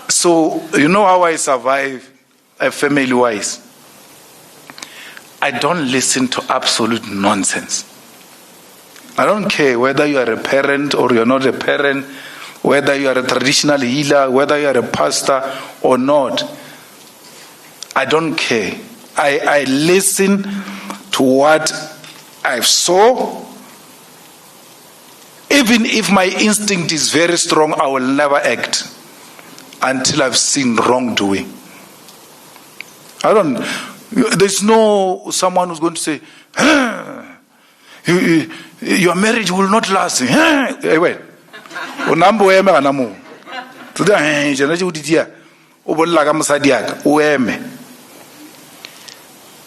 So you know how I survive family-wise? I don't listen to absolute nonsense. I don't care whether you are a parent or you're not a parent, whether you are a traditional healer, whether you are a pastor or not. I don't care. I listen to what I saw. Even if my instinct is very strong, I will never act until I've seen wrongdoing. There's no someone who's going to say, your marriage will not last. Wait.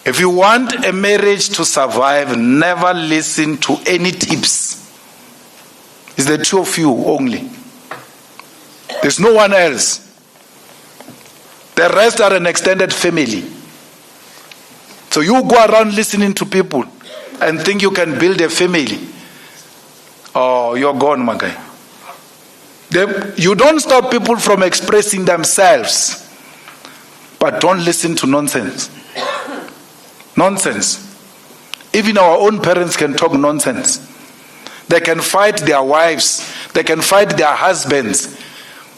If you want a marriage to survive, never listen to any tips. It's the two of you only. There's no one else. The rest are an extended family. So you go around listening to people and think you can build a family. Oh, you're gone, my guy. You don't stop people from expressing themselves, but don't listen to nonsense. Nonsense. Even our own parents can talk nonsense. They can fight their wives. They can fight their husbands,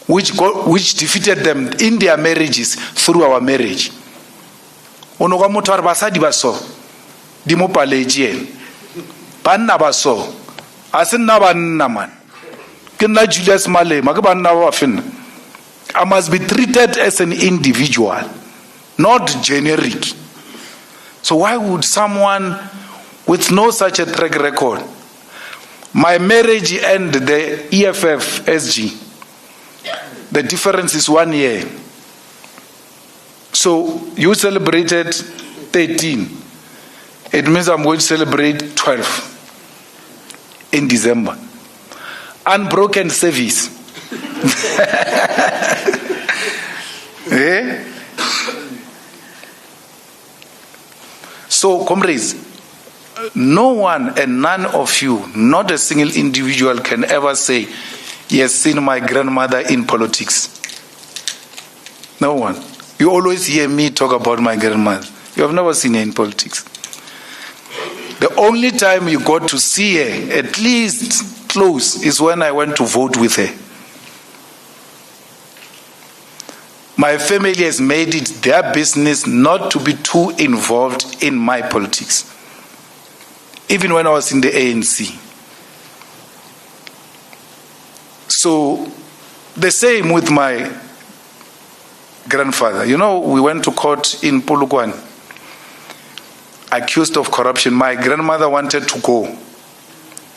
which defeated them in their marriages through our marriage. Onoga motor basadi baso, dimo palejiel, banna baso, asin na banna man. Kina Julius Malema, banna wafin. I must be treated as an individual, not generic. So why would someone with no such a track record? My marriage and the EFF SG, the difference is 1 year. So you celebrated 13. It means I'm going to celebrate 12 in December. Unbroken service. Eh? So, comrades, no one and none of you, not a single individual, can ever say, he has seen my grandmother in politics. No one. You always hear me talk about my grandmother. You have never seen her in politics. The only time you got to see her, at least close, is when I went to vote with her. My family has made it their business not to be too involved in my politics. Even when I was in the ANC. So, the same with my grandfather. You know, we went to court in Polokwane, accused of corruption. My grandmother wanted to go.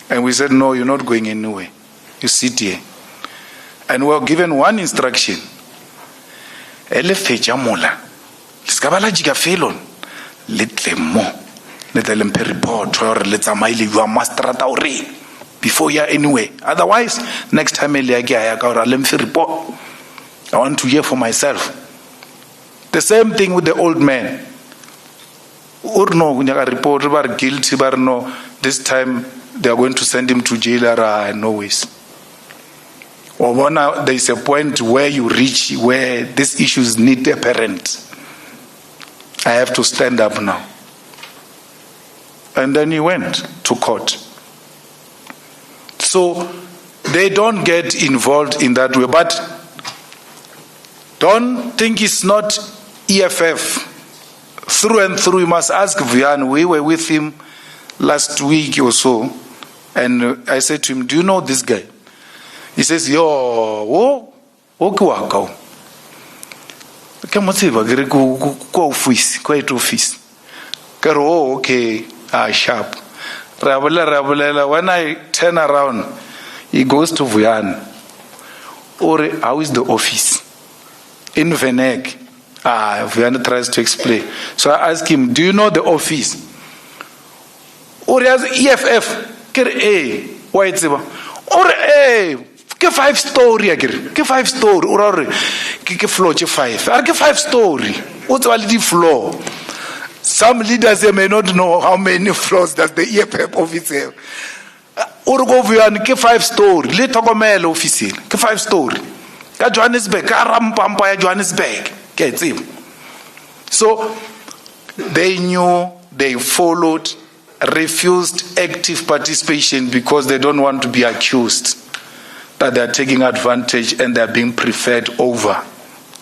And we said, no, you're not going anywhere. You sit here. And we were given one instruction. Before you are anyway. Otherwise, next time I want to hear for myself. The same thing with the old man. Report about guilty, but no, this time they are going to send him to jail. No ways. Or there is a point where you reach where these issues need a parent. I have to stand up now. And then he went to court. So they don't get involved in that way. But don't think it's not EFF. Through and through, you must ask Vian. We were with him last week or so. And I said to him, do you know this guy? He says, yo, okay. Sharp. When I turn around, he goes to Vuyan. Or how is the office? In Veneg. Vuyan tries to explain. So I ask him, do you know the office? Or he has EFF. Why it's or ke 5 story again. Ke 5 story. Or ke floor 5. Are ke 5 story. What's the floor? Some leaders they may not know how many floors does the EFF office have. Or go Vuyan ke 5 story. Le tokomele office ke 5 story. Ka Johannesburg, ka rampampa ya Johannesburg. Ke tsimo. So they knew, they followed, refused active participation because they don't want to be accused. that they are taking advantage and they are being preferred over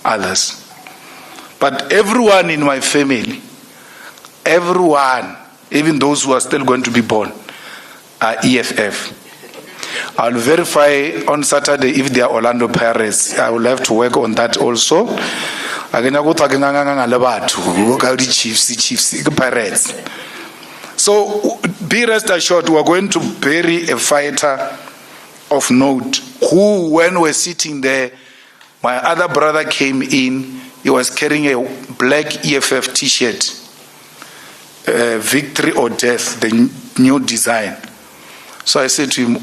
others. But everyone in my family, everyone, even those who are still going to be born, are EFF. I'll verify on Saturday if they are Orlando Pirates. I will have to work on that also. Chiefs, Pirates. So be rest assured, we are going to bury a fighter of note who, when we're sitting there, my other brother came in. He was carrying a black EFF t-shirt, Victory or Death, the new design. So I said to him,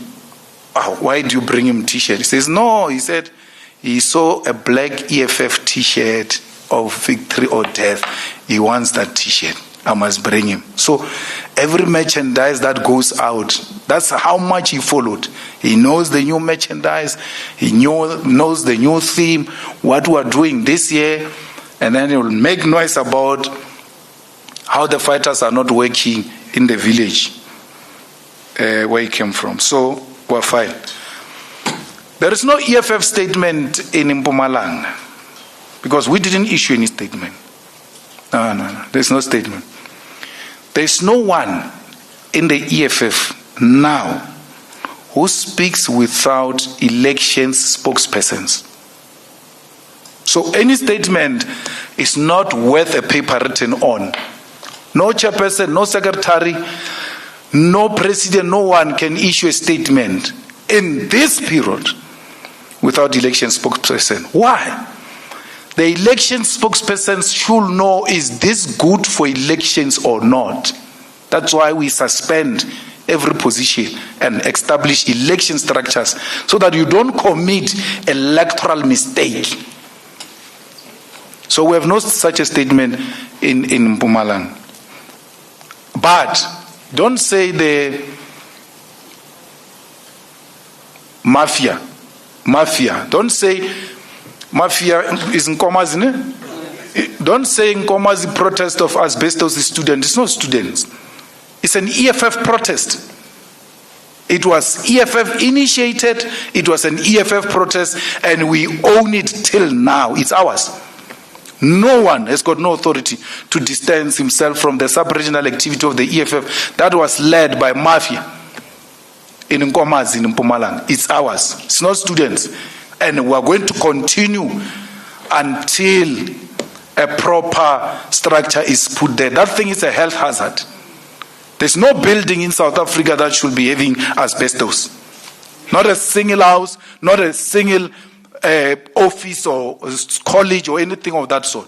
why do you bring him t-shirt? He says, no, he said he saw a black EFF t-shirt of Victory or Death. He wants that t-shirt. I must bring him. So every merchandise that goes out, that's how much he followed. He knows the new merchandise. He knows the new theme, what we are doing this year. And then he will make noise about how the fighters are not working in the village where he came from. So we're fine. There is no EFF statement in Mpumalanga because we didn't issue any statement. No. There's no statement. There's no one in the EFF now who speaks without elections spokespersons. So any statement is not worth a paper written on. No chairperson, no secretary, no president, no one can issue a statement in this period without election spokesperson. Why? The election spokespersons should know, is this good for elections or not? That's why we suspend every position and establish election structures so that you don't commit electoral mistake. So we have no such a statement in Mpumalanga. But don't say the mafia. Don't say mafia is Nkomazi, ne? Don't say Nkomazi protest of asbestos is students. It's not students. It's an EFF protest. It was EFF initiated. It was an EFF protest, and we own it till now. It's ours. No one has got no authority to distance himself from the sub-regional activity of the EFF that was led by mafia in Nkomazi, in Mpumalanga. It's ours. It's not students. And we are going to continue until a proper structure is put there. That thing is a health hazard. There's no building in South Africa that should be having asbestos. Not a single house, not a single office or college or anything of that sort.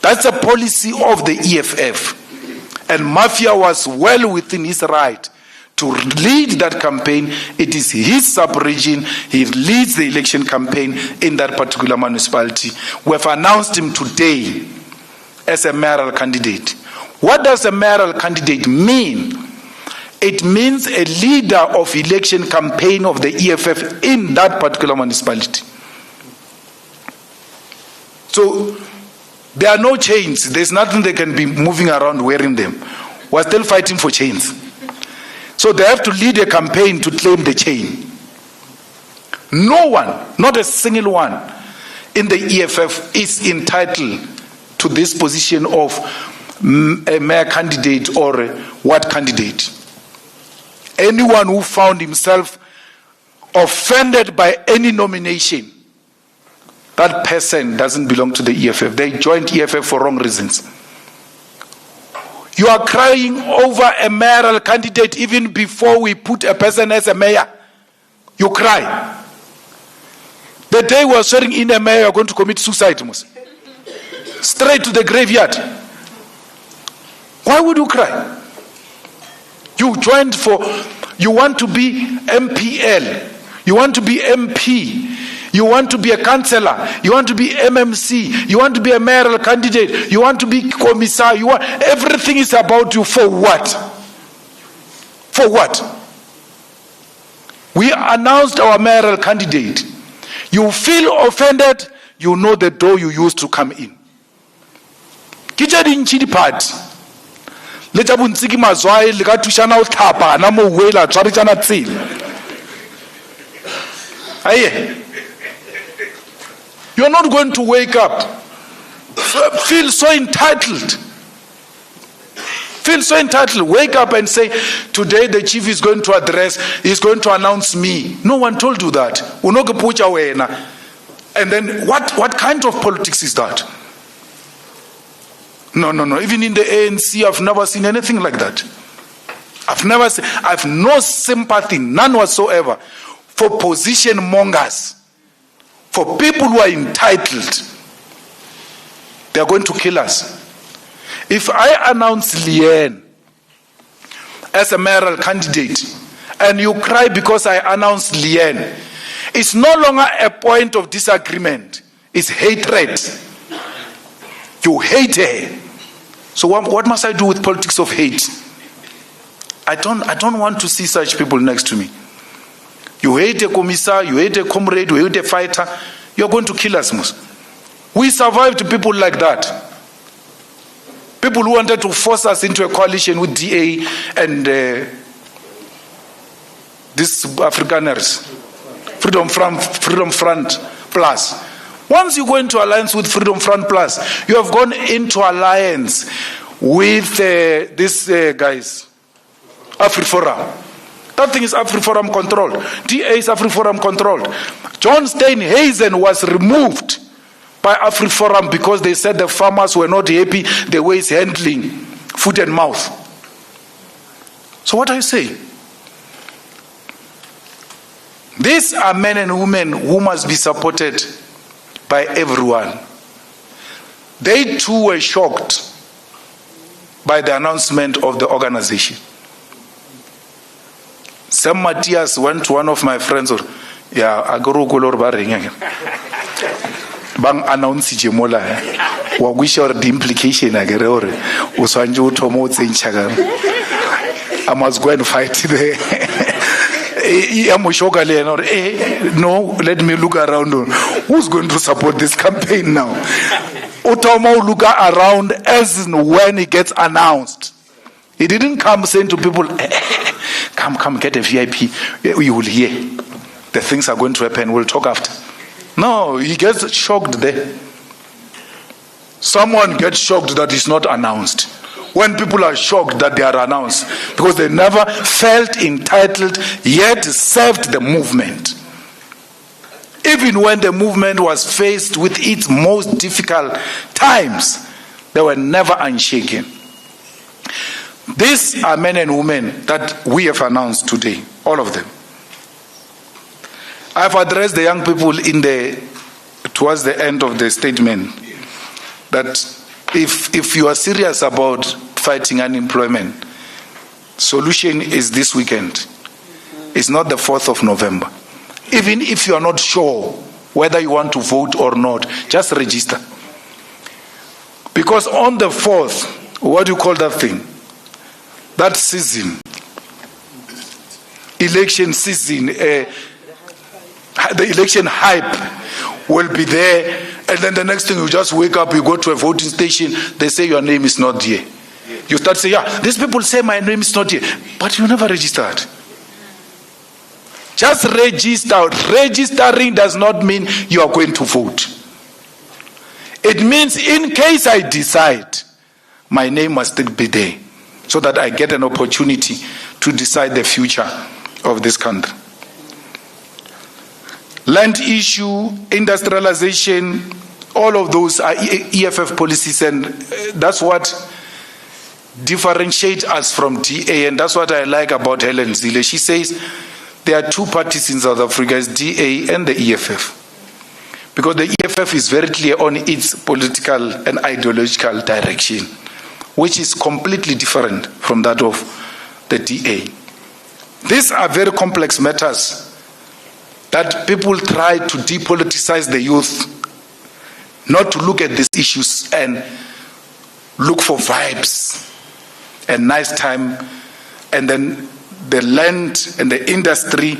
That's a policy of the EFF. And Mafia was well within his right to lead that campaign. It is his sub-region. He leads the election campaign in that particular municipality. We have announced him today as a mayoral candidate. What does a mayoral candidate mean? It means a leader of election campaign of the EFF in that particular municipality. So there are no chains. There's nothing they can be moving around wearing them. We're still fighting for chains. So they have to lead a campaign to claim the chain. No one, not a single one in the EFF is entitled to this position of a mayor candidate or what candidate. Anyone who found himself offended by any nomination, that person doesn't belong to the EFF. They joined EFF for wrong reasons. You are crying over a mayoral candidate even before we put a person as a mayor. You cry. The day we are swearing in a mayor, you are going to commit suicide. Straight to the graveyard. Why would you cry? You joined you want to be MPL. You want to be MP. You want to be a councillor. You want to be MMC. You want to be a mayoral candidate. You want to be commissar. Everything is about you. For what? For what? We announced our mayoral candidate. You feel offended, you know the door you used to come in. Party. Let Abunsiki Mazwai, Legatushana Tapa, Namo Wela, Charichana Tsil. You're not going to wake up, feel so entitled. Feel so entitled. Wake up and say, today the chief is going to address, he's going to announce me. No one told you that. And then what kind of politics is that? No. Even in the ANC, I've never seen anything like that. I've no sympathy, none whatsoever, for position mongers, for people who are entitled. They are going to kill us. If I announce Leanne as a mayoral candidate and you cry because I announced Leanne, it's no longer a point of disagreement. It's hatred. You hate her. So what must I do with politics of hate? I don't want to see such people next to me. You hate a commissar, you hate a comrade, you hate a fighter. You're going to kill us, Mus. We survived people like that. People who wanted to force us into a coalition with DA and these Afrikaners, Freedom Front Plus. Once you go into alliance with Freedom Front Plus, you have gone into alliance with these guys, AfriForum. That thing is AfriForum controlled. DA is AfriForum controlled. John Steinhazen was removed by AfriForum because they said the farmers were not happy the way he's handling foot and mouth. So what I say? These are men and women who must be supported by everyone. They too were shocked by the announcement of the organization. Sam Matthias went to one of my friends, bang announce jemola wa wisha the implication agere ore usanje uthomo utsenchaga I must go and fight there. No, let me look around. Who's going to support this campaign now? Utomo look around as when it gets announced. He didn't come saying to people, come get a VIP. You will hear. The things are going to happen. We'll talk after. No, he gets shocked there. Someone gets shocked that it's not announced. When people are shocked that they are announced, because they never felt entitled, yet served the movement. Even when the movement was faced with its most difficult times, they were never unshaken. These are men and women that we have announced today, all of them. I've addressed the young people towards the end of the statement that if you are serious about fighting unemployment, solution is this weekend. It's not the 4th of November. Even if you are not sure whether you want to vote or not, just register. Because on the 4th, what do you call that thing? That season, election season, the election hype will be there, and then the next thing you just wake up, you go to a voting station, they say your name is not here. You start saying, these people say my name is not here, but you never registered. Just register. Registering does not mean you are going to vote. It means in case I decide, my name must still be there, so that I get an opportunity to decide the future of this country. Land issue, industrialization, all of those are EFF policies, and that's what differentiates us from DA, and that's what I like about Helen Zille. She says there are two parties in South Africa, it's DA and the EFF. Because the EFF is very clear on its political and ideological direction, which is completely different from that of the DA. These are very complex matters that people try to depoliticize the youth, not to look at these issues and look for vibes and nice time, and then the land and the industry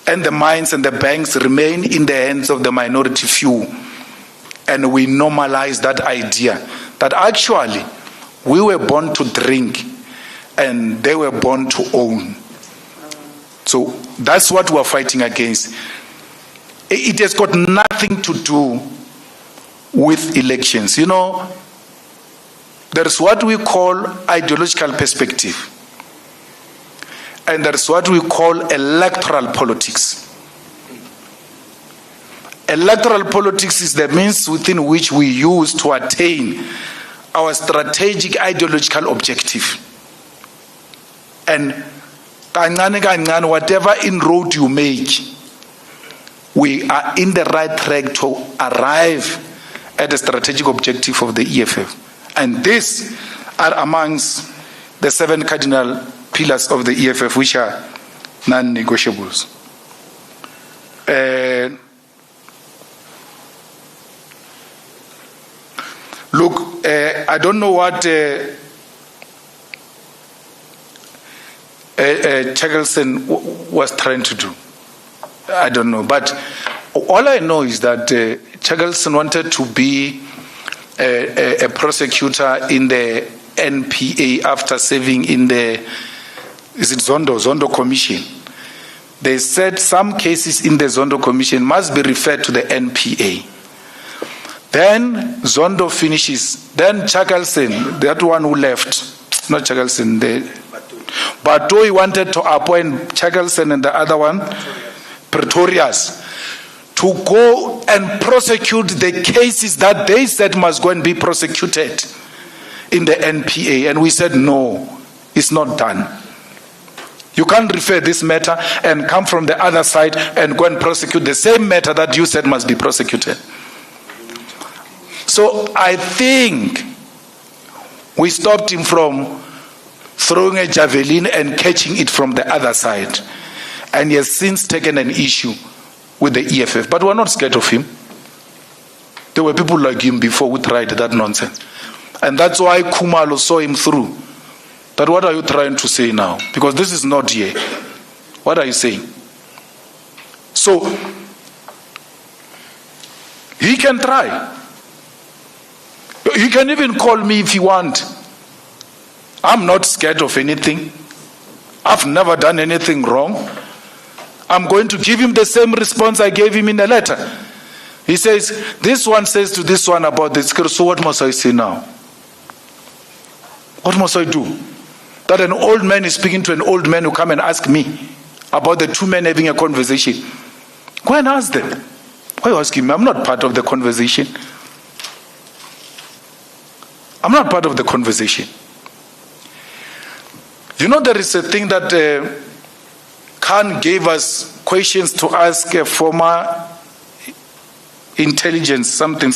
and the mines and the banks remain in the hands of the minority few. And we normalize that idea that actually we were born to drink and they were born to own. So that's what we're fighting against. It has got nothing to do with elections. You know, there is what we call ideological perspective, and there is what we call electoral politics. Electoral politics is the means within which we use to attain our strategic ideological objective. And whatever inroad you make, we are in the right track to arrive at the strategic objective of the EFF. And these are amongst the 7 cardinal pillars of the EFF, which are non-negotiables. Look, I don't know what Cheggelson was trying to do. I don't know. But all I know is that Cheggelson wanted to be a prosecutor in the NPA after serving in the, is it Zondo Commission. They said some cases in the Zondo Commission must be referred to the NPA. Then Zondo finishes. Then Cheggelson, that one who left, not Cheggelson, Batoi wanted to appoint Cheggelson and the other one, Pretorius, to go and prosecute the cases that they said must go and be prosecuted in the NPA. And we said, no, it's not done. You can't refer this matter and come from the other side and go and prosecute the same matter that you said must be prosecuted. So I think we stopped him from throwing a javelin and catching it from the other side. And he has since taken an issue with the EFF. But we're not scared of him. There were people like him before who tried that nonsense. And that's why Khumalo saw him through. But what are you trying to say now? Because this is not here. What are you saying? So, he can try. He can even call me if he want. I'm not scared of anything. I've never done anything wrong. I'm going to give him the same response I gave him in a letter. He says, this one says to this one about this. So what must I say now? What must I do? That an old man is speaking to an old man who come and ask me about the two men having a conversation. Go and ask them. Why are you asking me? I'm not part of the conversation. I'm not part of the conversation. You know, there is a thing that Khan gave us questions to ask a former intelligence, something.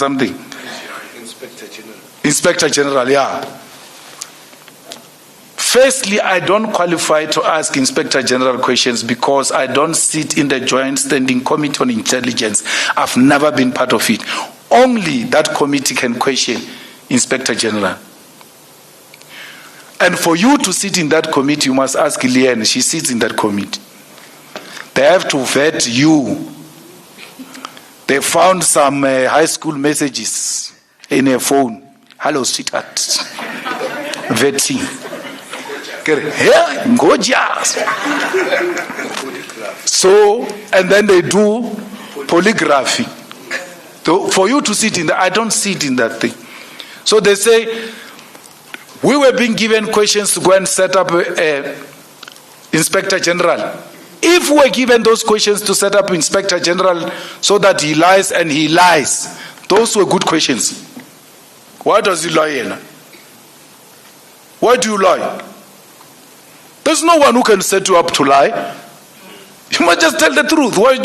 Inspector General, yeah. Firstly, I don't qualify to ask Inspector General questions because I don't sit in the Joint Standing Committee on Intelligence. I've never been part of it. Only that committee can question Inspector General. And for you to sit in that committee, you must ask Leanne. She sits in that committee. They have to vet you. They found some high school messages in her phone. Hello, sweetheart. Vetting. Gorgeous. So, and then they do polygraphy. So for you to sit in that, I don't sit in that thing. So they say, we were being given questions to go and set up Inspector General. If we're given those questions to set up Inspector General so that he lies and he lies, those were good questions. Why does he lie, Ella? Why do you lie? There's no one who can set you up to lie. You must just tell the truth. Why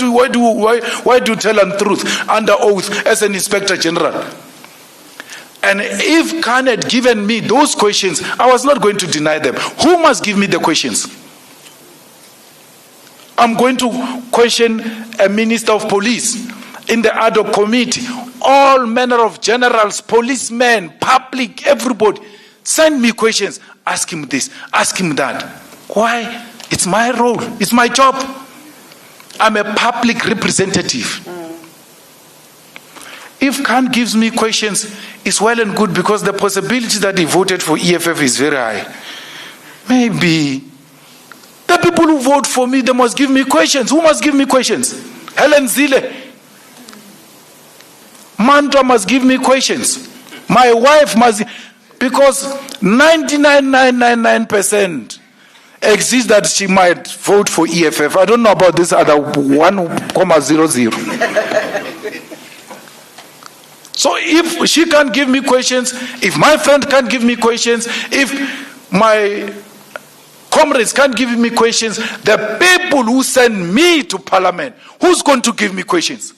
do you tell untruth under oath as an Inspector General? And if Khan had given me those questions, I was not going to deny them. Who must give me the questions? I'm going to question a minister of police in the ad hoc committee. All manner of generals, policemen, public, everybody. Send me questions. Ask him this, ask him that. Why? It's my role. It's my job. I'm a public representative. If Khan gives me questions, it's well and good because the possibility that he voted for EFF is very high. Maybe the people who vote for me, they must give me questions. Who must give me questions? Helen Zille. Mantra must give me questions. My wife must, because 99.999% exists that she might vote for EFF. I don't know about this other 1.00. So if she can't give me questions, if my friend can't give me questions, if my comrades can't give me questions, the people who send me to parliament, who's going to give me questions?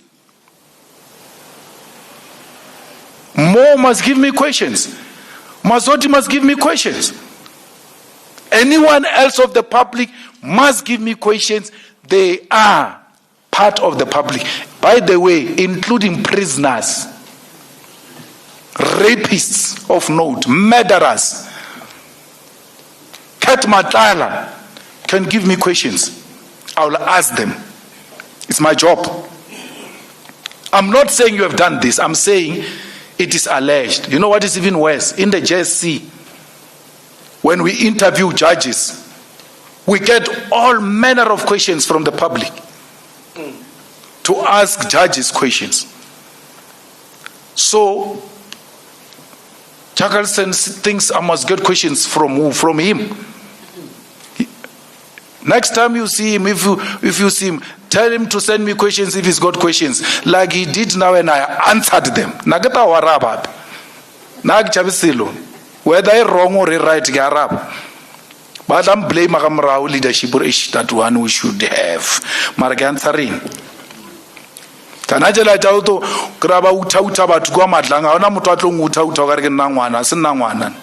Mo must give me questions. Mazoti must give me questions. Anyone else of the public must give me questions. They are part of the public. By the way, including prisoners, rapists of note, murderers. Kat Matala can give me questions. I will ask them. It's my job. I'm not saying you have done this. I'm saying it is alleged. You know what is even worse? In the JSC, when we interview judges, we get all manner of questions from the public to ask judges questions. So, Chakalson thinks I must get questions from who? From him. Next time you see him, if you see him, tell him to send me questions if he's got questions, like he did now and I answered them. Nagata warabab. Nag chabisilo. Whether I wrong or right, Garab. But I'm blaming Agamrao leadership or ish that one we should have. Margantarin. Kanajala Tauto, Graba Utauta, but Guamadlanga, ona Mutato Utauta, Nangwana, Sinangwana.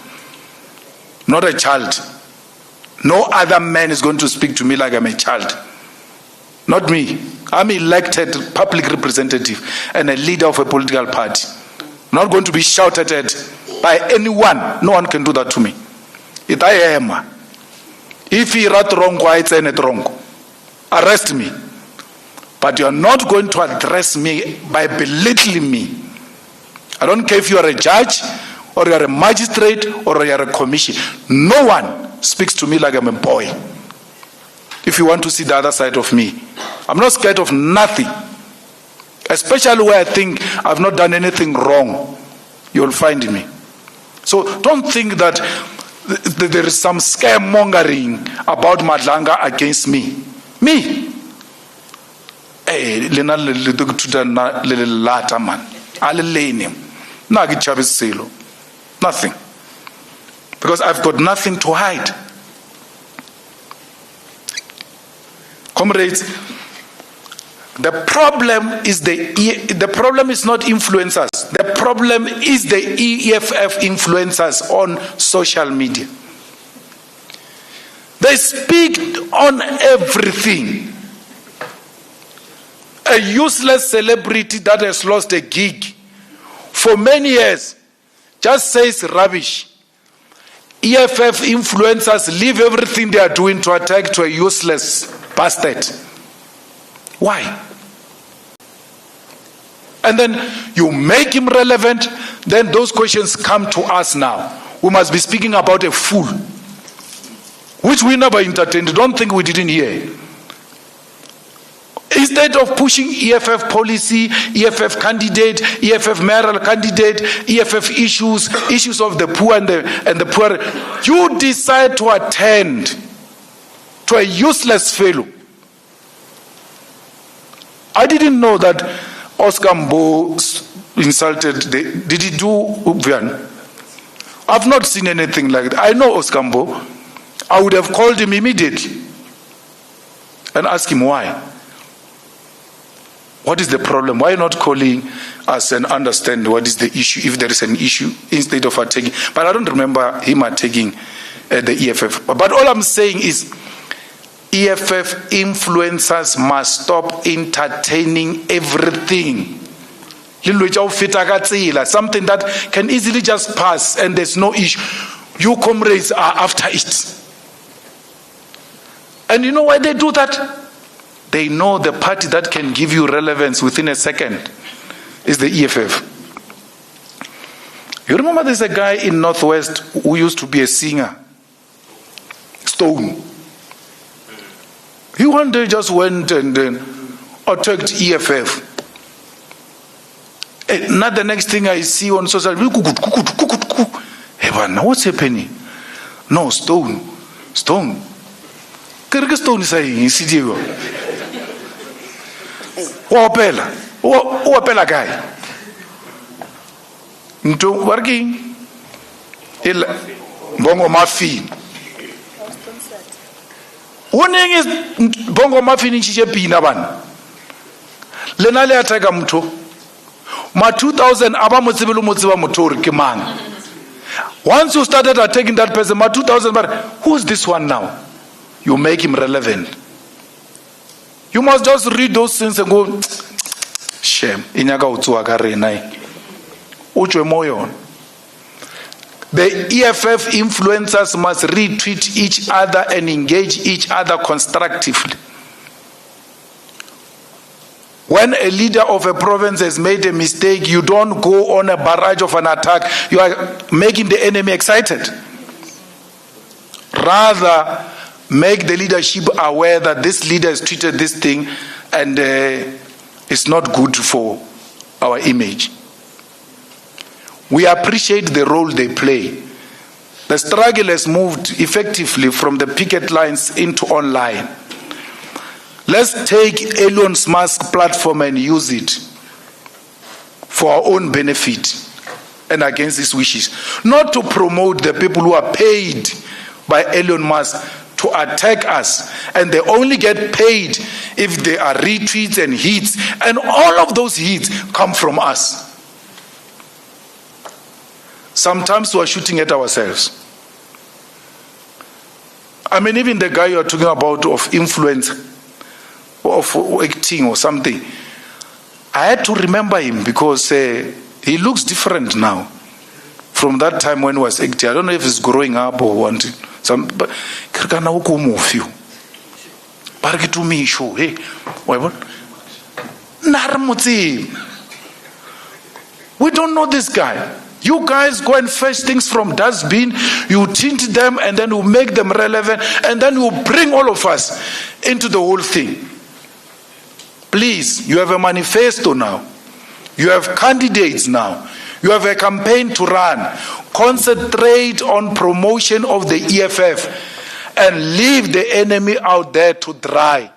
Not a child. No other man is going to speak to me like I'm a child. Not me. I'm elected public representative and a leader of a political party. Not going to be shouted at by anyone. No one can do that to me. It I am. If he wrote wrong, why it's it wrong? Arrest me. But you are not going to address me by belittling me. I don't care if you are a judge or you are a magistrate or you are a commission. No one speaks to me like I'm a boy. If you want to see the other side of me, I'm not scared of nothing. Especially where I think I've not done anything wrong, you'll find me. So don't think that there is some scaremongering about Madlanga against me. Me. Nothing. Because I've got nothing to hide. Comrades, the problem is not influencers. The problem is the EFF influencers on social media. They speak on everything. A useless celebrity that has lost a gig for many years just says rubbish. EFF influencers leave everything they are doing to attack to a useless bastard. Why? And then you make him relevant, then those questions come to us now. We must be speaking about a fool, which we never entertained. Don't think we didn't hear. Instead of pushing EFF policy, EFF candidate, EFF mayoral candidate, EFF issues of the poor and the poor, you decide to attend to a useless fellow. I didn't know that Oscar Mbo insulted. Did he do Ubvian? I've not seen anything like that. I know Oscar Mbo. I would have called him immediately and asked him why. What is the problem? Why not calling us and understand what is the issue, if there is an issue, instead of attacking? But I don't remember him attacking the EFF. But all I'm saying is EFF influencers must stop entertaining everything. Something that can easily just pass and there's no issue. You comrades are after it. And you know why they do that? They know the party that can give you relevance within a second is the EFF. You remember there's a guy in Northwest who used to be a singer, Stone. He one day just went and attacked EFF. Not the next thing I see on social media. Hey, man, what's happening? No, stone. Kirk stone is saying, see you. Wapela guy. Into working. Bongo muffin. One thing is bongo muffin in Chichepina ban. Lenale ataka mto. Ma 2000 aba motsibelo motsiba motori ke mang. Once you started attacking that person, ma 2000, but who's this one now? You make him relevant. You must just read those things and go, shame. Inyaka utsuaka renai. Uchwe moyo. The EFF influencers must retweet each other and engage each other constructively. When a leader of a province has made a mistake, you don't go on a barrage of an attack. You are making the enemy excited. Rather, make the leadership aware that this leader has treated this thing and it's not good for our image. We appreciate the role they play. The struggle has moved effectively from the picket lines into online. Let's take Elon Musk's platform and use it for our own benefit and against his wishes. Not to promote the people who are paid by Elon Musk to attack us, and they only get paid if they are retweets and hits, and all of those hits come from us. Sometimes we are shooting at ourselves. I mean, even the guy you are talking about of influence, of acting or something, I had to remember him because he looks different now from that time when he was acting. I don't know if he's growing up or wanting some, but to me show hey we don't know this guy. You guys go and fetch things from dustbin, you tint them, and then you make them relevant, and then you bring all of us into the whole thing. Please, you have a manifesto now. You have candidates now. You have a campaign to run. Concentrate on promotion of the EFF and leave the enemy out there to dry.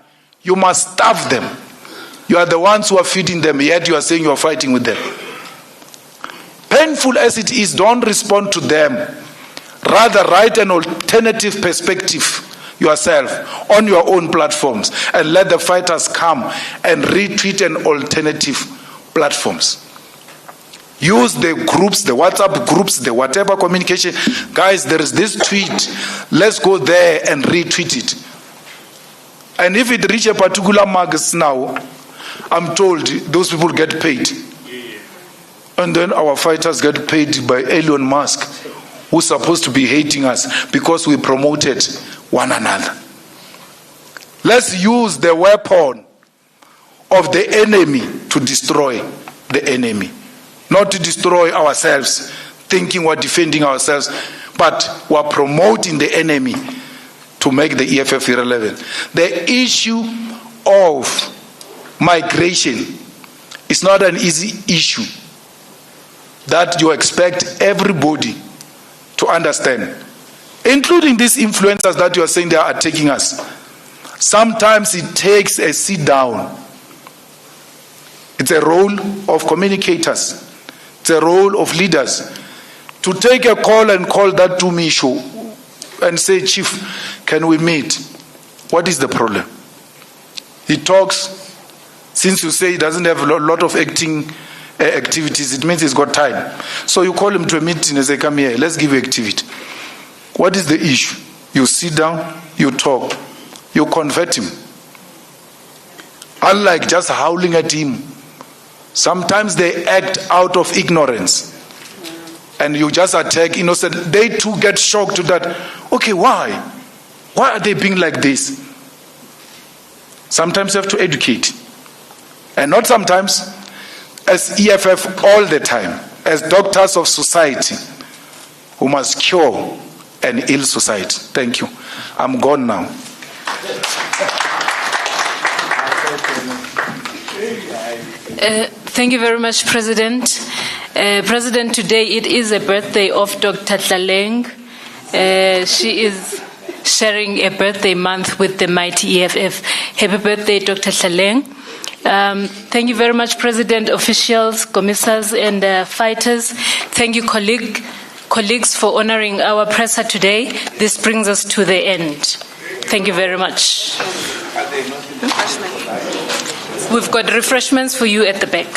You must starve them. You are the ones who are feeding them, yet you are saying you are fighting with them. Painful as it is, don't respond to them. Rather, write an alternative perspective yourself on your own platforms and let the fighters come and retweet an alternative platforms. Use the groups, the WhatsApp groups, the whatever communication. Guys, there is this tweet. Let's go there and retweet it. And if it reaches a particular marks now, I'm told those people get paid. And then our fighters get paid by Elon Musk, who's supposed to be hating us because we promoted one another. Let's use the weapon of the enemy to destroy the enemy. Not to destroy ourselves, thinking we're defending ourselves, but we're promoting the enemy to make the EFF irrelevant. The issue of migration is not an easy issue that you expect everybody to understand, including these influencers that you are saying they are attacking us. Sometimes it takes a sit down. It's a role of communicators. It's a role of leaders to take a call and call that to me show and say, Chief, can we meet? What is the problem? He talks. Since you say he doesn't have a lot of activities, it means he's got time. So you call him to a meeting and say, come here, let's give you activity. What is the issue? You sit down, you talk, you convert him. Unlike just howling at him, sometimes they act out of ignorance. And you just attack innocent. They too get shocked to that. Okay, why? Why are they being like this? Sometimes you have to educate. And not sometimes, as EFF all the time, as doctors of society who must cure an ill society. Thank you. I'm gone now. Thank you very much, President. President, today it is a birthday of Dr. Tlaleng. She is sharing a birthday month with the mighty EFF. Happy birthday, Dr. Tlaleng. Thank you very much, President, officials, commissars, and fighters. Thank you, colleagues, for honoring our presser today. This brings us to the end. Thank you very much. We've got refreshments for you at the back.